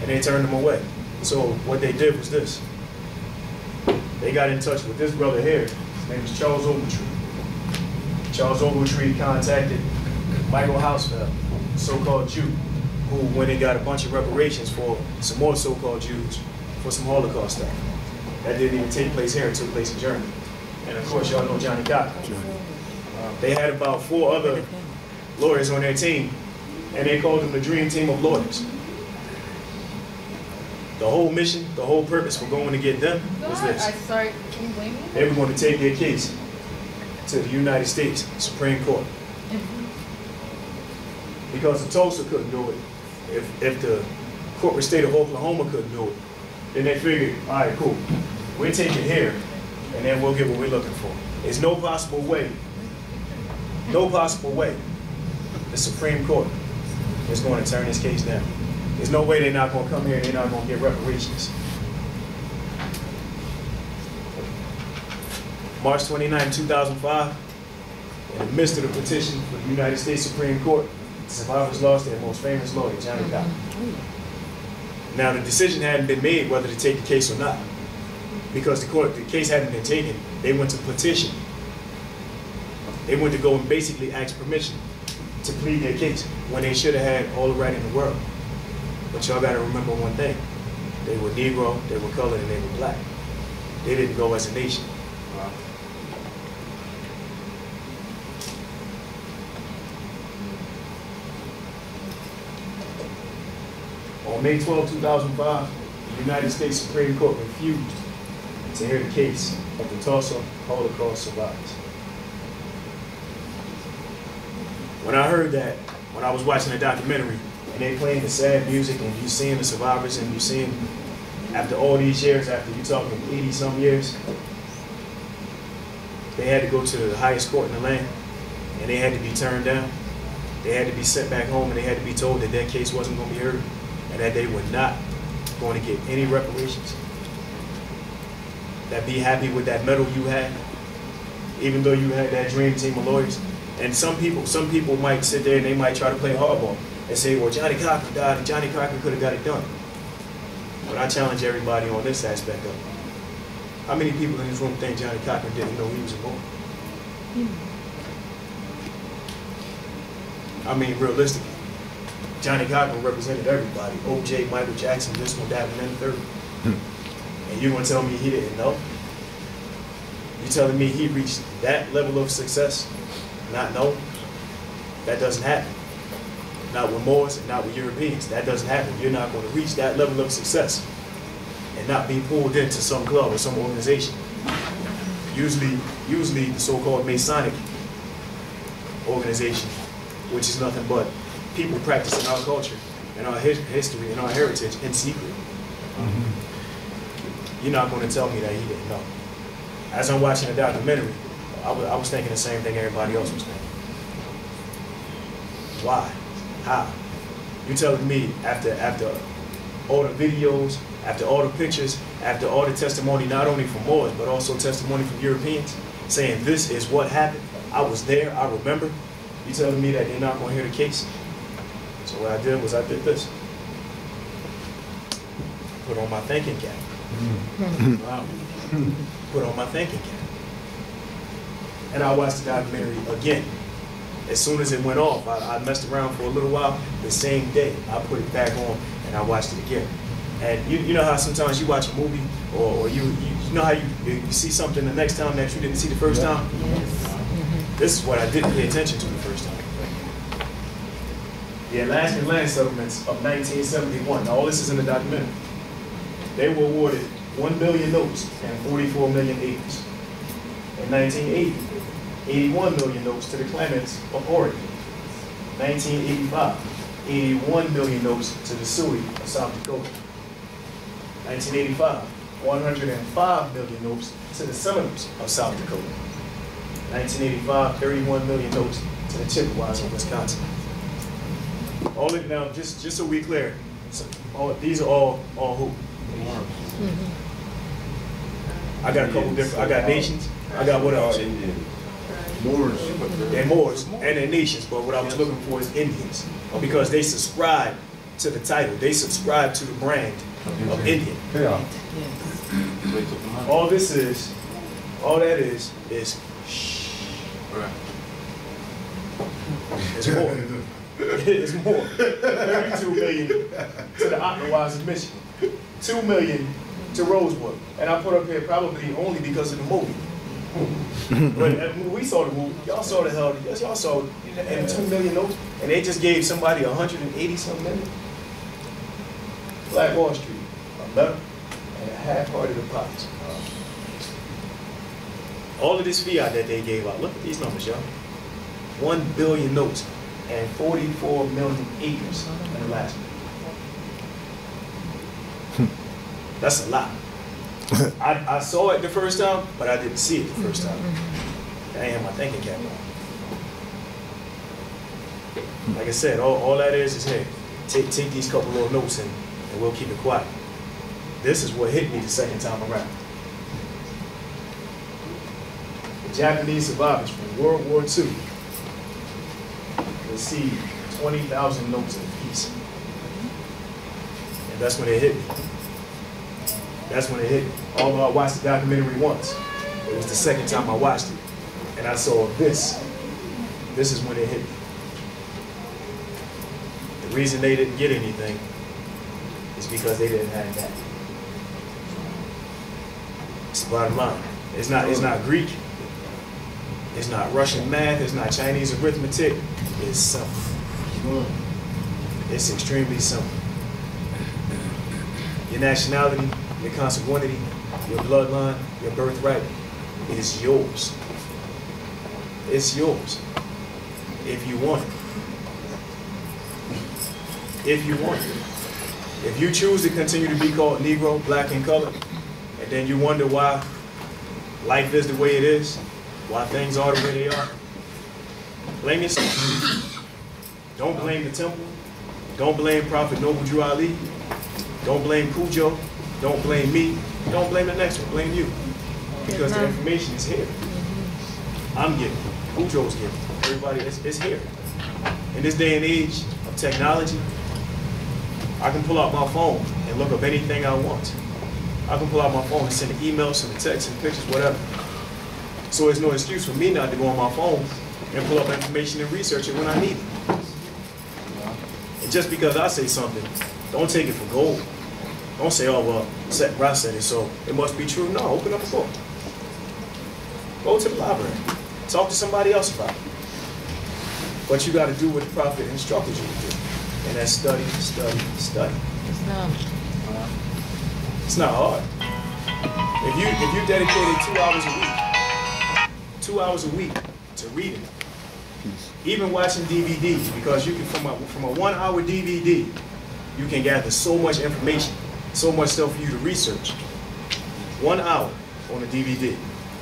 and they turned them away. So what they did was this. They got in touch with this brother here. His name is Charles Ogletree. Charles Ogletree contacted Michael Hausfeld, so-called Jew, who went and got a bunch of reparations for some more so-called Jews for some Holocaust stuff. That didn't even take place here, it took place in Germany. And of course, y'all know Johnny Cochran. They had about 4 other lawyers on their team, and they called them the Dream Team of Lawyers. The whole mission, the whole purpose for going to get them was this. Sorry, can you blame me? They were going to take their case to the United States Supreme Court. Because if Tulsa couldn't do it, if the corporate state of Oklahoma couldn't do it, then they figured, all right, cool, we'll take it here, and then we'll get what we're looking for. There's no possible way the Supreme Court is going to turn this case down. There's no way they're not going to come here and they're not going to get reparations. March 29, 2005, in the midst of the petition for the United States Supreme Court, the survivors lost their most famous lawyer, Johnny Cochran. Now, the decision hadn't been made whether to take the case or not. Because the case hadn't been taken, they went to petition. They went to go and basically ask permission to plead their case when they should have had all the right in the world. But y'all gotta remember one thing. They were Negro, they were colored, and they were black. They didn't go as a nation. On May 12, 2005, the United States Supreme Court refused to hear the case of the Tulsa Holocaust survivors. When I heard that, when I was watching a documentary, and they playing the sad music, and you seeing the survivors, and you seeing, after all these years, after you talking 80-some years, they had to go to the highest court in the land, and they had to be turned down. They had to be sent back home, and they had to be told that their case wasn't going to be heard, and that they were not going to get any reparations. That be happy with that medal you had, even though you had that dream team of lawyers. And some people might sit there and they might try to play hardball and say, well, Johnny Cochran died and Johnny Cochran could have got it done. But I challenge everybody on this aspect of it. How many people in this room think Johnny Cochran didn't know he was a boy? I mean, realistically, Johnny Cochran represented everybody. OJ, Michael Jackson, this one, that one, and the third. And you're gonna tell me he didn't know? You telling me he reached that level of success, not know? That doesn't happen. Not with Moors and not with Europeans. That doesn't happen. You're not going to reach that level of success and not be pulled into some club or some organization. Usually the so-called Masonic organization, which is nothing but people practicing our culture and our history and our heritage in secret. You're not going to tell me that he didn't know. As I'm watching the documentary, I was thinking the same thing everybody else was thinking. Why? How? You telling me after all the videos, after all the pictures, after all the testimony, not only from Moors, but also testimony from Europeans, saying this is what happened. I was there, I remember. You telling me that they're not going to hear the case? So what I did was I did this. Put on my thinking cap. Wow. Put on my thinking cap. And I watched the documentary again. As soon as it went off, I messed around for a little while. The same day, I put it back on and I watched it again. And you know how sometimes you watch a movie or you know how you see something the next time that you didn't see the first time? Yes. This is what I didn't pay attention to the first time. The Alaskan land settlements of 1971. Now all this is in the documentary. They were awarded 1 million notes and 44 million acres. In 1980, 81 million notes to the Klamath of Oregon. 1985, 81 million notes to the Sioux of South Dakota. 1985, 105 million notes to the Seminoles of South Dakota. 1985, 31 million notes to the Chippewas of Wisconsin. All of now, just so we're clear, these are all who? I got a couple different. I got nations. I got what else? Moors. They're Moors and they're nations, but what I was looking for is Indians, because they subscribe to the title. They subscribe to the brand of Indian. Yeah. Yes. All this is, all that is shh. Right. It's more. It's more. 32 million to the Ottawas of Michigan. 2 million to Rosewood. And I put up here probably only because of the movie. But when we saw the movie, y'all saw the hell, y'all saw and 2 million notes, and they just gave somebody 180 something million. Black Wall Street, a letter, and a half-hearted apology. All of this fiat that they gave out, look at these numbers, y'all. 1 billion notes and 44 million acres in Alaska. That's a lot. I saw it the first time, but I didn't see it the first time. I ain't have my thinking cap on. Like I said, all that is hey, take these couple little notes and we'll keep it quiet. This is what hit me the second time around. The Japanese survivors from World War II received 20,000 notes apiece. And that's when it hit me. That's when it hit me. Although I watched the documentary once, it was the second time I watched it. And I saw this. This is when it hit me. The reason they didn't get anything is because they didn't have that. It's the bottom line. It's not Greek. It's not Russian math. It's not Chinese arithmetic. It's simple. It's extremely simple. Your nationality, your consanguinity, your bloodline, your birthright is yours. It's yours. If you want it. If you want it. If you choose to continue to be called Negro, black, and colored, and then you wonder why life is the way it is, why things are the way they are, blame yourself. Don't blame the temple. Don't blame Prophet Noble Drew Ali. Don't blame Kudjo. Don't blame me. Don't blame the next one. Blame you. Because the information is here. I'm giving. Kudjo's giving. Everybody is here. In this day and age of technology, I can pull out my phone and look up anything I want. I can pull out my phone and send an email, send a text, send pictures, whatever. So there's no excuse for me not to go on my phone and pull up information and research it when I need it. And just because I say something, don't take it for gold. Don't say, oh, well, SetenRa said it, so it must be true. No, open up a book. Go to the library. Talk to somebody else about it. But you got to do what the prophet instructed you to do. And that's study, study, study. It's not. It's not hard. If you dedicated 2 hours a week to reading, even watching DVDs, because you can from a 1 hour DVD, you can gather so much information, so much stuff for you to research. 1 hour on a DVD.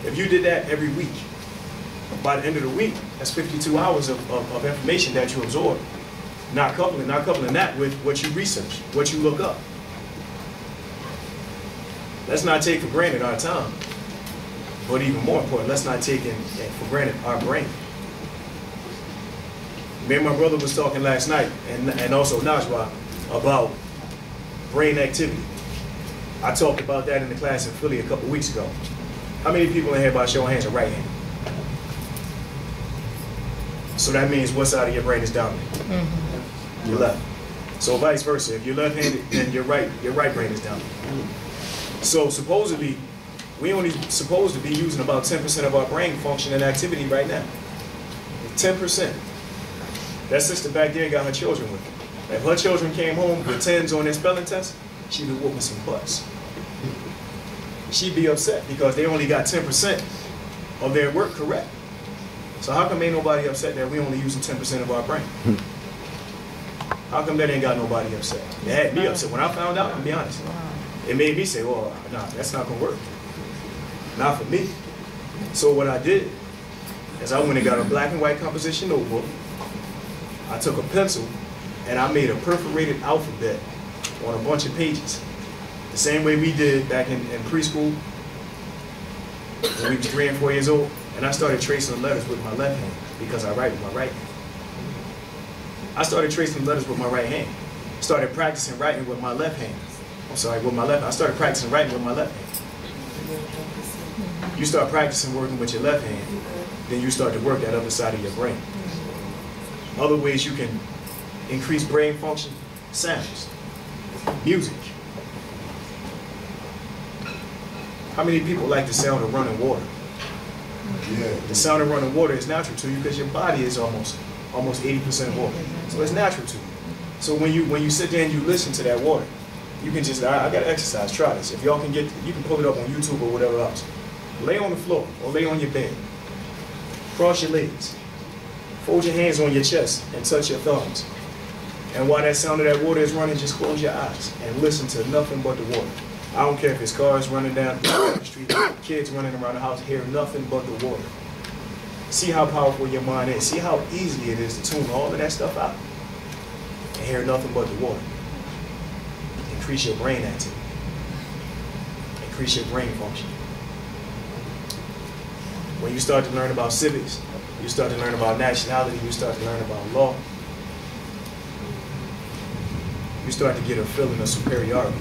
If you did that every week, by the end of the week, that's 52 hours of information that you absorb. Not coupling that with what you research, what you look up. Let's not take for granted our time. But even more important, let's not take for granted our brain. Me and my brother was talking last night, and also Najwa, about brain activity. I talked about that in the class in Philly a couple weeks ago. How many people in here, by show of hands, are right-handed? So that means what side of your brain is dominant? Mm-hmm. Your left. So vice versa. If you're left-handed, then your right brain is dominant. So supposedly, we only supposed to be using about 10% of our brain function and activity right now. 10%. That sister back there got her children with her. If her children came home with 10s on their spelling test, she'd be whooping some butts. She'd be upset because they only got 10% of their work correct. So how come ain't nobody upset that we only using 10% of our brain? How come that ain't got nobody upset? It had me upset. When I found out, I'll be honest, it made me say, well, nah, that's not gonna work. Not for me. So what I did is I went and got a black and white composition notebook. I took a pencil and I made a perforated alphabet on a bunch of pages. The same way we did back in preschool when we was 3 and 4 years old. And I started tracing the letters with my left hand because I write with my right hand. I started tracing the letters with my right hand. Started practicing writing with my left hand. I'm sorry, with my left hand. I started practicing writing with my left hand. You start practicing working with your left hand, then you start to work that other side of your brain. Other ways you can increase brain function: sounds, music. How many people like the sound of running water? Yeah. The sound of running water is natural to you because your body is almost 80% water. So it's natural to you. So when you sit there and you listen to that water, you can just, I got to exercise, try this. If y'all can get, you can pull it up on YouTube or whatever else. Lay on the floor or lay on your bed. Cross your legs. Fold your hands on your chest and touch your thumbs. And while that sound of that water is running, just close your eyes and listen to nothing but the water. I don't care if it's cars running down the street, kids running around the house, hear nothing but the water. See how powerful your mind is. See how easy it is to tune all of that stuff out and hear nothing but the water. Increase your brain activity. Increase your brain function. When you start to learn about civics, you start to learn about nationality, you start to learn about law, you start to get a feeling of superiority.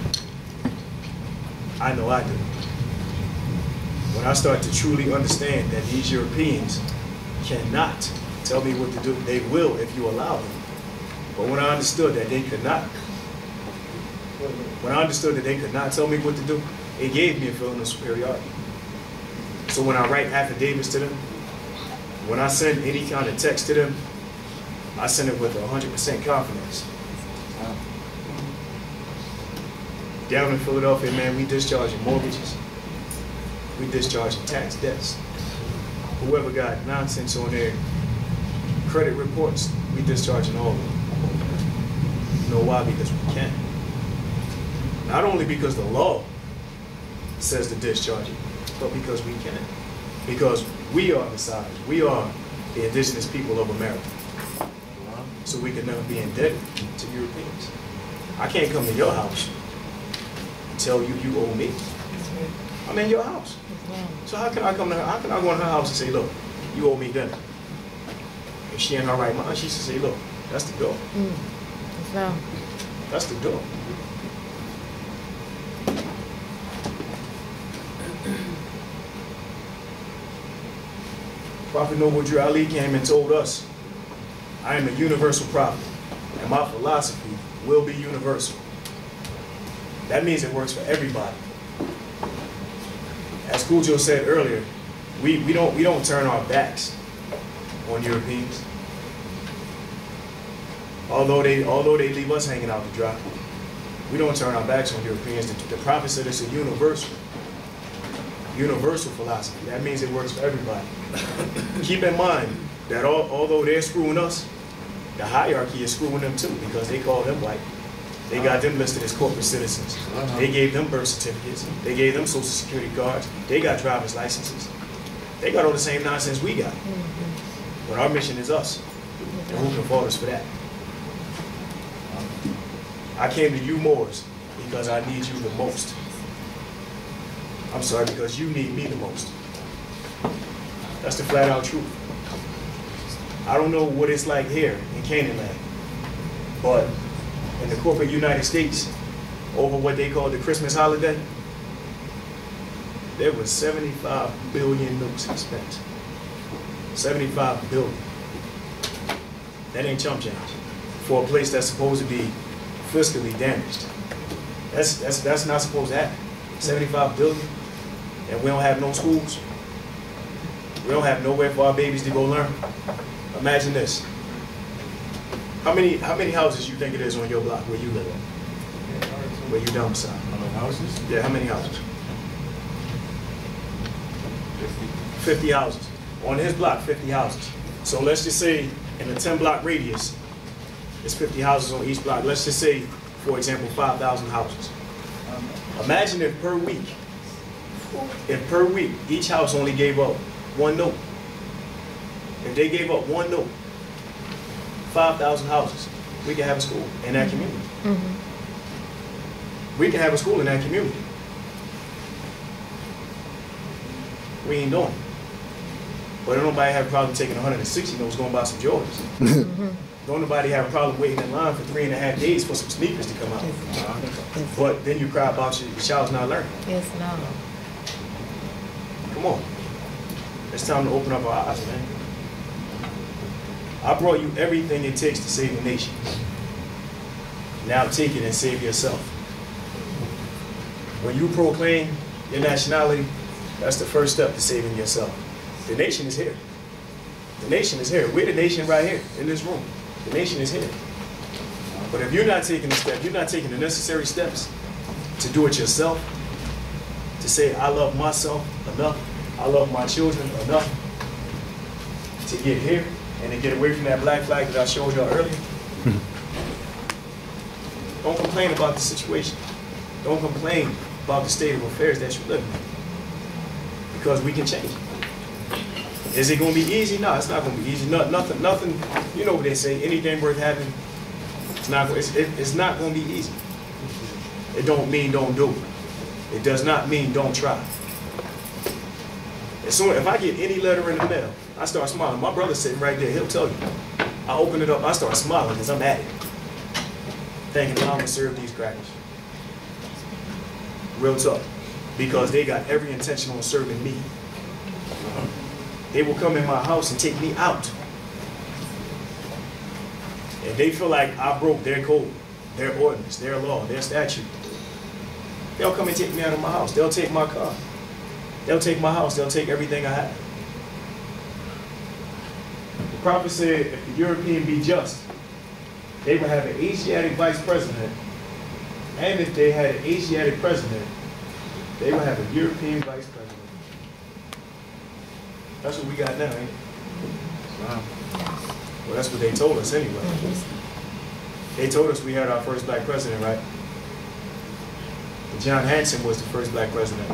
I know I do. When I start to truly understand that these Europeans cannot tell me what to do, they will if you allow them. But when I understood that they could not, tell me what to do, it gave me a feeling of superiority. So when I write affidavits to them, when I send any kind of text to them, I send it with 100% confidence. Down in Philadelphia, man, we discharging mortgages. We discharging tax debts. Whoever got nonsense on their credit reports, we discharging all of them. You know why? Because we can. Not only because the law says to discharge it, but because we can. Because we are the Sahas. We are the indigenous people of America. So we can never be indebted to Europeans. I can't come to your house and tell you you owe me. I'm in your house. So how can I come to her? How can I go in her house and say, look, you owe me dinner? If she in her right mind, she should say, look, that's the door. That's the door. Prophet Noble Drew Ali came and told us, I am a universal prophet, and my philosophy will be universal. That means it works for everybody. As Kudjo said earlier, we don't turn our backs on Europeans. Although they leave us hanging out to dry, we don't turn our backs on Europeans. The prophet said it's a universal philosophy. That means it works for everybody. Keep in mind that although they're screwing us, the hierarchy is screwing them too, because they call them white. They got them listed as corporate citizens. They gave them birth certificates. They gave them social security cards. They got driver's licenses. They got all the same nonsense we got. But our mission is us. And who can fault us for that? I came to you Moors because I need you the most. I'm sorry, because you need me the most. That's the flat out truth. I don't know what it's like here in Canaanland, but in the corporate United States, over what they call the Christmas holiday, there was 75 billion notes spent. 75 billion. That ain't chump change for a place that's supposed to be fiscally damaged. That's not supposed to happen. 75 billion, and we don't have no schools. We don't have nowhere for our babies to go learn. Imagine this. How many houses you think it is on your block where you live at? Where you domicile? How many houses? Yeah, how many houses? 50 houses. On his block, 50 houses. So let's just say in a 10-block radius, it's 50 houses on each block. Let's just say, for example, 5,000 houses. Imagine if per week, each house only gave up one note. If they gave up one note, 5,000 houses, we can have a school in that community. We can have a school in that community. We ain't doing it. But don't nobody have a problem taking 160 notes going buy some Jordans. Don't nobody have a problem waiting in line for 3.5 days for some sneakers to come out. But then you cry about your child's not learning. Yes, no. Come on. It's time to open up our eyes, man. I brought you everything it takes to save the nation. Now take it and save yourself. When you proclaim your nationality, that's the first step to saving yourself. The nation is here. The nation is here. We're the nation right here in this room. The nation is here. But if you're not taking the step, you're not taking the necessary steps to do it yourself, to say, I love myself enough, I love my children enough to get here and to get away from that black flag that I showed y'all earlier. Don't complain about the situation. Don't complain about the state of affairs that you live in. Because we can change it. Is it going to be easy? No, it's not going to be easy. Nothing, you know what they say, anything worth having, it's not going to be easy. It don't mean don't do it. It does not mean don't try. As soon if I get any letter in the mail, I start smiling. My brother's sitting right there, he'll tell you. I open it up, I start smiling because I'm at it. Thinking I'm going to serve these crackers. Real talk. Because they got every intention on serving me. They will come in my house and take me out. If they feel like I broke their code, their ordinance, their law, their statute, they'll come and take me out of my house. They'll take my car. They'll take my house. They'll take everything I have. The prophet said, if the European be just, they would have an Asiatic vice president. And if they had an Asiatic president, they would have a European vice president. That's what we got now, ain't it? Wow. Well, that's what they told us anyway. They told us we had our first black president, right? John Hanson was the first black president.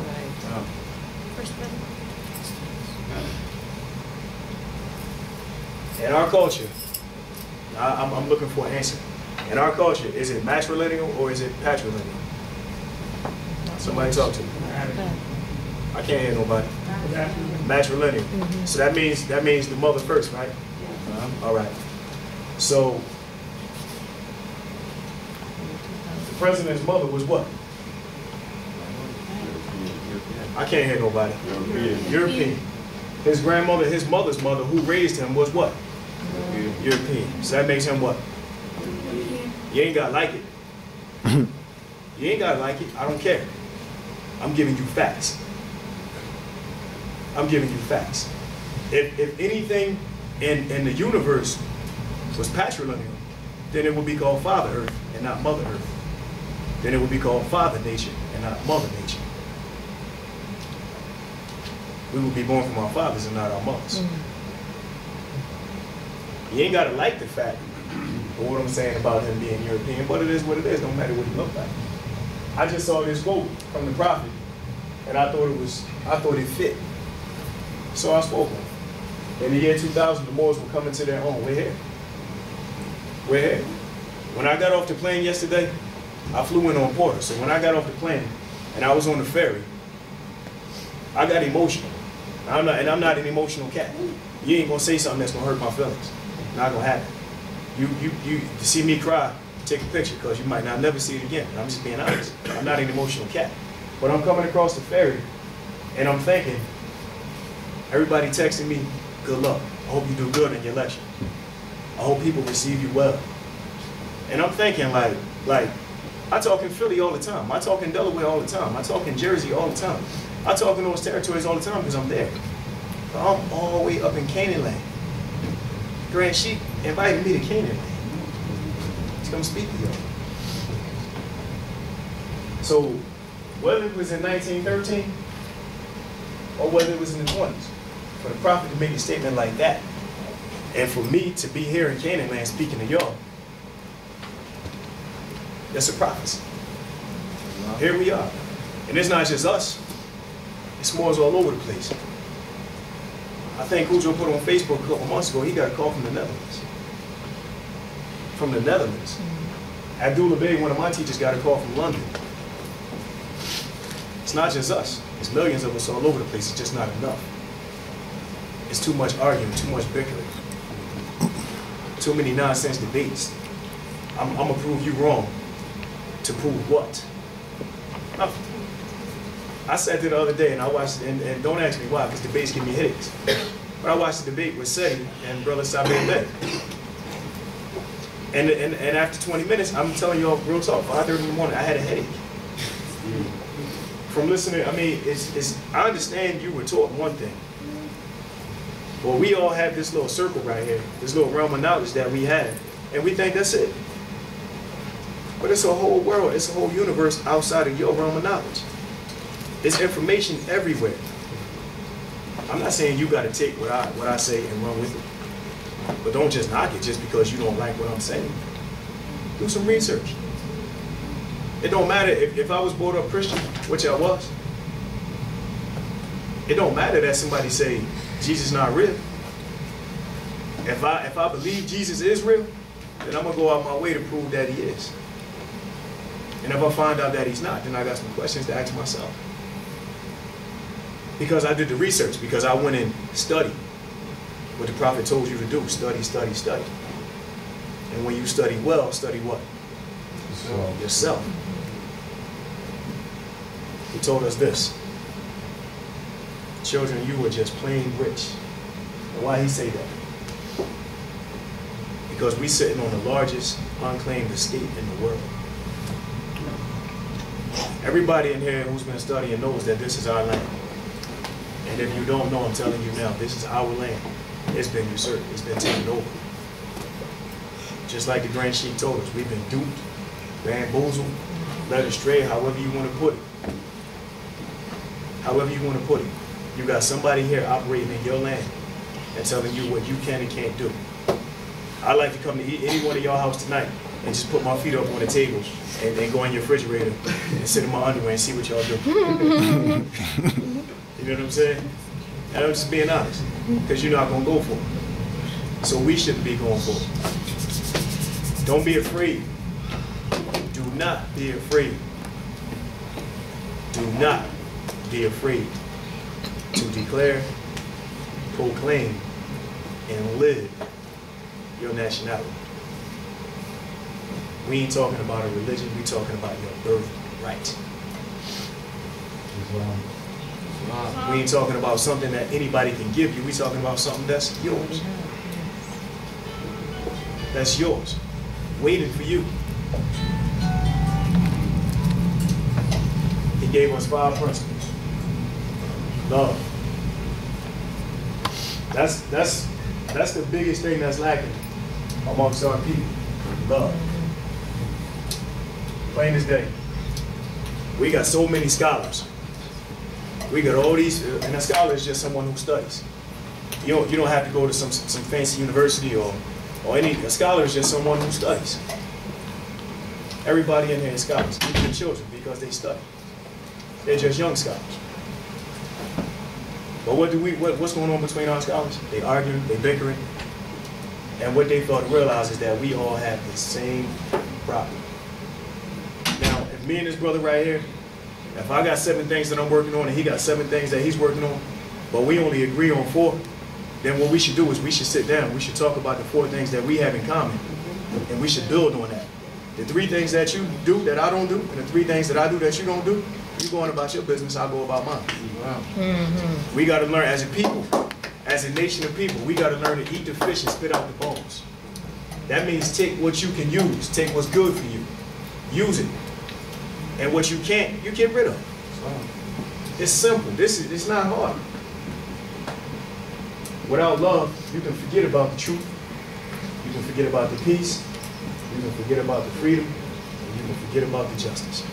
First president. In our culture, I'm looking for an answer. In our culture, is it matrilineal or is it patrilineal? Somebody talk to me. I can't hear nobody. Matrilineal. So that means the mother first, right? All right. So the president's mother was what? I can't hear nobody. European. His grandmother, his mother's mother, who raised him, was what? European. So that makes him what? You ain't gotta like it. You ain't gotta like it. I don't care. I'm giving you facts. I'm giving you facts. If anything in the universe was patrilineal, then it would be called Father Earth and not Mother Earth. Then it would be called Father Nature and not Mother Nature. We would be born from our fathers and not our mothers. You ain't gotta like the fact of what I'm saying about him being European, but it is what it is, no matter what he looked like. I just saw this quote from the prophet, and I thought it fit. So I spoke. In the year 2000, the Moors were coming to their own. We're here. We're here. When I got off the plane yesterday, I flew in on Porter. So when I got off the plane and I was on the ferry, I got emotional. I'm not an emotional cat. You ain't gonna say something that's gonna hurt my feelings. Not gonna happen. You see me cry, take a picture, because you might not never see it again. I'm just being honest. I'm not an emotional cat. But I'm coming across the ferry, and I'm thinking, everybody texting me, good luck. I hope you do good in your lecture. I hope people receive you well. And I'm thinking like I talk in Philly all the time. I talk in Delaware all the time. I talk in Jersey all the time. I talk in those territories all the time because I'm there. But I'm all the way up in Canaanland. Grand Sheik invited me to Canaanland to come speak to y'all. So whether it was in 1913 or whether it was in the 20s, for the prophet to make a statement like that, and for me to be here in Canaanland speaking to y'all, that's a prophecy. Here we are. And it's not just us. It's more all over the place. I think Kudjo put on Facebook a couple months ago, he got a call from the Netherlands. From the Netherlands. Adwo Bey, one of my teachers, got a call from London. It's not just us. It's millions of us all over the place. It's just not enough. It's too much arguing, too much bickering. Too many nonsense debates. I'm gonna prove you wrong. To prove what? Nothing. I sat there the other day and I watched, and don't ask me why, because debates give me headaches. But I watched the debate with Seti and Brother SetenRa Bey. And after 20 minutes, I'm telling y'all real talk, 5:30 in the morning, I had a headache. From listening, I mean, I understand you were taught one thing. Well, we all have this little circle right here, this little realm of knowledge that we have, and we think that's it. But it's a whole world, it's a whole universe outside of your realm of knowledge. There's information everywhere. I'm not saying you got to take what I say and run with it. But don't just knock it just because you don't like what I'm saying. Do some research. It don't matter if I was brought up Christian, which I was. It don't matter that somebody say Jesus not real. If I believe Jesus is real, then I'm gonna go out my way to prove that he is. And if I find out that he's not, then I got some questions to ask myself. Because I did the research, because I went and studied what the prophet told you to do. Study, study, study. And when you study well, study what? Yourself. He told us this. Children, you were just plain rich. And why he say that? Because we sitting on the largest unclaimed estate in the world. Everybody in here who's been studying knows that this is our land. And if you don't know, I'm telling you now, this is our land. It's been usurped. It's been taken over. Just like the Grand Sheik told us, we've been duped, bamboozled, led astray, however you want to put it. However you want to put it. You got somebody here operating in your land and telling you what you can and can't do. I'd like to come to any one of y'all house tonight and just put my feet up on the table and then go in your refrigerator and sit in my underwear and see what y'all do. You know what I'm saying? And I'm just being honest, because you're not going to go for it. So we shouldn't be going for it. Don't be afraid. Do not be afraid. Do not be afraid to declare, proclaim, and live your nationality. We ain't talking about a religion, we talking about your birthright. We ain't talking about something that anybody can give you, we talking about something that's yours. That's yours, waiting for you. He gave us 5 principles. Love. That's the biggest thing that's lacking amongst our people. Love. Plain as day. We got so many scholars. We got all these, and a scholar is just someone who studies. You don't have to go to some fancy university or any. A scholar is just someone who studies. Everybody in here is scholars, even the children, because they study. They're just young scholars. But what's going on between our scholars? They arguing, they bickering, and what they fail to realize is that we all have the same problem. Now, if me and this brother right here, If I got 7 things that I'm working on and he got 7 things that he's working on, but we only agree on 4, then what we should do is we should sit down. We should talk about the 4 things that we have in common, and we should build on that. The 3 things that you do that I don't do, and the 3 things that I do that you don't do, you going about your business, I'll go about mine. Wow. Mm-hmm. We got to learn as a people, as a nation of people, we got to learn to eat the fish and spit out the bones. That means take what you can use, take what's good for you, use it. And what you can't, you get rid of. It's simple. It's not hard. Without love, you can forget about the truth. You can forget about the peace. You can forget about the freedom. And you can forget about the justice.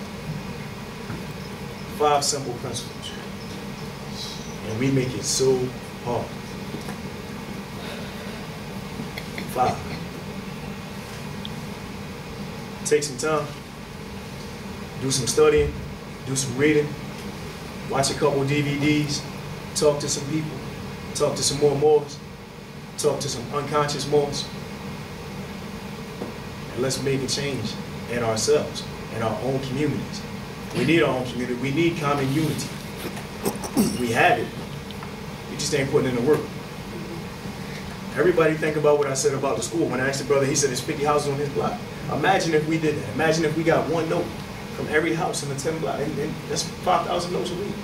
5 simple principles. And we make it so hard. 5. Take some time. Do some studying. Do some reading. Watch a couple DVDs. Talk to some people. Talk to some more Moors. Talk to some unconscious Moors. And let's make a change in ourselves, in our own communities. We need our own community. We need common unity. We have it. We just ain't putting in the work. Everybody think about what I said about the school. When I asked the brother, he said there's 50 houses on his block. Imagine if we did that. Imagine if we got 1 note from every house in the 10 block. And that's 5,000 notes a week.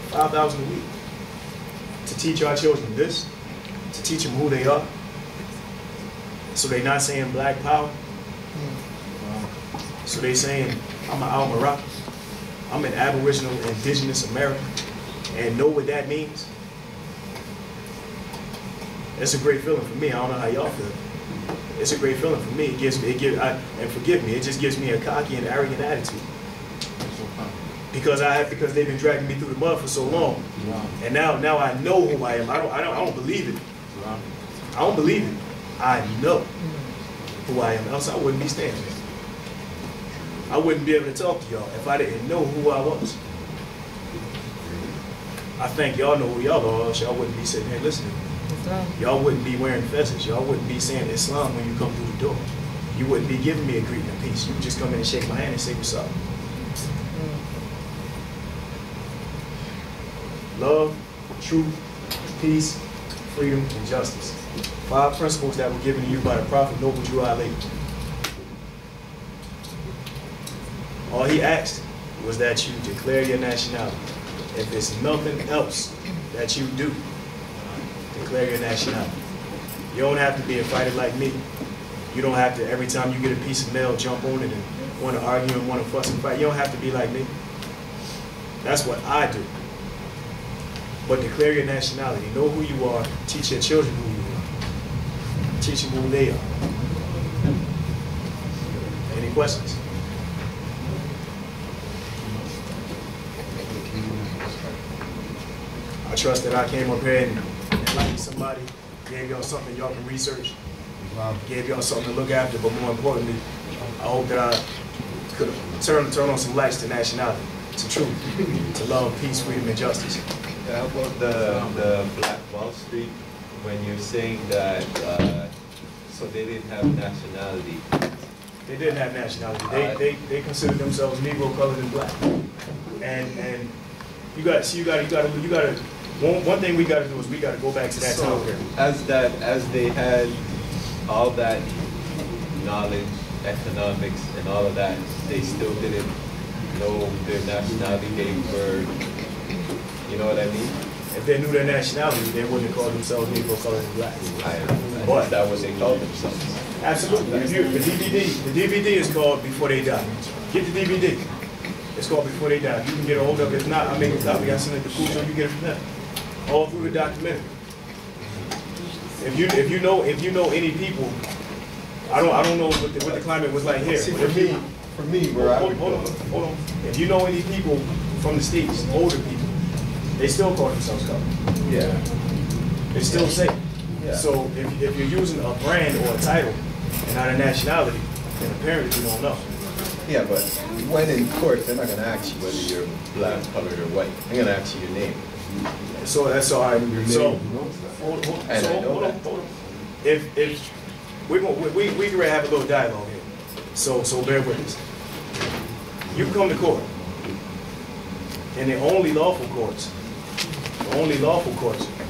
5,000 a week. To teach our children this, to teach them who they are. So they're not saying black power. So they're saying, I'm an Al-Maraq. I'm an Aboriginal Indigenous American. And know what that means. It's a great feeling for me. I don't know how y'all feel. It's a great feeling for me. And forgive me, it just gives me a cocky and arrogant attitude. Because they've been dragging me through the mud for so long. And now I know who I am. I don't believe it. I don't believe it. I know who I am, else I wouldn't be standing here. I wouldn't be able to talk to y'all if I didn't know who I was. I think y'all know who y'all are, else y'all wouldn't be sitting here listening. Y'all wouldn't be wearing fezzes. Y'all wouldn't be saying Islam when you come through the door. You wouldn't be giving me a greeting of peace. You would just come in and shake my hand and say what's up. Love, truth, peace, freedom, and justice. 5 principles that were given to you by the Prophet Noble Drew Ali. All he asked was that you declare your nationality. If there's nothing else that you do, declare your nationality. You don't have to be a fighter like me. You don't have to, every time you get a piece of mail, jump on it and want to argue and want to fuss and fight. You don't have to be like me. That's what I do. But declare your nationality. Know who you are. Teach your children who you are. Teach them who they are. Any questions? I trust that I came up here and enlightened somebody, gave y'all something y'all can research, gave y'all something to look after, but more importantly, I hope that I could turn on some lights to nationality, to truth, to love, peace, freedom, and justice. How about the Black Wall Street, when you're saying that, so they didn't have nationality? They didn't have nationality. They considered themselves Negro, colored, and black. And you got to. One thing we got to do is we got to go back to that time period. As they had all that knowledge, economics, and all of that, they still didn't know their nationality. They were, you know what I mean? If they knew their nationality, they wouldn't have called themselves Negro, colored, and black. But that was they called themselves. Absolutely. The DVD is called Before They Die. Get the DVD. It's called Before They Die. You can get a hold of it. If not, I'll make a copy. I send it to Kudjo. You get it from them. All through the documentary. If you know any people, I don't know what the climate was like here. See, for me, where I would go. Hold on. If you know any people from the States, older people, they still call themselves colored. Yeah. They still say. Yeah. So if you're using a brand or a title and not a nationality, then apparently you don't know. Yeah, but when in court, they're not going to ask you whether you're black, colored, or white. They're going to ask you your name. So that's all right. So hold on. If we can have a little dialogue here. So bear with us. You come to court, and the only lawful courts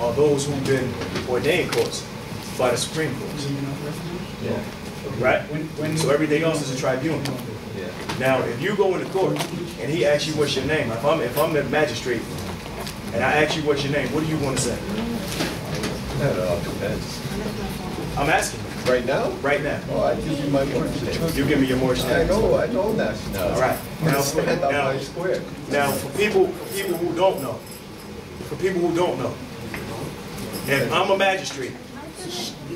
are those who've been ordained courts by the Supreme Court. Yeah. Right? So everything else is a tribunal. Yeah. Now, if you go into court and he asks you what's your name, if I'm the magistrate and I ask you what's your name, what do you want to say? That all depends. I'm asking you. Right now? Right now. Oh, I give you my Moorish name. You give me your Moorish name. I know nationality. All right. Now, Square. now for people who don't know, if I'm a magistrate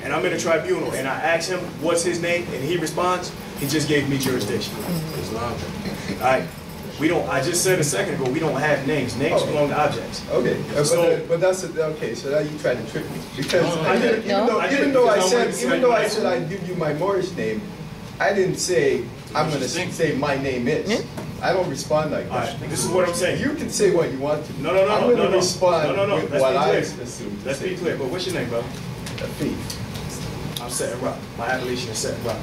and I'm in a tribunal and I ask him what's his name and he responds, he just gave me jurisdiction. All right. We don't. I just said a second ago we don't have names. Names belong to objects. Okay, but that's okay. So now you trying to trick me because even though I said I'd give you my Moorish name, I didn't say I'm going to say my name is. I don't respond like that. Right, this is what I'm saying. You can say what you want to. No. I'm going to respond with what I assume. Let's be clear. But what's your name, bro? Fee. I'm SetenRa. My appellation is SetenRa.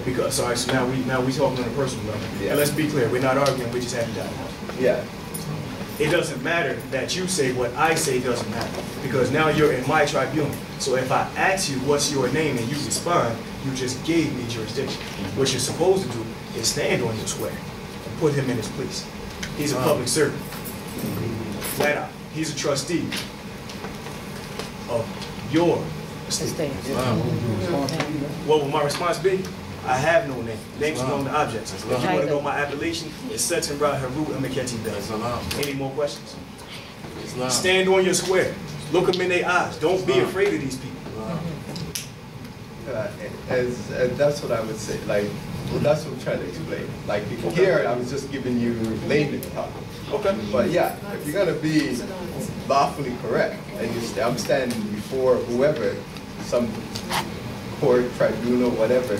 Because so now we talking on a personal level. Yeah. And let's be clear, we're not arguing, we're just having dialogue. Yeah. It doesn't matter that you say what I say doesn't matter. Because now you're in my tribunal. So if I ask you what's your name and you respond, you just gave me jurisdiction. What you're supposed to do is stand on your square and put him in his place. He's a public servant. Flat out. He's a trustee of your estate. What will my response be? I have no name. Names belong to objects. If you want to know my appellation, it's SetenRa Bey. Any more questions? Stand on your square. Look them in their eyes. Don't be afraid of these people. That's what I would say. Like, well, that's what I'm trying to explain. Like here, I was just giving you layman talk. Okay. But yeah, if you're gonna be lawfully correct, and I'm standing before whoever, some court, tribunal, whatever.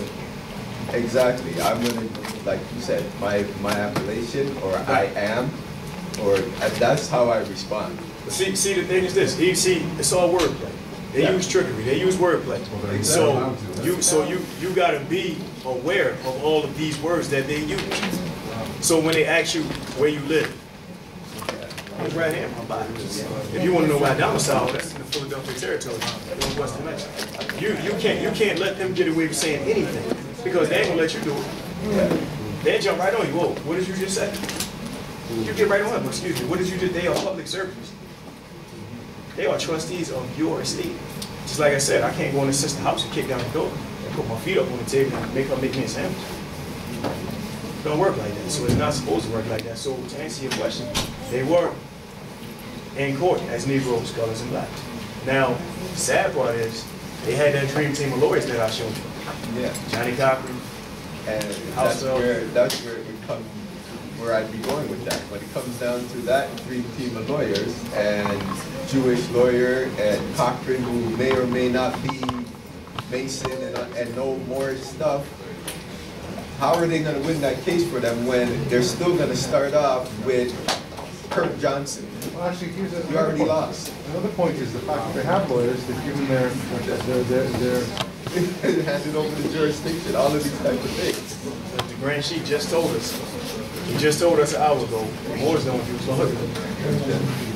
Exactly. I'm gonna, like you said, my appellation, or I am, or that's how I respond. See, the thing is this. It's all wordplay. They use trickery. They use wordplay. Exactly. So you gotta be aware of all of these words that they use. So when they ask you where you live, it's right here in my body. If you want to know where I domicile, that's in the Philadelphia territory, Northwest Dimension. You can't let them get away with saying anything because they ain't gonna let you do it. They jump right on you. Whoa, what did you just say? You get right on them. Excuse me. What did you do? They are public servants. They are trustees of your estate. Just like I said, I can't go in the sister's house and kick down the door and put my feet up on the table and make me a sandwich. It don't work like that. So it's not supposed to work like that. So to answer your question, they were in court as Negroes, colors, and blacks. Now, the sad part is they had that dream team of lawyers that I showed you. Yeah. Johnny Cochran. And that's where it comes, where I'd be going with that. When it comes down to that dream team of lawyers and Jewish lawyer and Cochran, who may or may not be Mason and know more stuff, how are they going to win that case for them when they're still going to start off with Kirk Johnson? Well, actually, here's You already lost. Another point is the fact that they have lawyers, they've given their handed over the jurisdiction, all of these type of things. The Grand Chief just told us. He just told us an hour ago. The Moors don't use lawyers.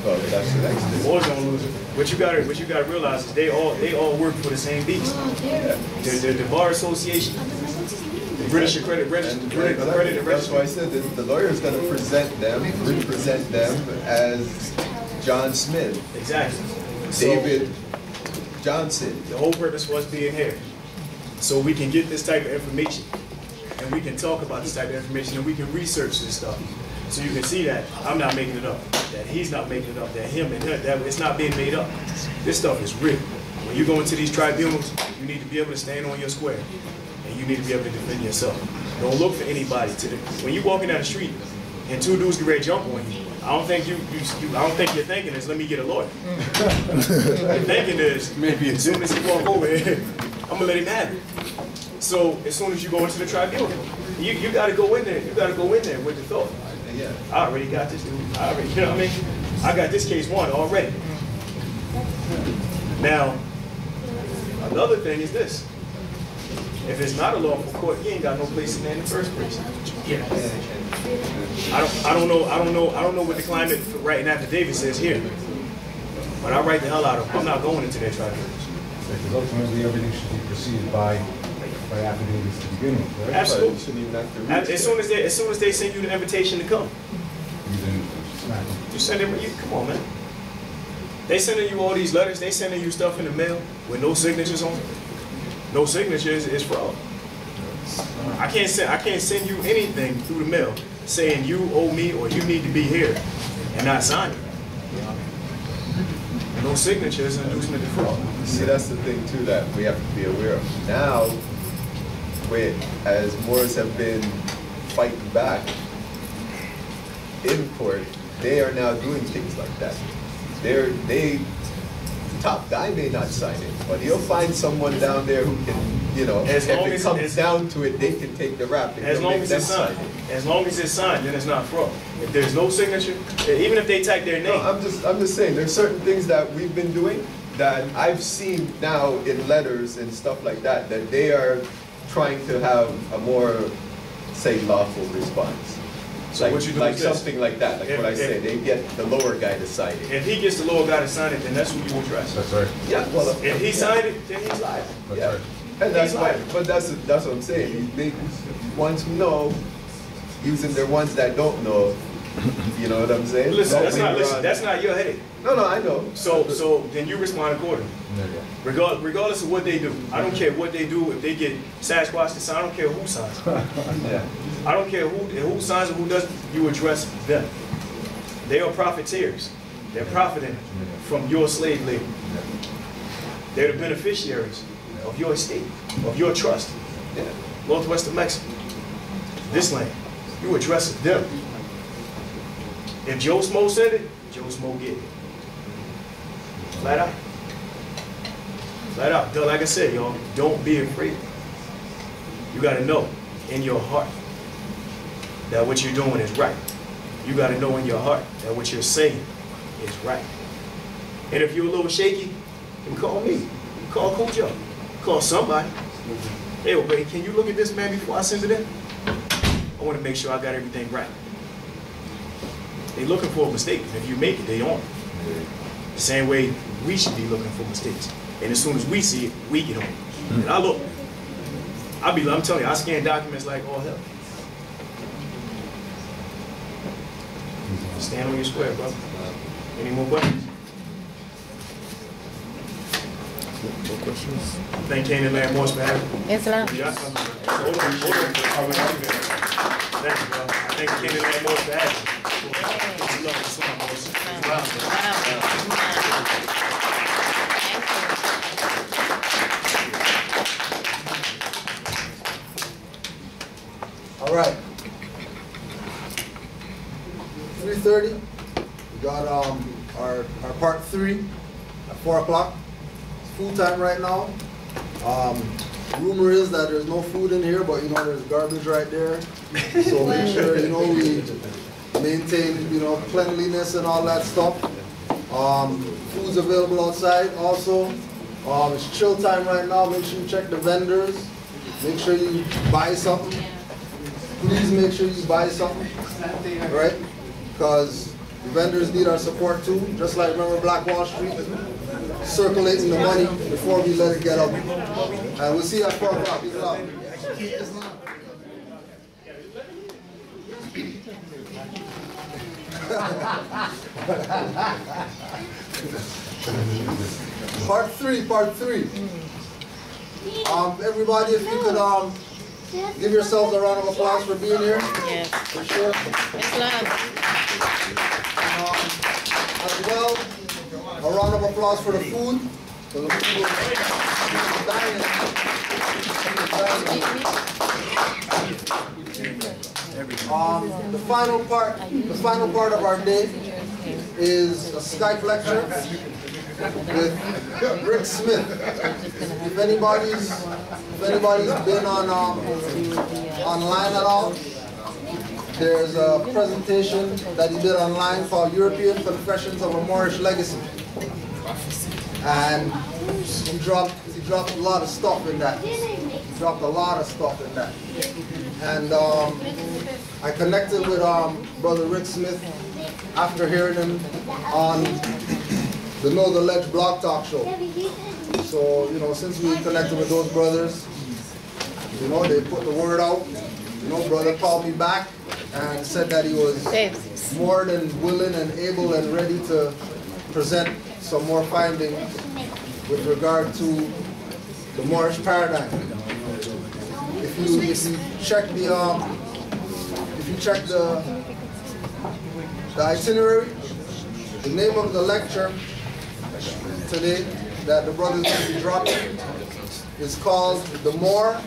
Well, that's the next The thing. Moors don't lose it. What you gotta realize is they all work for the same beast. The Bar Association, the British Accredited Register. That's why I said that the lawyer is going to represent them as John Smith, Exactly. David Johnson. The whole purpose was being here, so we can get this type of information, and we can talk about this type of information, and we can research this stuff. So you can see that I'm not making it up, that he's not making it up, that him and her, that it's not being made up. This stuff is real. When you go into these tribunals, you need to be able to stand on your square, and you need to be able to defend yourself. Don't look for anybody to when you walking down the street and two dudes get ready to jump on you. I don't think you're thinking is let me get a lawyer. You're thinking is maybe as soon as he walk over here, I'm gonna let him have it. So as soon as you go into the tribunal, you gotta go in there. You gotta go in there with the thought. Yeah. I already got this dude. You know what I mean? I got this case won already. Now, another thing is this. If it's not a lawful court, you ain't got no place in there in the first place. I don't know what the climate writing affidavit says here. But I write the hell out of them. I'm not going into their tribunals. Because ultimately everything should be preceded by affidavits to begin with, right? Absolutely. As soon as they send you the invitation to come. You send them, come on, man. They sending you all these letters, they sending you stuff in the mail with no signatures on it. No signatures is fraud. I can't send you anything through the mail saying you owe me or you need to be here and not sign it. No signatures and inducement to fraud. See, that's the thing too that we have to be aware of. Now, as Moors have been fighting back in court, they are now doing things like that. The top guy may not sign it, but he'll find someone down there who can, you know, if it comes down to it, they can take the rap. As long as it's signed. As long as it's signed, then it's not fraud. If there's no signature, even if they type their name. No, I'm just saying, there's certain things that we've been doing that I've seen now in letters and stuff like that, that they are trying to have a more, say, lawful response. So like, what you do like is this. something like that, like what I say, they get the lower guy to sign it. If he gets the lower guy to sign it, then that's who you address. That's right. Yeah, well, if he signed it, then he's liable. That's yeah. right. And that's why, but that's what I'm saying. These big ones who know, using their ones that don't know. You know what I'm saying? Listen, that's not your headache. No, I know. So then you respond accordingly. Regardless of what they do. I don't care what they do. If they get Sasquatch to sign, I don't care who signs. Yeah. I don't care who signs or who doesn't. You address them. They are profiteers. They're profiting from your slave labor. They're the beneficiaries of your estate, of your trust. Yeah. Northwest of Mexico. This land. You address them. If Joe Smo said it, Joe Smo get it. Flat out. Flat out. Like I said, y'all, don't be afraid. You got to know in your heart that what you're doing is right. You got to know in your heart that what you're saying is right. And if you're a little shaky, then call me. Call Kudjo. Call somebody. Hey, wait, can you look at this, man, before I send it in? I want to make sure I got everything right. They're looking for a mistake. If you make it, they own it. The same way we should be looking for mistakes. And as soon as we see it, we get on it. And I look. I'm telling you, I scan documents like all hell. Stand on your square, brother. Any more questions? No questions? Thank Canaanland Morse for having me. Islam. Yeah, hold on. Thank you, bro. I thank Canaanland Morse for having me. Love Islam, Morse. All right. 3:30. We got our part 3 at 4 o'clock. It's full time right now. Rumor is that there's no food in here, but you know there's garbage right there. So make sure we maintain cleanliness and all that stuff. Food's available outside also. It's chill time right now. Make sure you check the vendors. Make sure you buy something. Please make sure you buy something, right? Because the vendors need our support too. Just like remember Black Wall Street, circulating the money before we let it get up. And we'll see you at 4 o'clock. Part 3. Everybody, if you could give yourselves a round of applause for being here. Yes. For sure. Islam. As well, a round of applause for the food. For the people the final part of our day is a Skype lecture with Rick Smith. If anybody's been on online at all, there's a presentation that he did online called European Confessions of a Moorish Legacy. And he dropped a lot of stuff in that. dropped a lot of stuff in that. And I connected with Brother Rick Smith after hearing him on the Know the Ledge Blog Talk Show. So, you know, since we connected with those brothers, you know, they put the word out. You know, brother called me back and said that he was more than willing and able and ready to present some more findings with regard to the Moorish paradigm. If you check the itinerary, the name of the lecture today that the brothers will be dropping is called The Moor,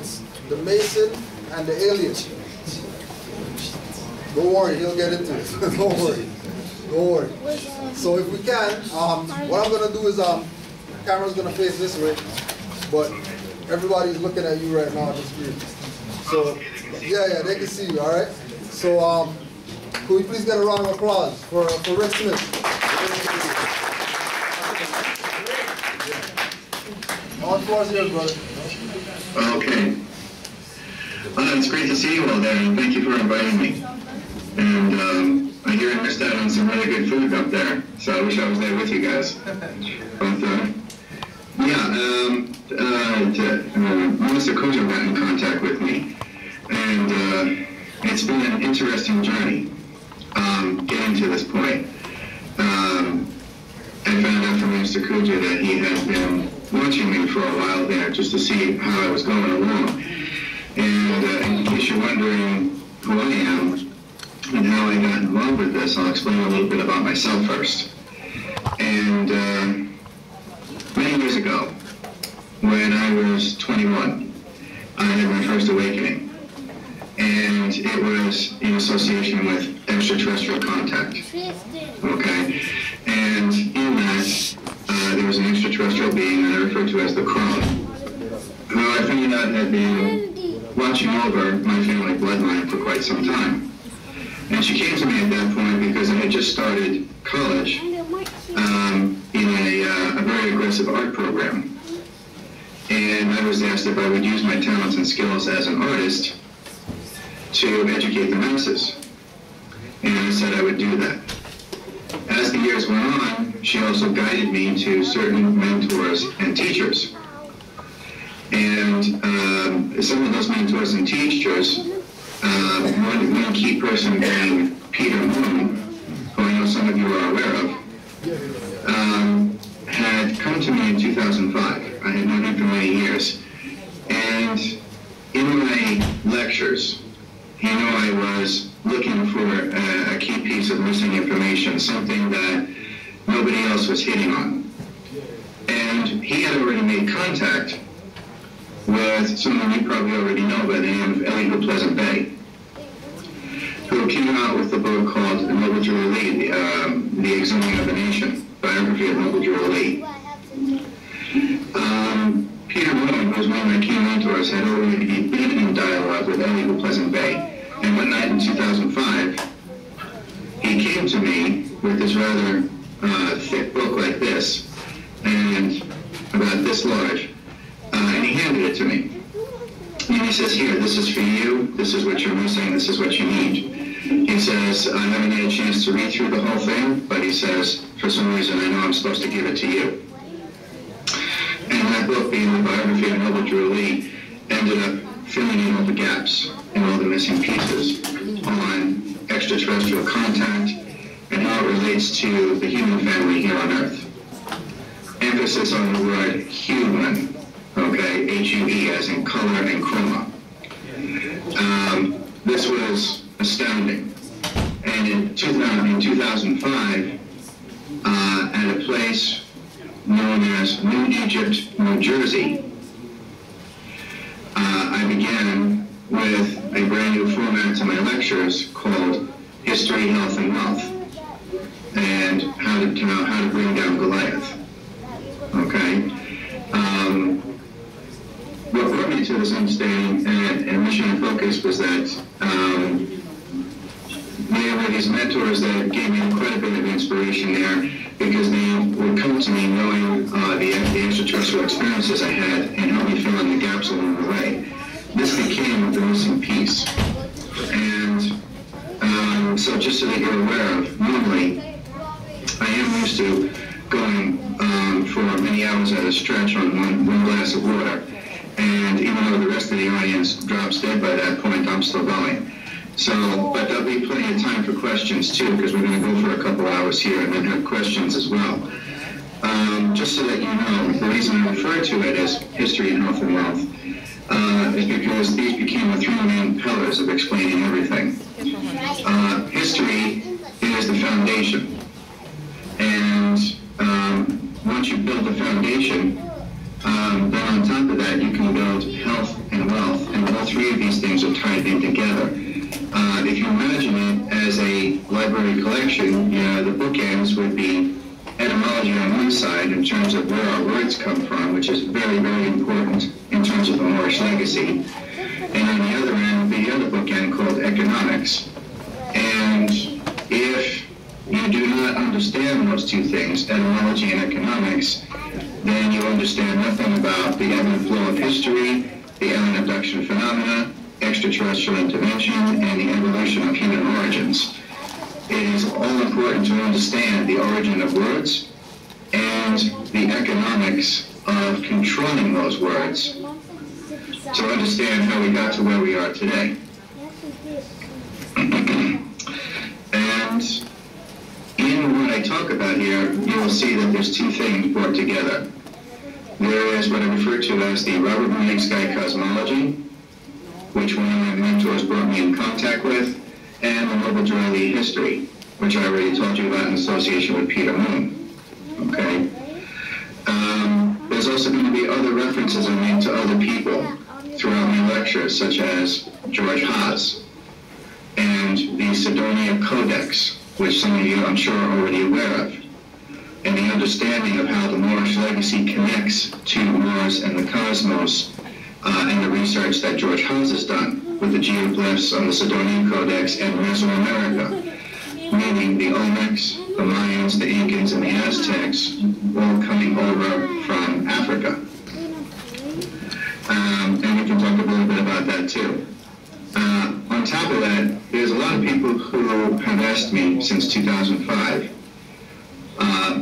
the Mason, and the Alien. Don't worry, he'll get into it. Don't worry. Don't worry. So if we can, what I'm going to do is, camera's going to face this way, but everybody's looking at you right now on the screen. So, yeah, they can see you, all right? So, could we please get a round of applause for Rick Smith? All the floor is yours, brother. Okay. Well, it's great to see you all there, and thank you for inviting me. And I hear I missed out on some really good food up there, so I wish I was there with you guys. But Mr. Kudjo got in contact with me, and it's been an interesting journey getting to this point. I found out from Mr. Kudjo that he had been watching me for a while there just to see how I was going along. And in case you're wondering who I am and how I got involved with this, I'll explain a little bit about myself first. And many years ago, when I was 21, I had my first awakening. And it was in association with extraterrestrial contact. Okay? And in that, there was an extraterrestrial being that I referred to as the Crow, who I found out had been watching over my family bloodline for quite some time. And she came to me at that point because I had just started college in a very aggressive art program. And I was asked if I would use my talents and skills as an artist to educate the masses. And I said I would do that. As the years went on, she also guided me to certain mentors and teachers. And some of those mentors and teachers, one key person being Peter Moon, who I know some of you are aware of, had come to me in 2005. I had known him for many years. And in my lectures, he knew I was looking for a key piece of missing information, something that nobody else was hitting on. And he had already made contact with someone you probably already know by the name of Adwo Bey, who came out with a book called Noble Jubilee, The Exhuming of a Nation, biography of Noble Jubilee. Peter Moon, who was one of my key mentors, had already been in dialogue with Adwo Bey. And one night in 2005, he came to me with this rather thick book like this, and about this large, and he handed it to me. And he says, here, this is for you, this is what you're missing, this is what you need. He says, I haven't had a chance to read through the whole thing, but he says, for some reason, I know I'm supposed to give it to you. And that book, being the biography of Noble Jubilee, ended up filling in all the gaps and all the missing pieces on extraterrestrial contact and how it relates to the human family here on Earth. Emphasis on the word human, okay, H-U-E, as in color and chroma. This was astounding. And in 2005, at a place known as New Egypt, New Jersey, I began with a brand new format to my lectures called History, Health, and Wealth, and how to bring down Goliath. Okay? What brought me to this understanding and mission and focus was that there were these mentors that gave me quite a bit of inspiration there, because they would come to me knowing the extraterrestrial experiences I had and help me fill in the gaps along the way. this became the missing piece. And so just so that you're aware of, normally I am used to going for many hours at a stretch on one glass of water. And even though the rest of the audience drops dead by that point, I'm still going. So, but there'll be plenty of time for questions too, because we're going to go for a couple hours here and then have questions as well. Just so that you know, the reason I refer to it as history, health, and wealth is because these became the three main pillars of explaining everything. History is the foundation, and once you build the foundation, then on top of that you can build health and wealth, and all three of these things are tied in together. If you imagine it as a library collection, the bookends would be etymology on one side in terms of where our words come from, which is very, very important in terms of the Moorish legacy. And on the other end would be the other bookend called economics. And if you do not understand those two things, etymology and economics, then you understand nothing about the ebb and flow of history, the alien abduction phenomena, extraterrestrial intervention, and the evolution of human origins. It is all important to understand the origin of words and the economics of controlling those words to understand how we got to where we are today. And in what I talk about here, you will see that there's two things brought together. There is what I refer to as the Robert Morning Sky cosmology, which one of my mentors brought me in contact with, and the Noble Joy history, which I already told you about in association with Peter Moon. Okay? There's also going to be other references I made to other people throughout my lectures, such as George Haas, and the Sidonia Codex, which some of you I'm sure are already aware of, and the understanding of how the Moorish legacy connects to Mars and the cosmos, and the research that George Haas has done with the geoglyphs on the Sidonian Codex and Mesoamerica, meaning the Olmecs, the Mayans, the Incans, and the Aztecs, all coming over from Africa. And we can talk a little bit about that too. On top of that, there's a lot of people who have asked me since 2005,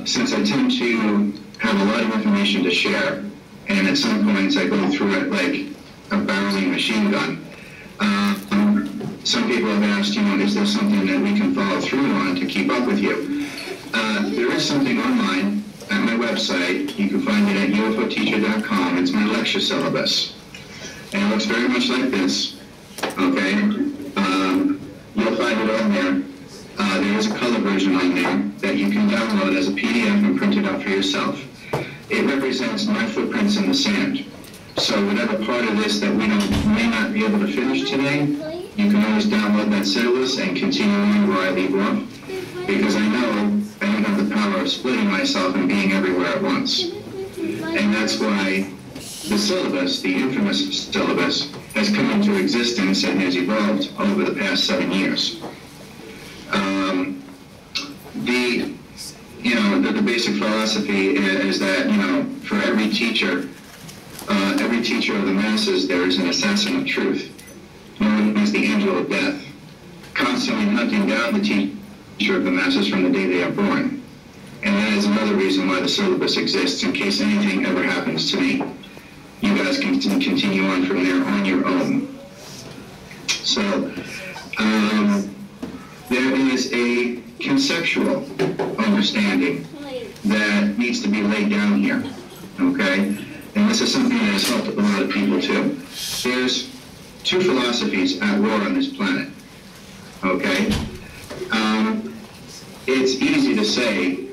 since I tend to have a lot of information to share, and at some points I go through it like a barreling machine gun. Some people have asked, is there something that we can follow through on to keep up with you? There is something online at my website. You can find it at ufoteacher.com. It's my lecture syllabus. And it looks very much like this, okay? You'll find it on there. There is a color version on there that you can download as a PDF and print it out for yourself. It represents my footprints in the sand. So whatever part of this that we may not be able to finish today, you can always download that syllabus and continue on where I leave off, because I know I don't have the power of splitting myself and being everywhere at once. And that's why the syllabus, the infamous syllabus, has come into existence and has evolved over the past 7 years. The basic philosophy is that, for every teacher of the masses, there is an assassin of truth, known as the angel of death, constantly hunting down the teacher of the masses from the day they are born. And that is another reason why the syllabus exists, in case anything ever happens to me. You guys can continue on from there on your own. So, there is a conceptual understanding that needs to be laid down here, okay? And this is something that has helped a lot of people too. There's two philosophies at war on this planet, okay? It's easy to say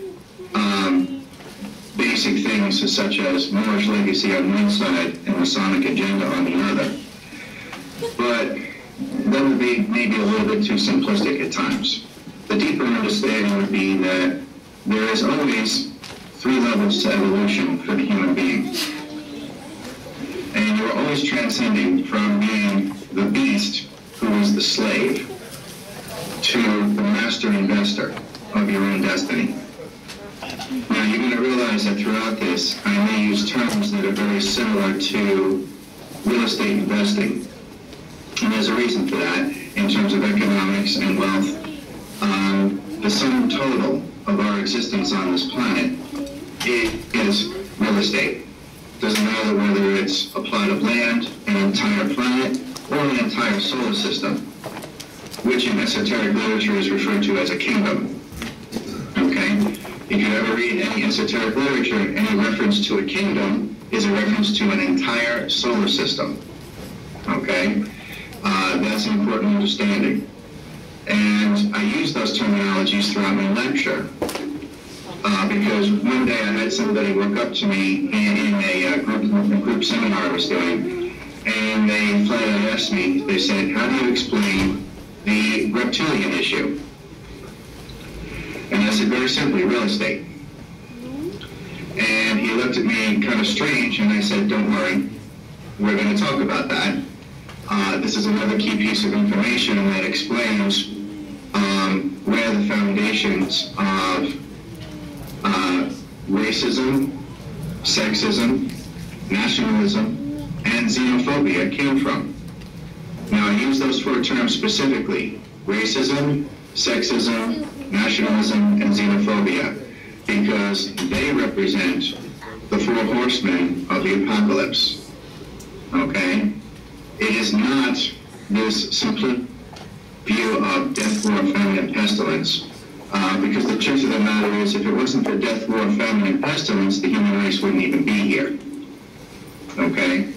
basic things such as Moorish legacy on one side and Masonic agenda on the other, but that would be maybe a little bit too simplistic at times. The deeper understanding would be that there is always 3 levels to evolution for the human being. And you're always transcending from being the beast, who is the slave, to the master investor of your own destiny. Now you're going to realize that throughout this, I may use terms that are very similar to real estate investing. And there's a reason for that in terms of economics and wealth. The sum total of our existence on this planet is real estate. Doesn't matter whether it's a plot of land, an entire planet, or an entire solar system, which in esoteric literature is referred to as a kingdom. Okay? If you ever read any esoteric literature, any reference to a kingdom is a reference to an entire solar system. Okay? That's an important understanding. And I use those terminologies throughout my lecture because one day I had somebody walk up to me in a group seminar I was doing, and they flat out asked me, they said, how do you explain the reptilian issue? And I said, very simply, real estate. And he looked at me kind of strange, and I said, don't worry, we're going to talk about that. This is another key piece of information that explains where the foundations of racism, sexism, nationalism, and xenophobia came from. Now, I use those four terms specifically: racism, sexism, nationalism, and xenophobia, because they represent the four horsemen of the apocalypse. Okay? It is not this simple view of death, war, famine, and pestilence, because the truth of the matter is, if it wasn't for death, war, famine, and pestilence, the human race wouldn't even be here. Okay?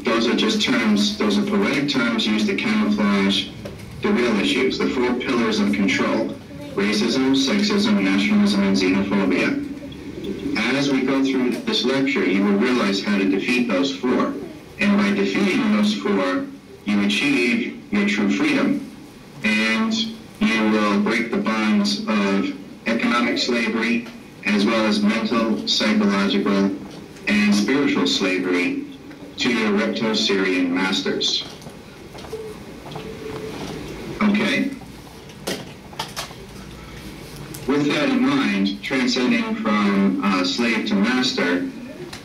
Those are just terms, those are poetic terms used to camouflage the real issues, the four pillars of control: racism, sexism, nationalism, and xenophobia. As we go through this lecture, you will realize how to defeat those four. And by defeating those four, you achieve your true freedom. And you will break the bonds of economic slavery, as well as mental, psychological, and spiritual slavery to your Repto-Syrian masters. Okay. With that in mind, transcending from slave to master,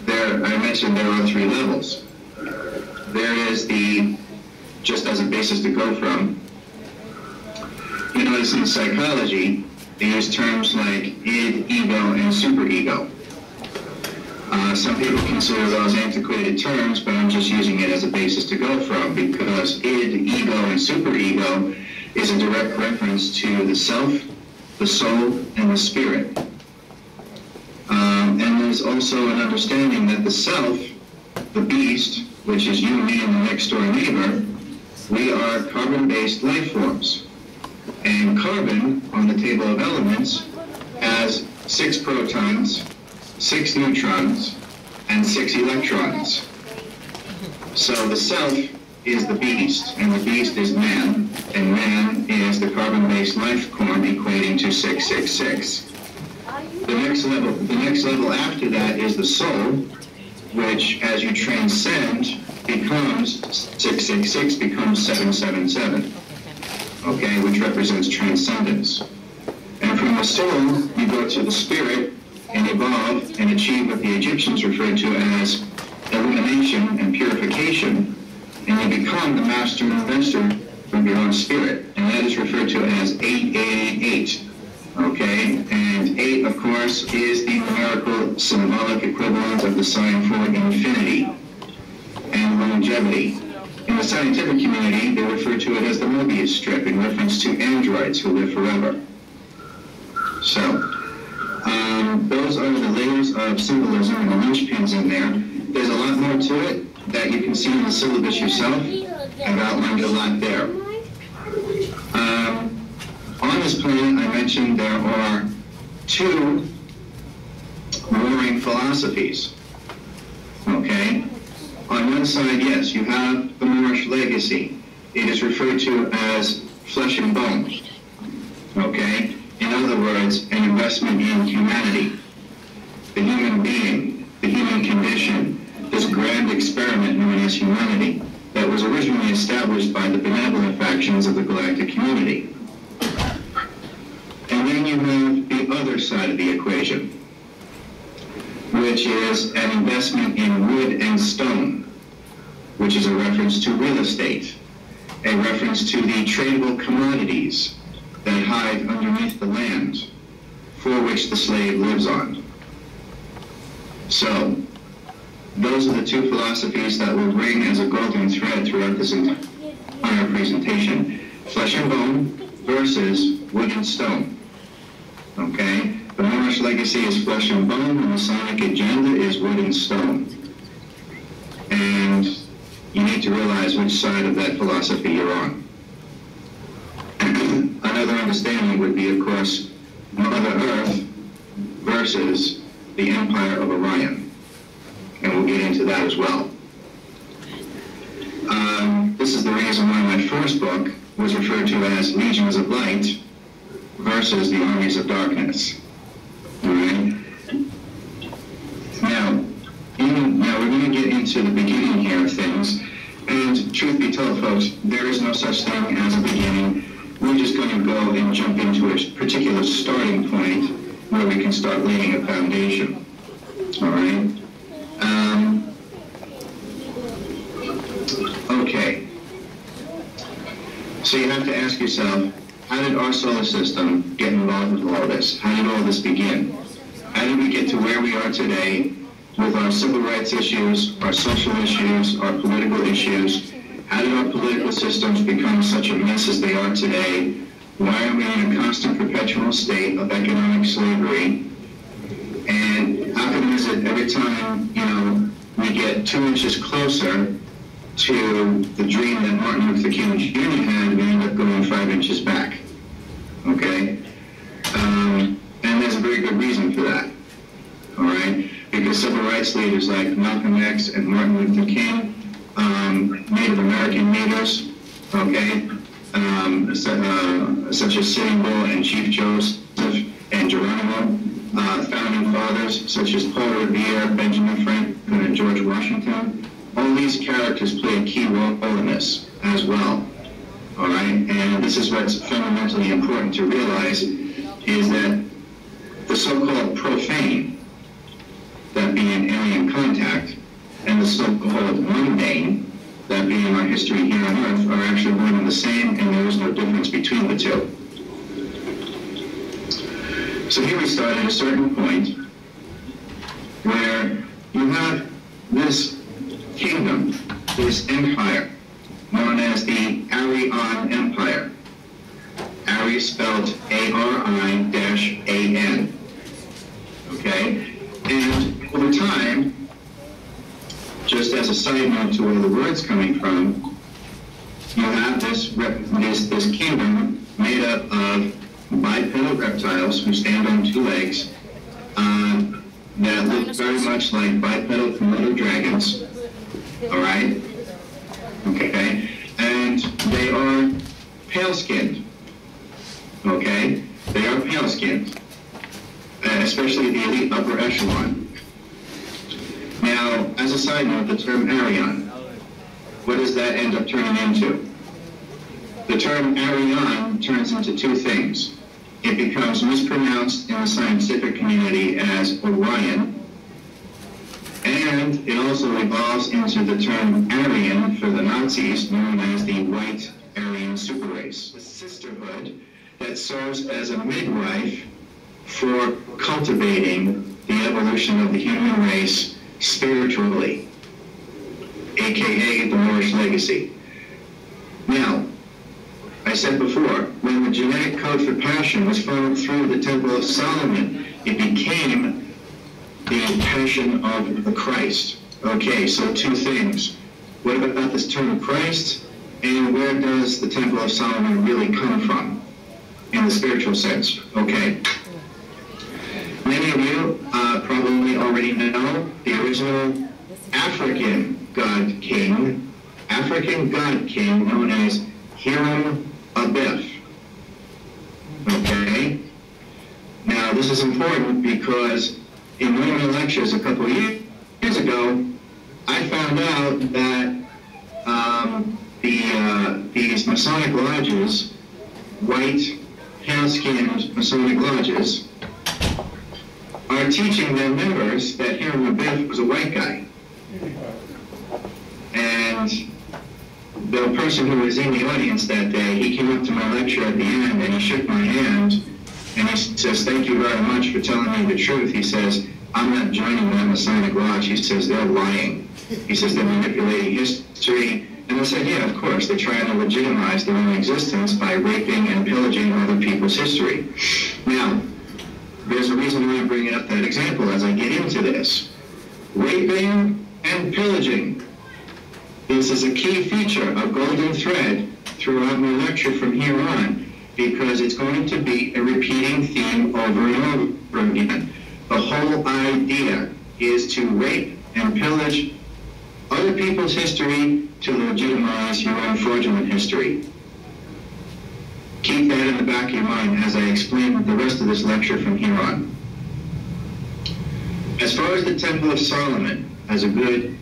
I mentioned there are three levels. There is just as a basis to go from. You notice in psychology, they use terms like id, ego, and superego. Some people consider those antiquated terms, but I'm just using it as a basis to go from, because id, ego, and superego is a direct reference to the self, the soul, and the spirit. And there's also an understanding that the self, the beast, which is you, me, and the next door neighbor, we are carbon-based life forms. And carbon, on the table of elements, has 6 protons, 6 neutrons, and 6 electrons. So the self is the beast, and the beast is man, and man is the carbon-based life form equating to 666. The next level after that is the soul, which, as you transcend, becomes 666, becomes 777. Okay, which represents transcendence. And from the soul, you go to the spirit and evolve and achieve what the Egyptians referred to as illumination and purification, and you become the master and investor of your own spirit, and that is referred to as 888. Okay, and 8, of course, is the numerical symbolic equivalent of the sign for infinity and longevity. In the scientific community, they refer to it as the Mobius strip in reference to androids who live forever. So, those are the layers of symbolism and the linchpins in there. There's a lot more to it that you can see in the syllabus yourself. I've outlined a lot there. On this planet, I mentioned there are 2 warring philosophies. Okay? On one side, yes, you have the Moorish legacy. It is referred to as flesh and bone. Okay? In other words, an investment in humanity, the human being, the human condition, this grand experiment known as humanity that was originally established by the benevolent factions of the galactic community. And then you have the other side of the equation, which is an investment in wood and stone, which is a reference to real estate, a reference to the tradable commodities that hide underneath the land for which the slave lives on. So, those are the two philosophies that will ring as a golden thread throughout this entire presentation. Flesh and bone versus wood and stone. Okay? The Moorish legacy is flesh and bone, the Masonic agenda is wood and stone. And you need to realize which side of that philosophy you're on. Another understanding would be, of course, Mother Earth versus the Empire of Orion. And we'll get into that as well. This is the reason why my first book was referred to as Legions of Light versus the Armies of Darkness. All right? Now we're going to get into the beginning here of things. And truth be told, folks, there is no such thing as a beginning. We're just going to go and jump into a particular starting point where we can start laying a foundation. All right? Okay. So you have to ask yourself, how did our solar system get involved with all this? How did all this begin? How did we get to where we are today with our civil rights issues, our social issues, our political issues? How did our political systems become such a mess as they are today? Why are we in a constant perpetual state of economic slavery? And how come is it every time, we get 2 inches closer to the dream that Martin Luther King Jr. had, we end up going 5 inches back? Okay? And there's a very good reason for that. All right? Because civil rights leaders like Malcolm X and Martin Luther King, Native American leaders, okay, such as Sitting Bull and Chief Joseph and Geronimo, founding fathers such as Paul Revere, Benjamin Franklin, and George Washington, all these characters play a key role in this as well. All right, and this is what's fundamentally important to realize, is that the so-called profane, that being alien contact, and the so-called mundane, that being our history here on Earth, are actually one and the same, and there is no difference between the two. So here we start at a certain point where you have this kingdom, this empire, known as the Aryan Empire. Ari spelled A-R-I-A-N. Okay? And over time, just as a side note to where the word's coming from, you have this kingdom made up of bipedal reptiles who stand on 2 legs that look very much like bipedal Komodo dragons. All right? Okay? And they are pale-skinned. Okay? They are pale-skinned, especially the elite upper echelon. Now, as a side note, the term Aryan, what does that end up turning into? The term Aryan turns into 2 things. It becomes mispronounced in the scientific community as Orion, and it also evolves into the term Aryan for the Nazis, known as the white Aryan super race. A sisterhood that serves as a midwife for cultivating the evolution of the human race spiritually, aka the Moorish legacy. Now, I said before, when the genetic code for passion was followed through the Temple of Solomon, it became the passion of the Christ. Okay, so 2 things. What about this term Christ, and where does the Temple of Solomon really come from in the spiritual sense? Okay. Many of you probably already know the original African god king known as Hiram Abiff. Okay? Now, this is important because in one of my lectures a couple of years ago, I found out that these Masonic lodges, white, pale-skinned Masonic lodges, are teaching their members that Hiram Abiff was a white guy. And And the person who was in the audience that day, he came up to my lecture at the end and he shook my hand and he says, "Thank you very much for telling me the truth." He says, "I'm not joining that Masonic Lodge." He says, "They're lying." He says, "They're manipulating history." And I said, "Yeah, of course. They're trying to legitimize their own existence by raping and pillaging other people's history." Now, there's a reason why I bring up that example as I get into this. Raping and pillaging. This is a key feature, a golden thread throughout my lecture from here on, because it's going to be a repeating theme over and over again. The whole idea is to rape and pillage other people's history to legitimize your own fraudulent history. Keep that in the back of your mind as I explain the rest of this lecture from here on. As far as the Temple of Solomon, as a good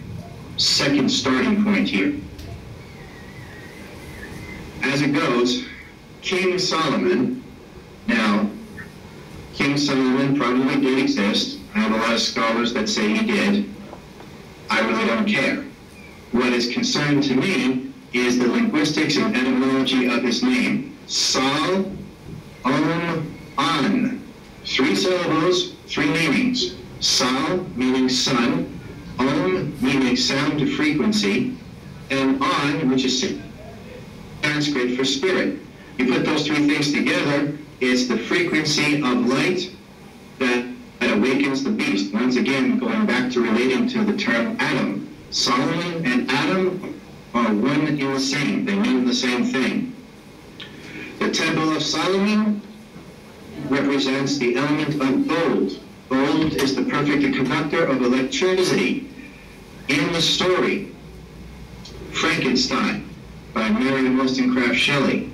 second starting point here. As it goes, King Solomon, now, King Solomon probably did exist. I have a lot of scholars that say he did. I really don't care. What is concerned to me is the linguistics and etymology of his name. Sol, on. 3 syllables, 3 meanings. Sol, meaning sun. Meaning sound to frequency. And on, which is Sanskrit for spirit. You put those 3 things together, it's the frequency of light that awakens the beast. Once again, going back to relating to the term Adam. Solomon and Adam are one and the same. They mean the same thing. The Temple of Solomon represents the element of gold. Gold is the perfect conductor of electricity. In the story, Frankenstein, by Mary Wollstonecraft Shelley,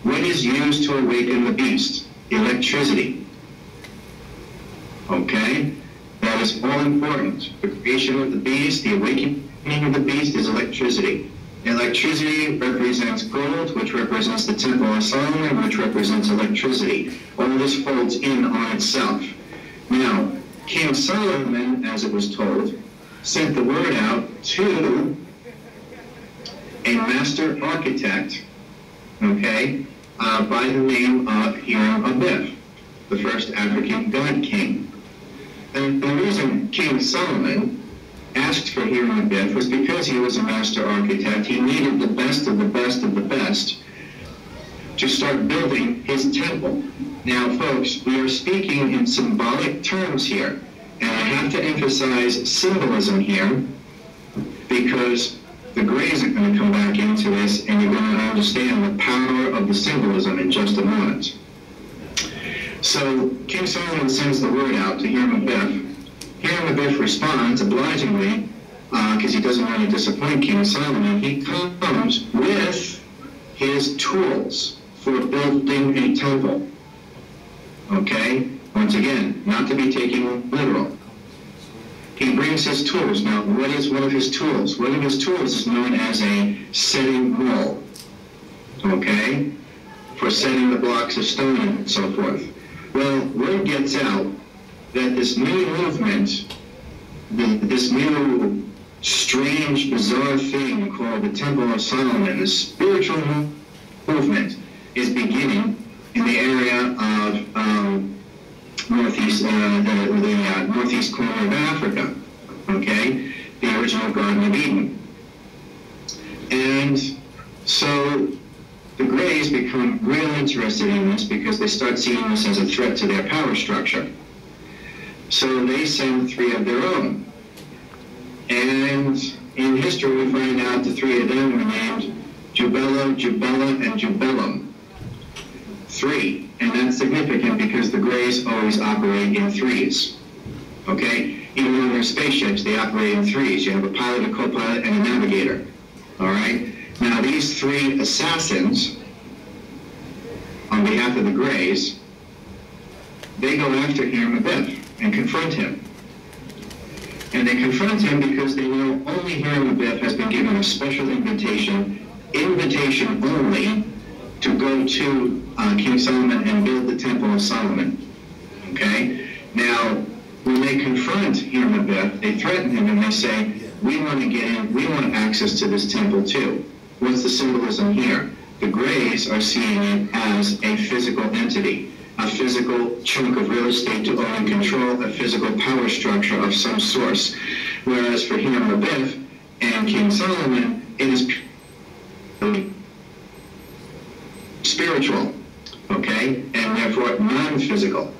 what is used to awaken the beast? Electricity. Okay? That is all important. The creation of the beast, the awakening of the beast is electricity. Electricity represents gold, which represents the Temple of Solomon, which represents electricity. All this folds in on itself. Now, King Solomon, as it was told, sent the word out to a master architect, okay, by the name of Hiram-Abib, the first African god king. And the reason King Solomon asked for Hiram-Abib was because he was a master architect. He needed the best of the best of the best to start building his temple. Now, folks, we are speaking in symbolic terms here, and I have to emphasize symbolism here because the Greys are going to come back into this, and you're going to understand the power of the symbolism in just a moment. So King Solomon sends the word out to Hiram-Abib. Hiram-Abib responds obligingly, because he doesn't want to disappoint King Solomon. He comes with his tools for building a temple. Okay? Once again, not to be taken literal. He brings his tools. Now, what is one of his tools? One of his tools is known as a setting wall. Okay? For setting the blocks of stone and so forth. Well, word gets out that this new movement, this new strange, bizarre thing called the Temple of Solomon, the spiritual movement, is beginning in the area of northeast corner of Africa, okay, the original Garden of Eden. And so the Greys become real interested in this because they start seeing this as a threat to their power structure. So they send 3 of their own. And in history we find out the 3 of them were named Jubello, Jubella, and Jubellum. 3. And that's significant because the Greys always operate in 3s. Okay? Even on their spaceships, they operate in 3s. You have a pilot, a co-pilot, and a navigator. Alright? Now these 3 assassins, on behalf of the Greys, they go after Hiram-Abib and confront him. And they confront him because they know only Hiram-Abib has been given a special invitation only, to go to King Solomon and build the Temple of Solomon. Okay? Now, when they confront Hiram-Abib, they threaten him and they say, we want to get in, we want access to this temple too. What's the symbolism here? The Greys are seeing it as a physical entity, a physical chunk of real estate to own and control, a physical power structure of some source. Whereas for Hiram Abiff and King Solomon, it is purely spiritual, okay, and therefore non-physical.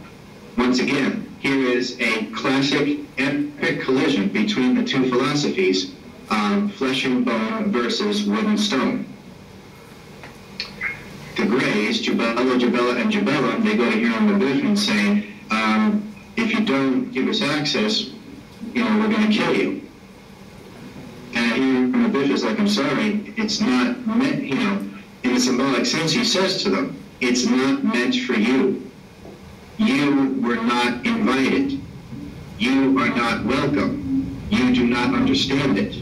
Once again, here is a classic epic collision between the two philosophies, flesh and bone versus wood and stone. The Greys, Jubella, and Jubella, they go to Hiram Abiff and say, if you don't give us access, we're going to kill you. And Hiram Abiff is like, I'm sorry, it's not meant, in a symbolic sense, he says to them, it's not meant for you. You were not invited. You are not welcome. You do not understand it.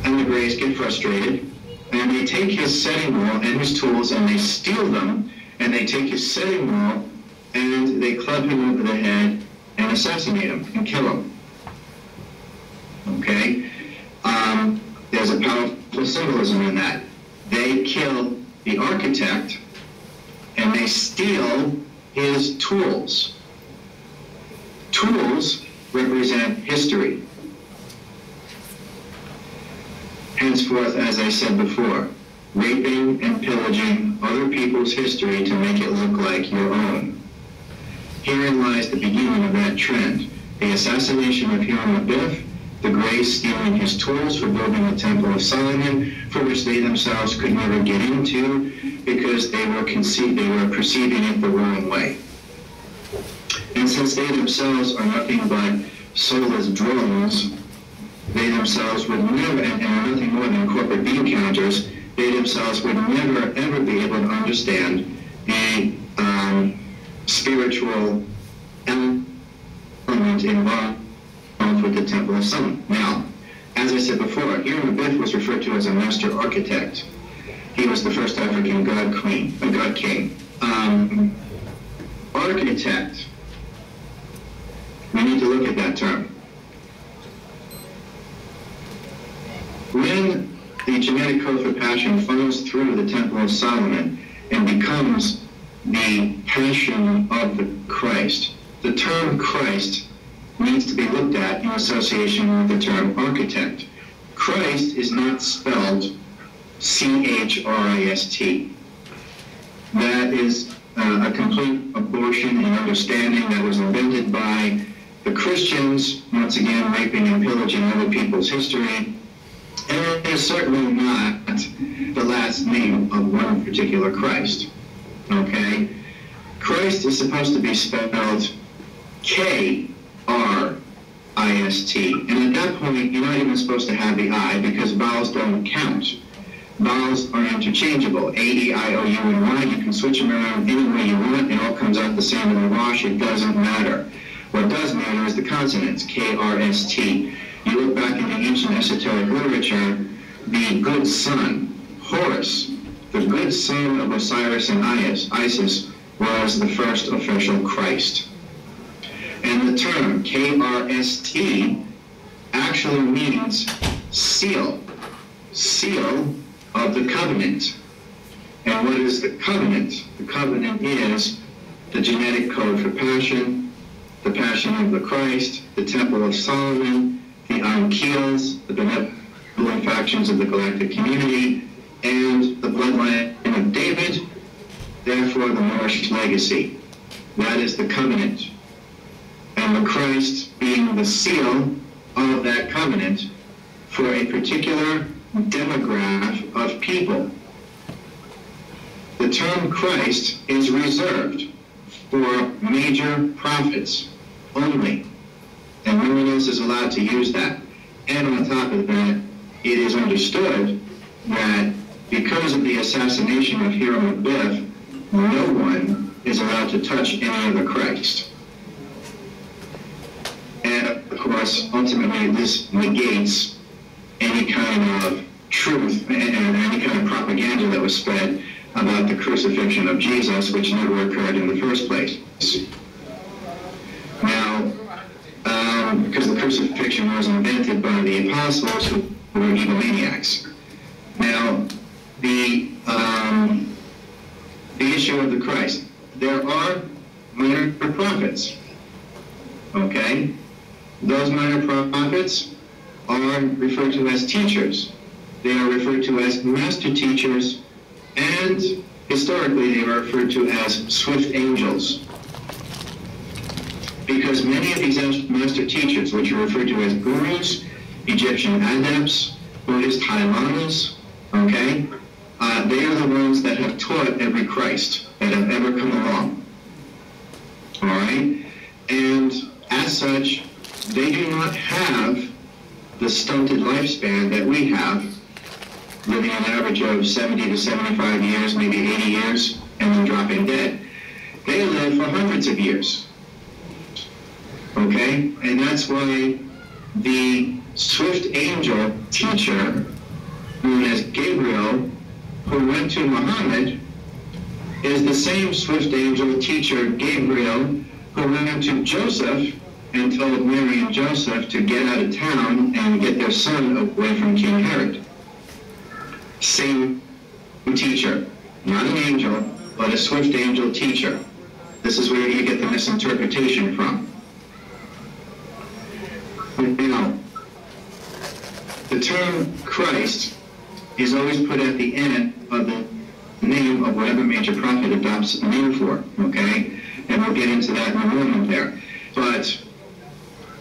And the Greys get frustrated, and they take his setting wall and his tools, and they steal them, and they take his setting wall, and they club him over the head, and assassinate him, and kill him. Okay? There's a powerful symbolism in that. They kill the architect, and they steal his tools. Tools represent history. Henceforth, as I said before, raping and pillaging other people's history to make it look like your own. Herein lies the beginning of that trend. The assassination of Hiram Abiff, the Greys stealing his tools for building the Temple of Solomon, for which they themselves could never get into because they were perceiving it the wrong way. And since they themselves are nothing but soulless drones, they themselves would never, and are nothing more than corporate bean counters, they themselves would never, ever be able to understand the spiritual element involved with the Temple of Solomon. Now, as I said before, Hiram Abiff was referred to as a master architect. He was the first African god king. Architect. We need to look at that term. When the genetic code for passion flows through the Temple of Solomon and becomes the passion of the Christ, the term Christ needs to be looked at in association with the term architect. Christ is not spelled C-H-R-I-S-T. That is a complete abortion in understanding that was invented by the Christians, once again raping and pillaging other people's history. And it is certainly not the last name of one particular Christ. Okay? Christ is supposed to be spelled K-R-I-S-T. And at that point, you're not even supposed to have the I because vowels don't count. Vowels are interchangeable. A, E, I, O, U, and Y. You can switch them around any way you want. It all comes out the same in the wash. It doesn't matter. What does matter is the consonants, K-R-S-T. You look back into ancient esoteric literature, the good son, Horus, the good son of Osiris and Isis, was the first official Christ. And the term K-R-S-T actually means seal, seal of the covenant. And what is the covenant? The covenant is the genetic code for passion, the passion of the Christ, the Temple of Solomon, the Ankiels, the benevolent factions of the galactic community, and the bloodline of David, therefore the Moorish legacy. That is the covenant. And the Christ being the seal of that covenant for a particular demographic of people. The term Christ is reserved for major prophets only, and no one else is allowed to use that. And on top of that, it is understood that because of the assassination of Hiram Abiff, no one is allowed to touch any other Christ. And of course, ultimately, this negates any kind of truth and any kind of propaganda that was spread about the crucifixion of Jesus, which never occurred in the first place. Now, because the crucifixion was invented by the apostles who were egomaniacs. Now, the issue of the Christ. There are minor prophets, okay? Those minor prophets are referred to as teachers. They are referred to as master teachers, and historically they are referred to as swift angels. Because many of these master teachers, which are referred to as gurus, Egyptian adepts, Buddhist High Lamas, okay? They are the ones that have taught every Christ that have ever come along. All right? And as such, they do not have the stunted lifespan that we have, living an average of 70 to 75 years, maybe 80 years, and then dropping dead. They live for hundreds of years. Okay? And that's why the swift angel teacher, known as Gabriel, who went to Muhammad, is the same swift angel teacher, Gabriel, who went to Joseph and told Mary and Joseph to get out of town and get their son away from King Herod. Same teacher, not an angel, but a swift angel teacher. This is where you get the misinterpretation from. Now, the term Christ is always put at the end of the name of whatever major prophet adopts a name for, okay? And we'll get into that in a moment there. But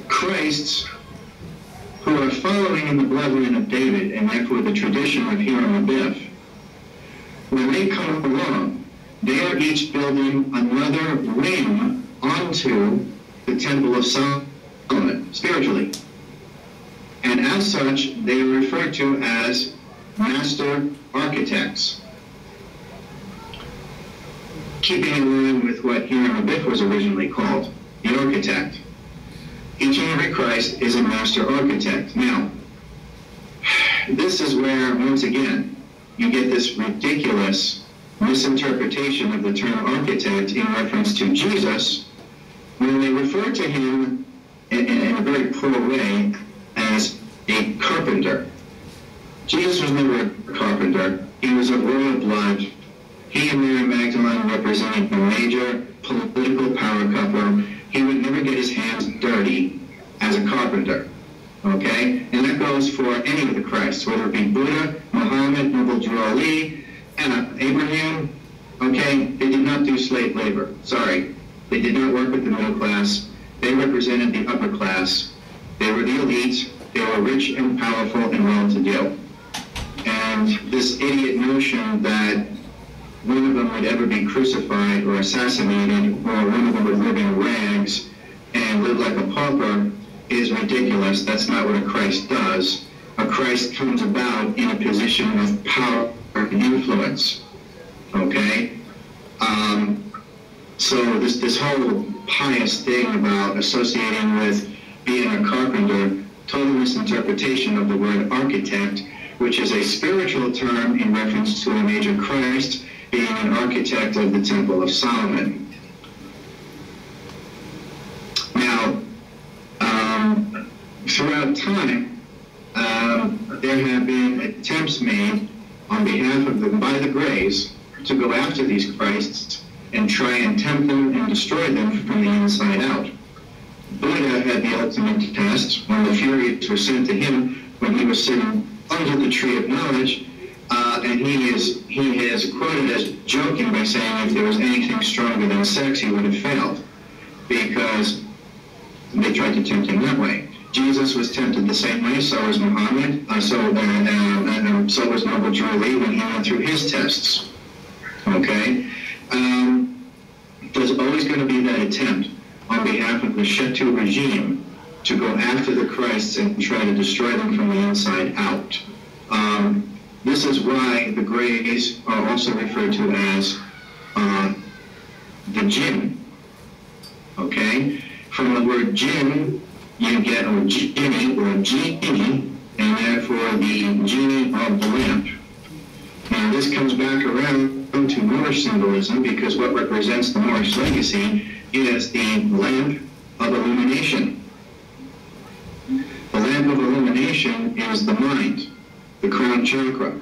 Christs who are following in the bloodline of David, and therefore the tradition of SetenRa Bey, when they come along, they are each building another wing onto the Temple of Solomon, spiritually. And as such, they are referred to as master architects. Keeping in line with what SetenRa Bey was originally called, the architect. Each and every Christ is a master architect. Now, this is where, once again, you get this ridiculous misinterpretation of the term architect in reference to Jesus, when they refer to him in a very poor way as a carpenter. Jesus was never a carpenter. He was of royal blood. He and Mary Magdalene represented a major political power couple. He would never get his hands dirty as a carpenter, okay? And that goes for any of the Christs, whether it be Buddha, Muhammad, Noble Drew Ali, Abraham, okay? They did not do slave labor. Sorry. They did not work with the middle class. They represented the upper class. They were the elite. They were rich and powerful and well-to-do. And this idiot notion that one of them would ever be crucified or assassinated, or one of them would live in rags and live like a pauper, is ridiculous. That's not what a Christ does. A Christ comes about in a position of power and influence. Okay? So this whole pious thing about associating with being a carpenter, total misinterpretation of the word architect, which is a spiritual term in reference to a major Christ being an architect of the Temple of Solomon. Now, throughout time, there have been attempts made on behalf of by the Greys to go after these Christs and try and tempt them and destroy them from the inside out. Buddha had the ultimate test when the Furies were sent to him when he was sitting under the tree of knowledge, and he is quoted as joking by saying if there was anything stronger than sex, he would have failed, because they tried to tempt him that way. Jesus was tempted the same way, so was Muhammad, so was Noble Drew Ali when he went through his tests. Okay? There's always going to be that attempt on behalf of the Shetu regime to go after the Christs and try to destroy them from the inside out. This is why the Greys are also referred to as the jinn. Okay? From the word jinn, you get a jinni or a genie, and therefore the genie of the lamp. Now this comes back around to Moorish symbolism, because what represents the Moorish legacy is the lamp of illumination. lamp of illumination is the mind, the crown chakra.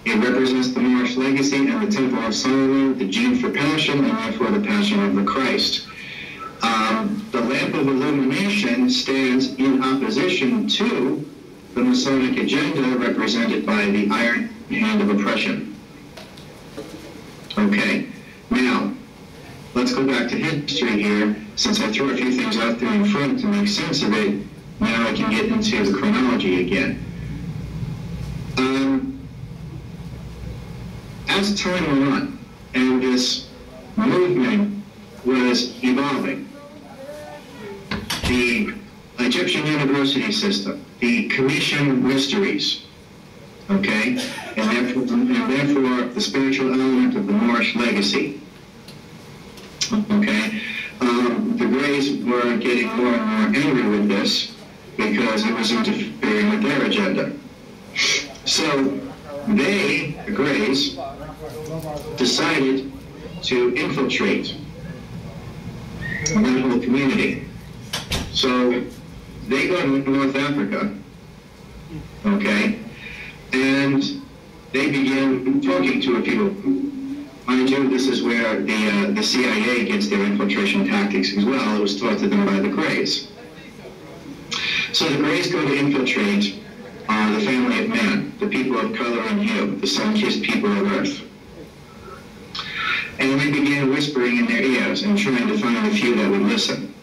It represents the Moorish legacy and the Temple of Solomon, the gene for passion, and therefore the passion of the Christ. The lamp of illumination stands in opposition to the Masonic agenda represented by the iron hand of oppression. Okay, now, let's go back to history here. Since I threw a few things out there in front to make sense of it, now I can get into the chronology again. As time went on, and this movement was evolving, the Egyptian university system, the Commission mysteries, okay, and therefore the spiritual element of the Moorish legacy, okay. The Greys were getting more and more angry with this because it was interfering with their agenda. So they, the Greys, decided to infiltrate the whole community. So they go to North Africa, okay, and they began talking to a few. Mind you, this is where the CIA gets their infiltration tactics as well. It was taught to them by the Greys. So the Greys go to infiltrate the family of man, the people of color and hue, the sun-kissed people of Earth. And they began whispering in their ears and trying to find a few that would listen.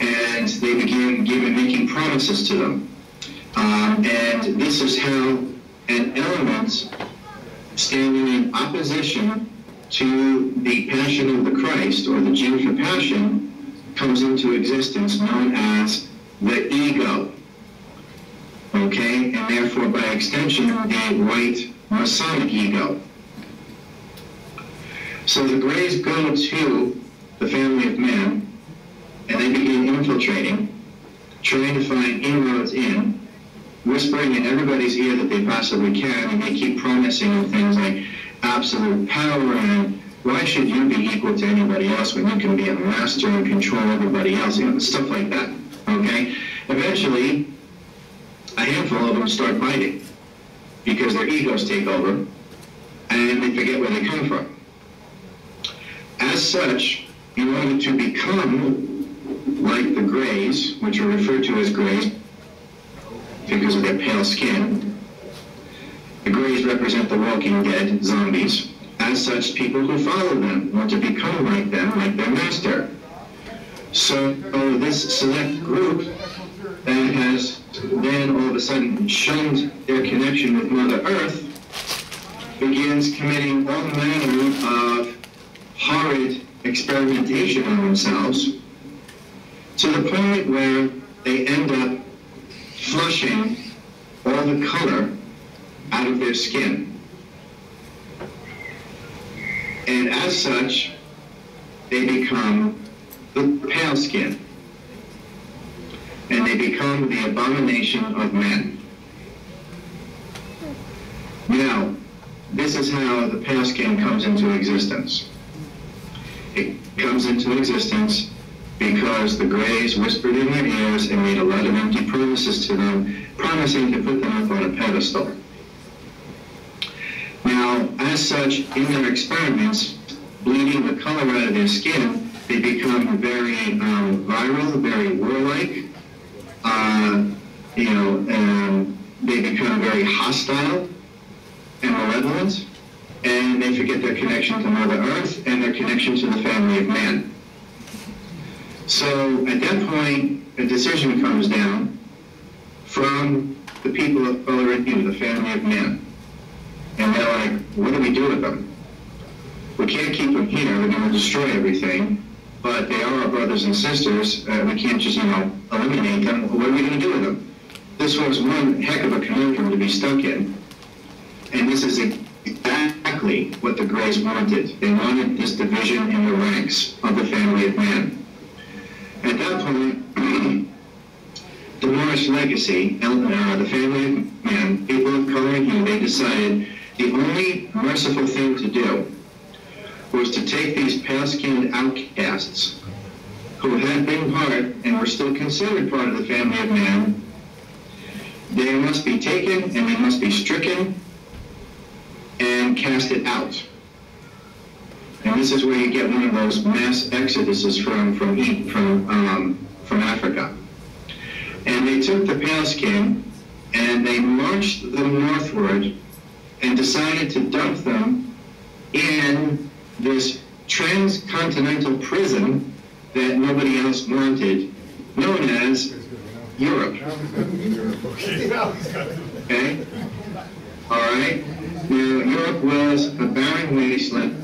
And they began making promises to them. And this is how an element standing in opposition to the passion of the Christ, or the gene for passion, comes into existence, known as the ego. Okay? And therefore, by extension, the white Masonic ego. So the Greys go to the family of man, and they begin infiltrating, trying to find inroads in, whispering in everybody's ear that they possibly can, and they keep promising them things like absolute power and why should you be equal to anybody else when you can be a master and control everybody else, you know, stuff like that, okay? Eventually, a handful of them start biting because their egos take over and they forget where they come from. As such, in order to become like the Greys, which are referred to as Greys because of their pale skin, the Greys represent the walking dead, zombies. As such, people who follow them want to become like them, like their master. So this select group that has then all of a sudden shunned their connection with Mother Earth begins committing all manner of horrid experimentation on themselves to the point where they end up flushing all the color out of their skin. And as such, they become the pale skin. And they become the abomination of men. Now, this is how the pale skin comes into existence. It comes into existence because the Greys whispered in their ears and made a lot of empty promises to them, promising to put them up on a pedestal. Now, as such, in their experiments, bleeding the color out of their skin, they become very viral, very warlike. They become very hostile and malevolent, and they forget their connection to Mother Earth and their connection to the family of man. So at that point, a decision comes down from the people of color and hue, the family of man. And they're like, what do we do with them? We can't keep them here, we're going to destroy everything, but they are our brothers and sisters, we can't just, eliminate them. What are we going to do with them? This was one heck of a conundrum to be stuck in. And this is exactly what the Greys wanted. They wanted this division in the ranks of the family of man. At that point, the Moorish legacy, the family of man, people of color and hue, they decided the only merciful thing to do was to take these pale-skinned outcasts who had been part and were still considered part of the family of man, they must be taken and they must be stricken and casted out. And this is where you get one of those mass exoduses from Africa. And they took the pale skin and they marched them northward and decided to dump them in this transcontinental prison that nobody else wanted, known as Europe. Okay? All right? Now, Europe was a barren wasteland.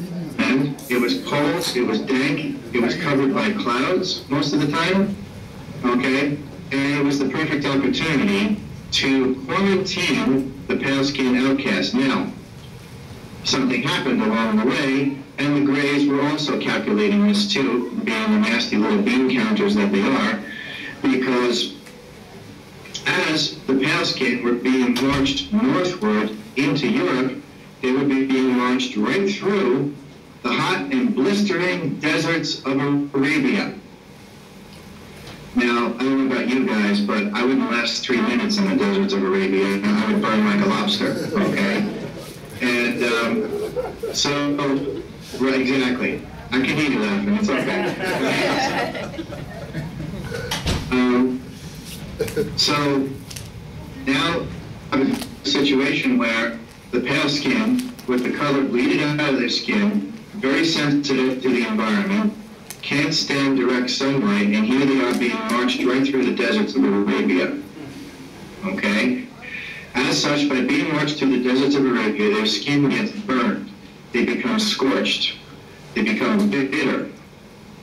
It was cold, it was dank, it was covered by clouds most of the time. Okay? And it was the perfect opportunity to quarantine the pale-skinned outcasts. Now, something happened along the way, and the Greys were also calculating this too, being the nasty little bean counters that they are, because as the pale-skinned were being marched northward into Europe, they would be being marched right through the hot and blistering deserts of Arabia. Now, I don't know about you guys, but I wouldn't last 3 minutes in the deserts of Arabia. I would burn like a lobster, okay? And right, exactly. I can hear you laughing, it's okay. So, now I have a situation where the pale skin, with the color bleeding out of their skin, very sensitive to the environment, can't stand direct sunlight, and here they are being marched right through the deserts of Arabia. Okay? As such, by being marched through the deserts of Arabia, their skin gets burned. They become scorched. They become bitter.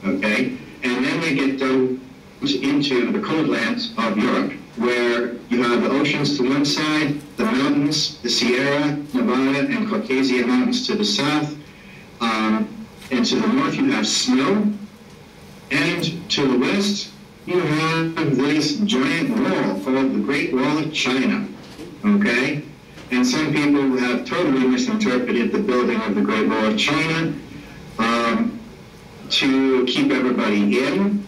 Okay? And then they get dumped into the cold lands of Europe, where you have the oceans to one side, the mountains, the Sierra, Nevada, and Caucasia Mountains to the south, and to the north you have snow, and to the west you have this giant wall called the Great Wall of China, okay? And some people have totally misinterpreted the building of the Great Wall of China to keep everybody in,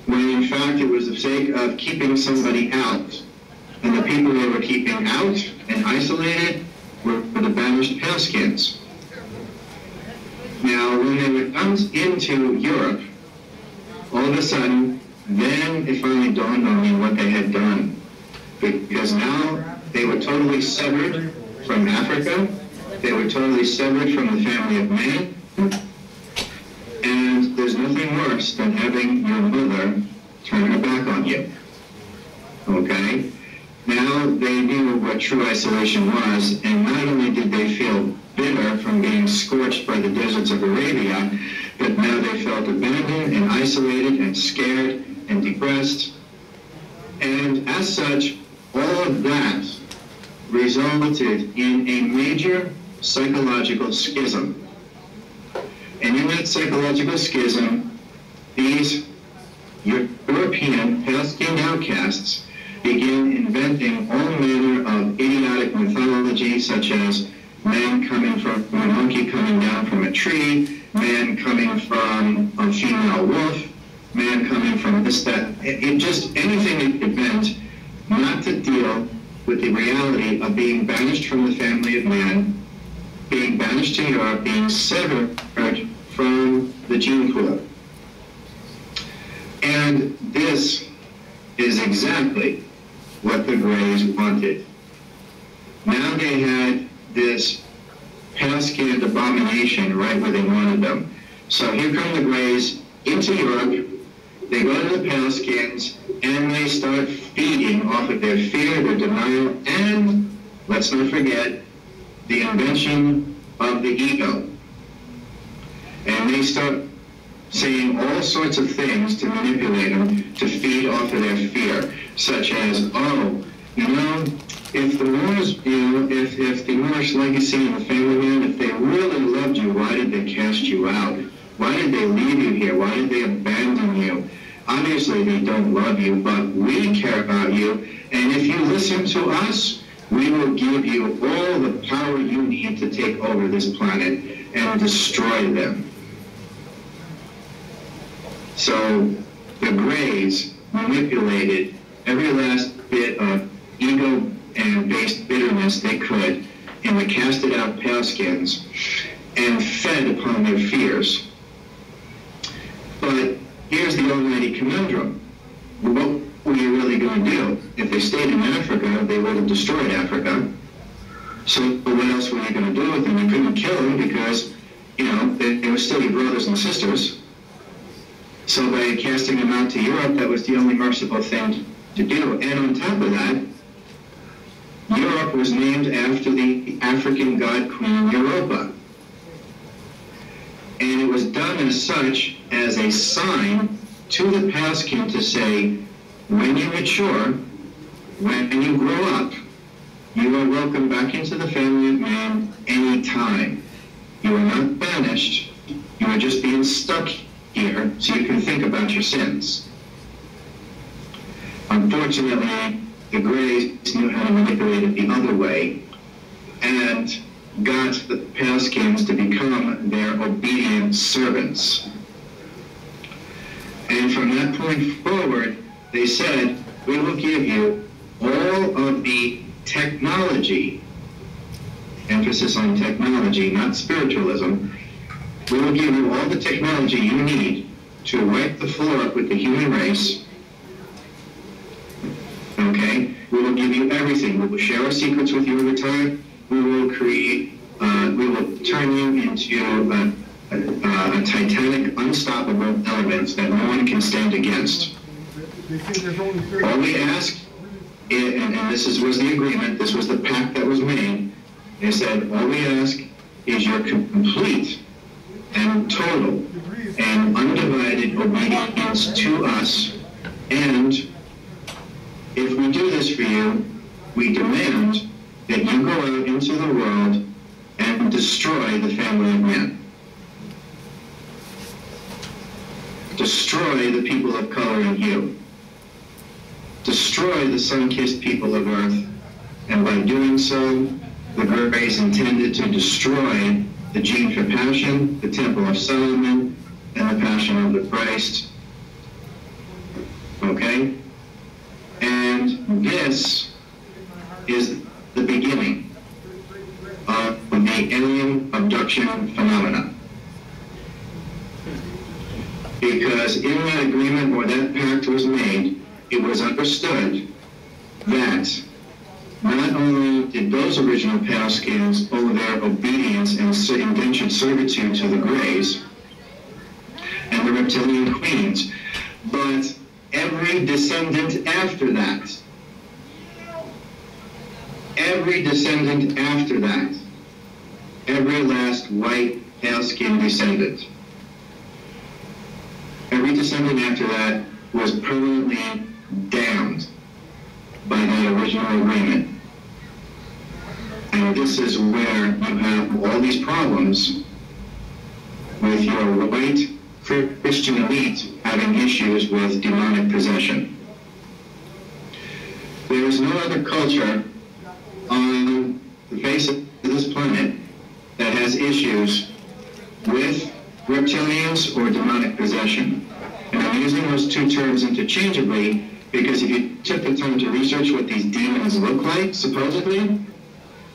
when in fact it was the sake of keeping somebody out. And the people they were keeping out and isolated were the banished paleskins. Now, when they were dumped into Europe, all of a sudden, then it finally dawned on me what they had done. Because now they were totally severed from Africa, they were totally severed from the family of man, and there's nothing worse than having your mother turn her back on you. Okay? Now they knew what true isolation was, and not only did they feel bitter from being scorched by the deserts of Arabia, but now they felt abandoned and isolated and scared and depressed. And as such, all of that resulted in a major psychological schism. And in that psychological schism, these European pale-skinned outcasts began inventing all manner of idiotic mythology, such as man coming from a monkey coming down from a tree, man coming from a female wolf, man coming from this, that. It just, anything that it meant not to deal with the reality of being banished from the family of man, being banished to Europe, being severed from the gene pool. And this is exactly what the Greys wanted. Now they had this pale-skinned abomination right where they wanted them. So here come the Greys into Europe, they go to the pale-skins, and they start feeding off of their fear, their denial, and, let's not forget, the invention of the ego. And they start saying all sorts of things to manipulate them, to feed off of their fear, such as, oh, you know, if the Moors, if the Moorish legacy and the family man, if they really loved you, why did they cast you out? Why did they leave you here? Why did they abandon you? Obviously they don't love you, but we care about you, and if you listen to us, we will give you all the power you need to take over this planet and destroy them. So the Greys manipulated every last bit of ego and based bitterness they could in the casted out paleskins and fed upon their fears. But here's the almighty conundrum. What were you really going to do? If they stayed in Africa, they would have destroyed Africa. So what else were you going to do with them? You couldn't kill them because, you know, they were still your brothers and sisters. So by casting them out to Europe, that was the only merciful thing to do. And on top of that, Europe was named after the African god queen Europa. And it was done as such as a sign to the Paskin to say, when you mature, when you grow up, you are welcome back into the family of man any time. You are not banished. You are just being stuck here so you can think about your sins. Unfortunately, the Greys knew how to manipulate it the other way and got the Paskins to become their obedient servants. And from that point forward, they said, we will give you all of the technology, emphasis on technology, not spiritualism. We will give you all the technology you need to wipe the floor up with the human race. Okay? We will give you everything. We will share our secrets with you over time. We will create, we will turn you into a titanic, unstoppable element that no one can stand against. All we ask, and this was the agreement, this was the pact that was made, they said, all we ask is your complete and total and undivided obedience to us, and if we do this for you, we demand that you go out into the world and destroy the family of man. Destroy the people of color and hue. Destroy the sun-kissed people of Earth, and by doing so, the Greys intended to destroy the gene for passion, the Temple of Solomon, and the Passion of the Christ. Okay? And this is the beginning of the alien abduction phenomena. Because in that agreement or that pact was made, it was understood that not only did those original Paskins owe their obedience and indentured servitude to the Greys and the reptilian queens, but every descendant after that, every descendant after that, every last white pale-skinned descendant, every descendant after that was permanently damned by the original agreement. And this is where you have all these problems with your white Christian elite having issues with demonic possession. There is no other culture on the face of this planet that has issues with reptilians or demonic possession. And I'm using those two terms interchangeably because if you took the time to research what these demons look like, supposedly,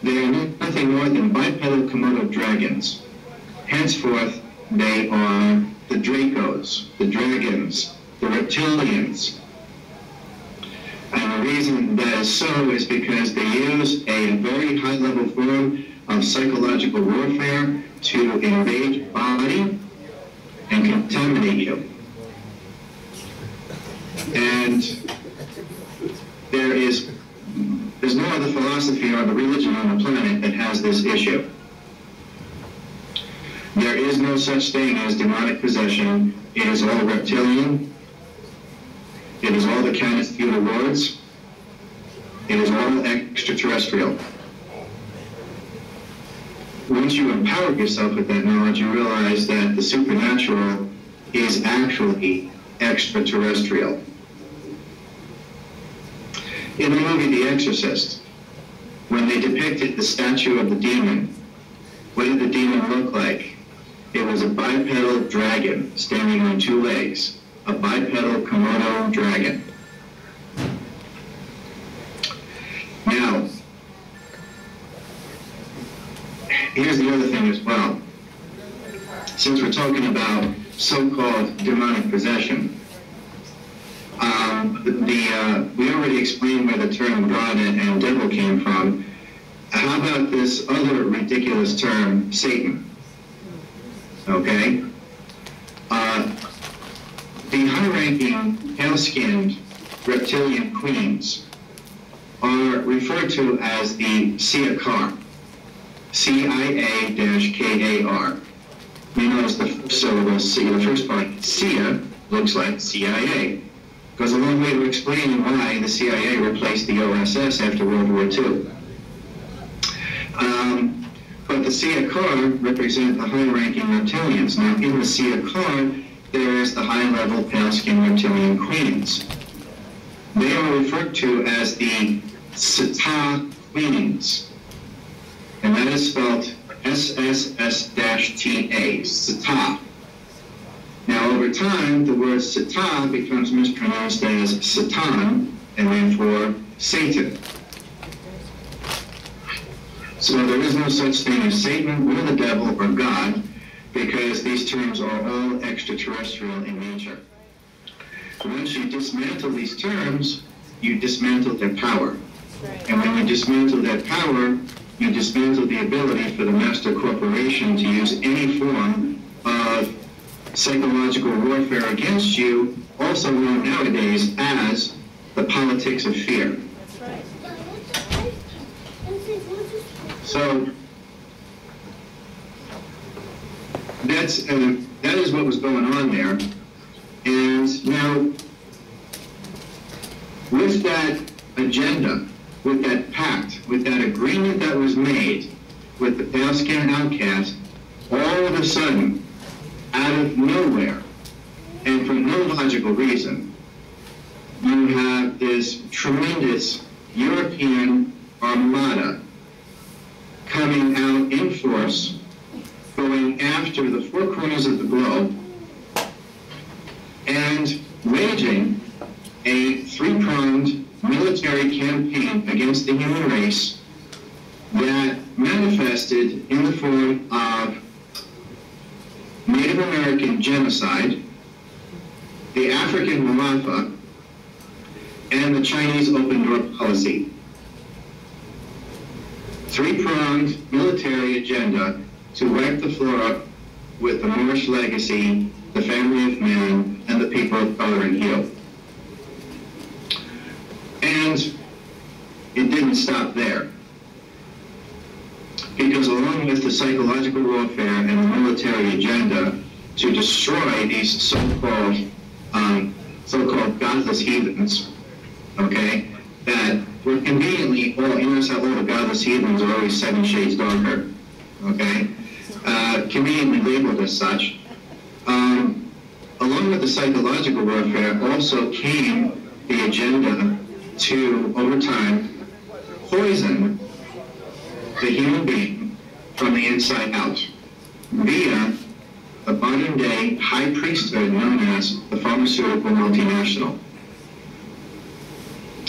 they are nothing more than bipedal Komodo dragons. Henceforth, they are the Dracos, the dragons, the reptilians. And the reason that is so is because they use a very high-level form of psychological warfare to invade your body and contaminate you. And there's no other philosophy or the religion on the planet that has this issue. There is no such thing as demonic possession. It is all reptilian. It is all the Canis feudal lords. It is all extraterrestrial. Once you empower yourself with that knowledge, you realize that the supernatural is actually extraterrestrial. In the movie The Exorcist, when they depicted the statue of the demon, what did the demon look like? It was a bipedal dragon standing on two legs. a bipedal Komodo dragon. Now, here's the other thing as well. Since we're talking about so-called demonic possession, we already explained where the term God and devil came from. How about this other ridiculous term, Satan? Okay? The high-ranking, pale-skinned reptilian queens are referred to as the CIA, CIA-KAR. You notice the syllable C, the first part, CIA, looks like CIA. Goes a long way to explaining why the CIA replaced the OSS after World War II. But the CIA represent the high-ranking reptilians. Now, in the CIA, there is the high-level pale-skinned reptilian queens. They are referred to as the Seta queens, and that is spelled SSS-TA, Seta. Now, over time, the word Seta becomes mispronounced as Satan, and therefore Satan. So there is no such thing as Satan or the devil or God, because these terms are all extraterrestrial in nature. Once you dismantle these terms, you dismantle their power. And when you dismantle their power, you dismantle the ability for the master corporation to use any form of psychological warfare against you, also known nowadays as the politics of fear. So that is what was going on there. And now, with that agenda, with that pact, with that agreement that was made with the pale-skinned outcast, all of a sudden, out of nowhere, and for no logical reason, you have this tremendous European armada coming out in force, going after the four corners of the globe, and waging a three-pronged military campaign against the human race that manifested in the form of Native American genocide, the African Muafa, and the Chinese open door policy. Three-pronged military agenda to wipe the floor up with the Moorish legacy, the family of man, and the people of color and hue. And it didn't stop there. Because along with the psychological warfare and the military agenda to destroy these so-called godless heathens, okay, that were conveniently, well, you notice how all the godless heathens are always 7 shades darker, okay, conveniently labeled as such. Along with the psychological warfare also came the agenda to, over time, poison the human being from the inside out via the modern-day high priesthood known as the pharmaceutical multinational.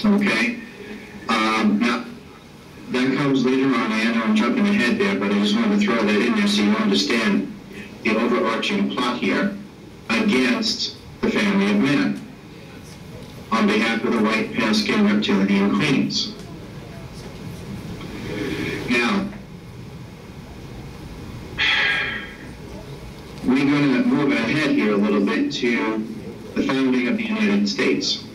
Okay? Now, that comes later on. I know I'm jumping ahead there, but I just wanted to throw that in there so you understand the overarching plot here against the family of man on behalf of the white, pale-skinned reptilian queens. Now, we're going to move ahead here a little bit to the founding of the United States.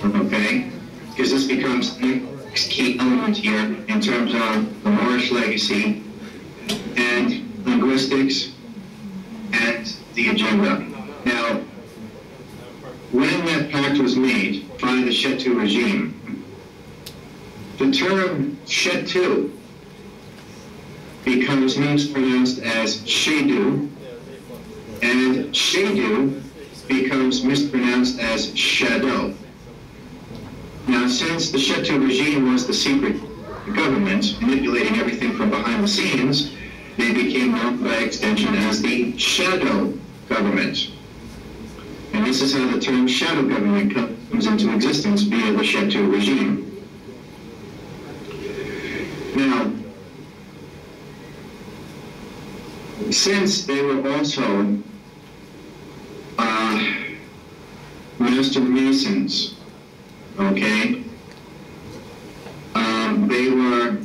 Okay? Because this becomes the next key element here in terms of the Moorish legacy and linguistics and the agenda. Now, when that pact was made by the Chetu regime, the term Chetu becomes mispronounced as Shedu, and Shedu becomes mispronounced as shadow. Now, since the Chetu regime was the secret government manipulating everything from behind the scenes, they became known by extension as the shadow government. And this is how the term shadow government comes into existence via the Chateau regime. Now, since they were also master masons, okay, they were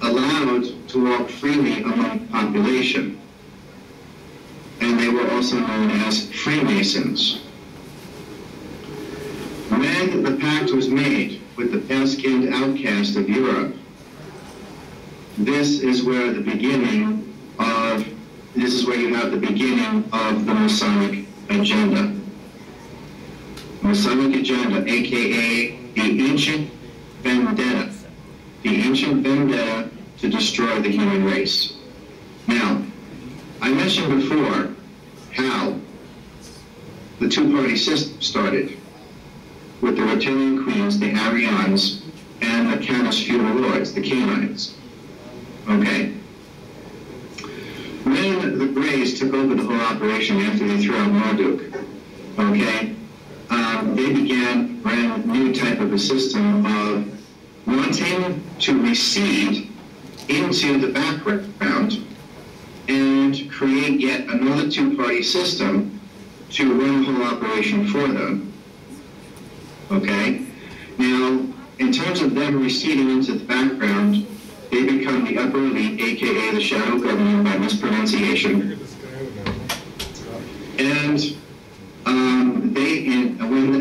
allowed to walk freely among the population, and they were also known as Freemasons. When the pact was made with the pale-skinned outcast of Europe, this is where you have the beginning of the Masonic agenda. Masonic agenda, aka the ancient vendetta. The ancient vendetta to destroy the human race. Now, I mentioned before how the two-party system started with the reptilian queens, the Arians, and the Canis feudal lords, the canines. Okay. When the Greys took over the whole operation after they threw out Marduk, okay, they began a brand new type of a system of wanting to recede into the background and create yet another two-party system to run the whole operation for them. Okay? Now, in terms of them receding into the background, they become the upper elite, aka the shadow government by mispronunciation. And when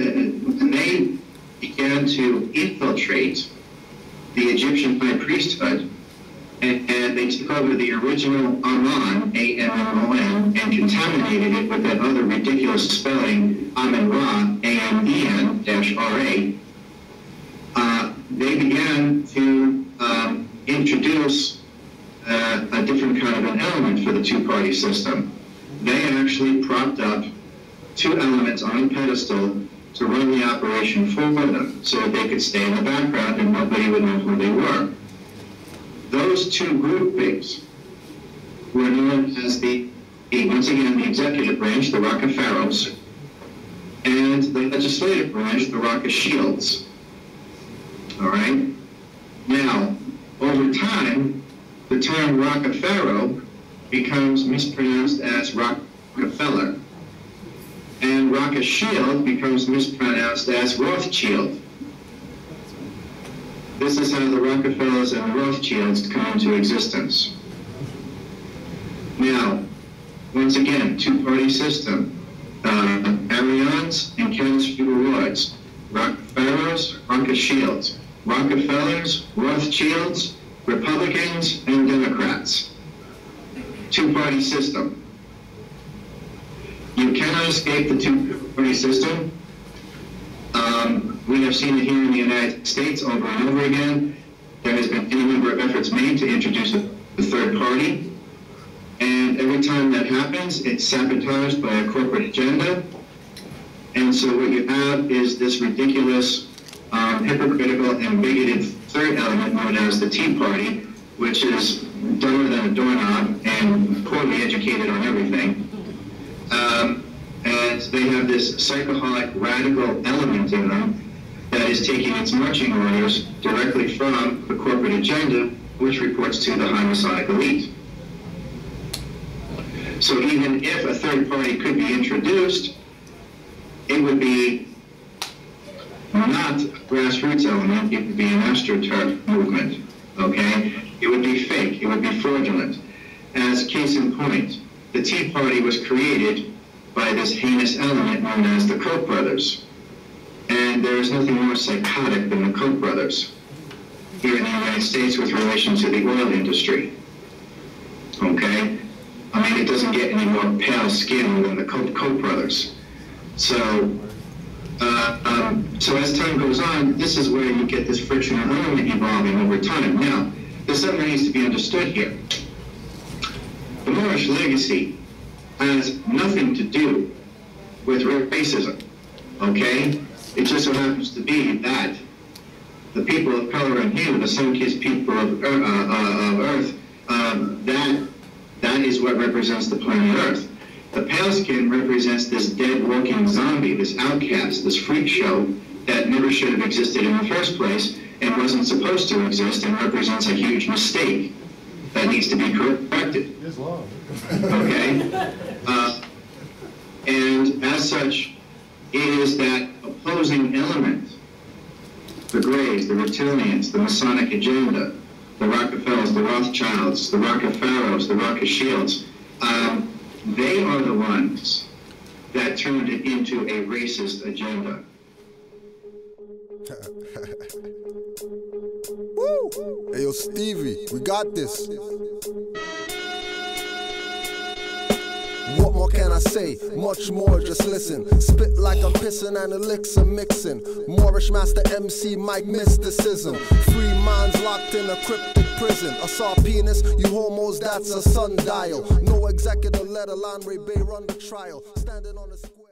they began to infiltrate the Egyptian high priesthood, and they took over the original Amun, A-M-M-O-N, and contaminated it with that other ridiculous spelling, Amen-Ra, A-M-E-N-R-A, they began to introduce a different kind of an element for the two-party system. They actually propped up two elements on a pedestal to run the operation for them, so that they could stay in the background and nobody would know who they were. Those two groupings were known as once again, the executive branch, the Rock of Pharaohs, and the legislative branch, the Rock of Shields. All right? Now, over time, the term Rock of Pharaoh becomes mispronounced as Rockefeller, and Rock of Shield becomes mispronounced as Rothschild. This is how the Rockefellers and the Rothschilds come into existence. Now, once again, two-party system. Arians and Canis feudal lords. Rockefellers, Rothschilds. Rockefellers, Rothschilds, Republicans, and Democrats. Two-party system. You cannot escape the two-party system. We have seen it here in the United States over and over again. There has been any number of efforts made to introduce a third party. And every time that happens, it's sabotaged by a corporate agenda. And so what you have is this ridiculous, hypocritical, and bigoted third element known as the Tea Party, which is dumber than a doorknob and poorly educated on everything. And they have this psychoholic, radical element in them that is taking its marching orders directly from the corporate agenda, which reports to the high Masonic elite. So even if a third party could be introduced, it would be not a grassroots element, it would be an astroturf movement, okay? It would be fake, it would be fraudulent. As case in point, the Tea Party was created by this heinous element known as the Koch brothers. And there is nothing more psychotic than the Koch brothers here in the United States with relation to the oil industry, okay? I mean, it doesn't get any more pale skin than the Koch brothers. So, so as time goes on, this is where you get this frictional element evolving over time. Now, there's something that needs to be understood here. The Moorish legacy has nothing to do with racism, okay? It just so happens to be that the people of color and hue, the sun-kissed people of Earth, that is what represents the planet Earth. The pale skin represents this dead walking zombie, this outcast, this freak show that never should have existed in the first place and wasn't supposed to exist and represents a huge mistake that needs to be corrected. Okay? And as such, it is that opposing element, the Greys, the Reptilians, the Masonic agenda, the Rockefellers, the Rothschilds, the Rockefellers, the Rockeshields, they are the ones that turned it into a racist agenda. Woo! Hey, yo, Stevie, we got this. What more can I say? Much more, just listen. Spit like I'm pissing and elixir mixing. Moorish master MC Mike mysticism. 3 minds locked in a cryptic prison. I saw penis, you homos, that's a sundial. No executive, let alone Ray Bay run the trial. Standing on the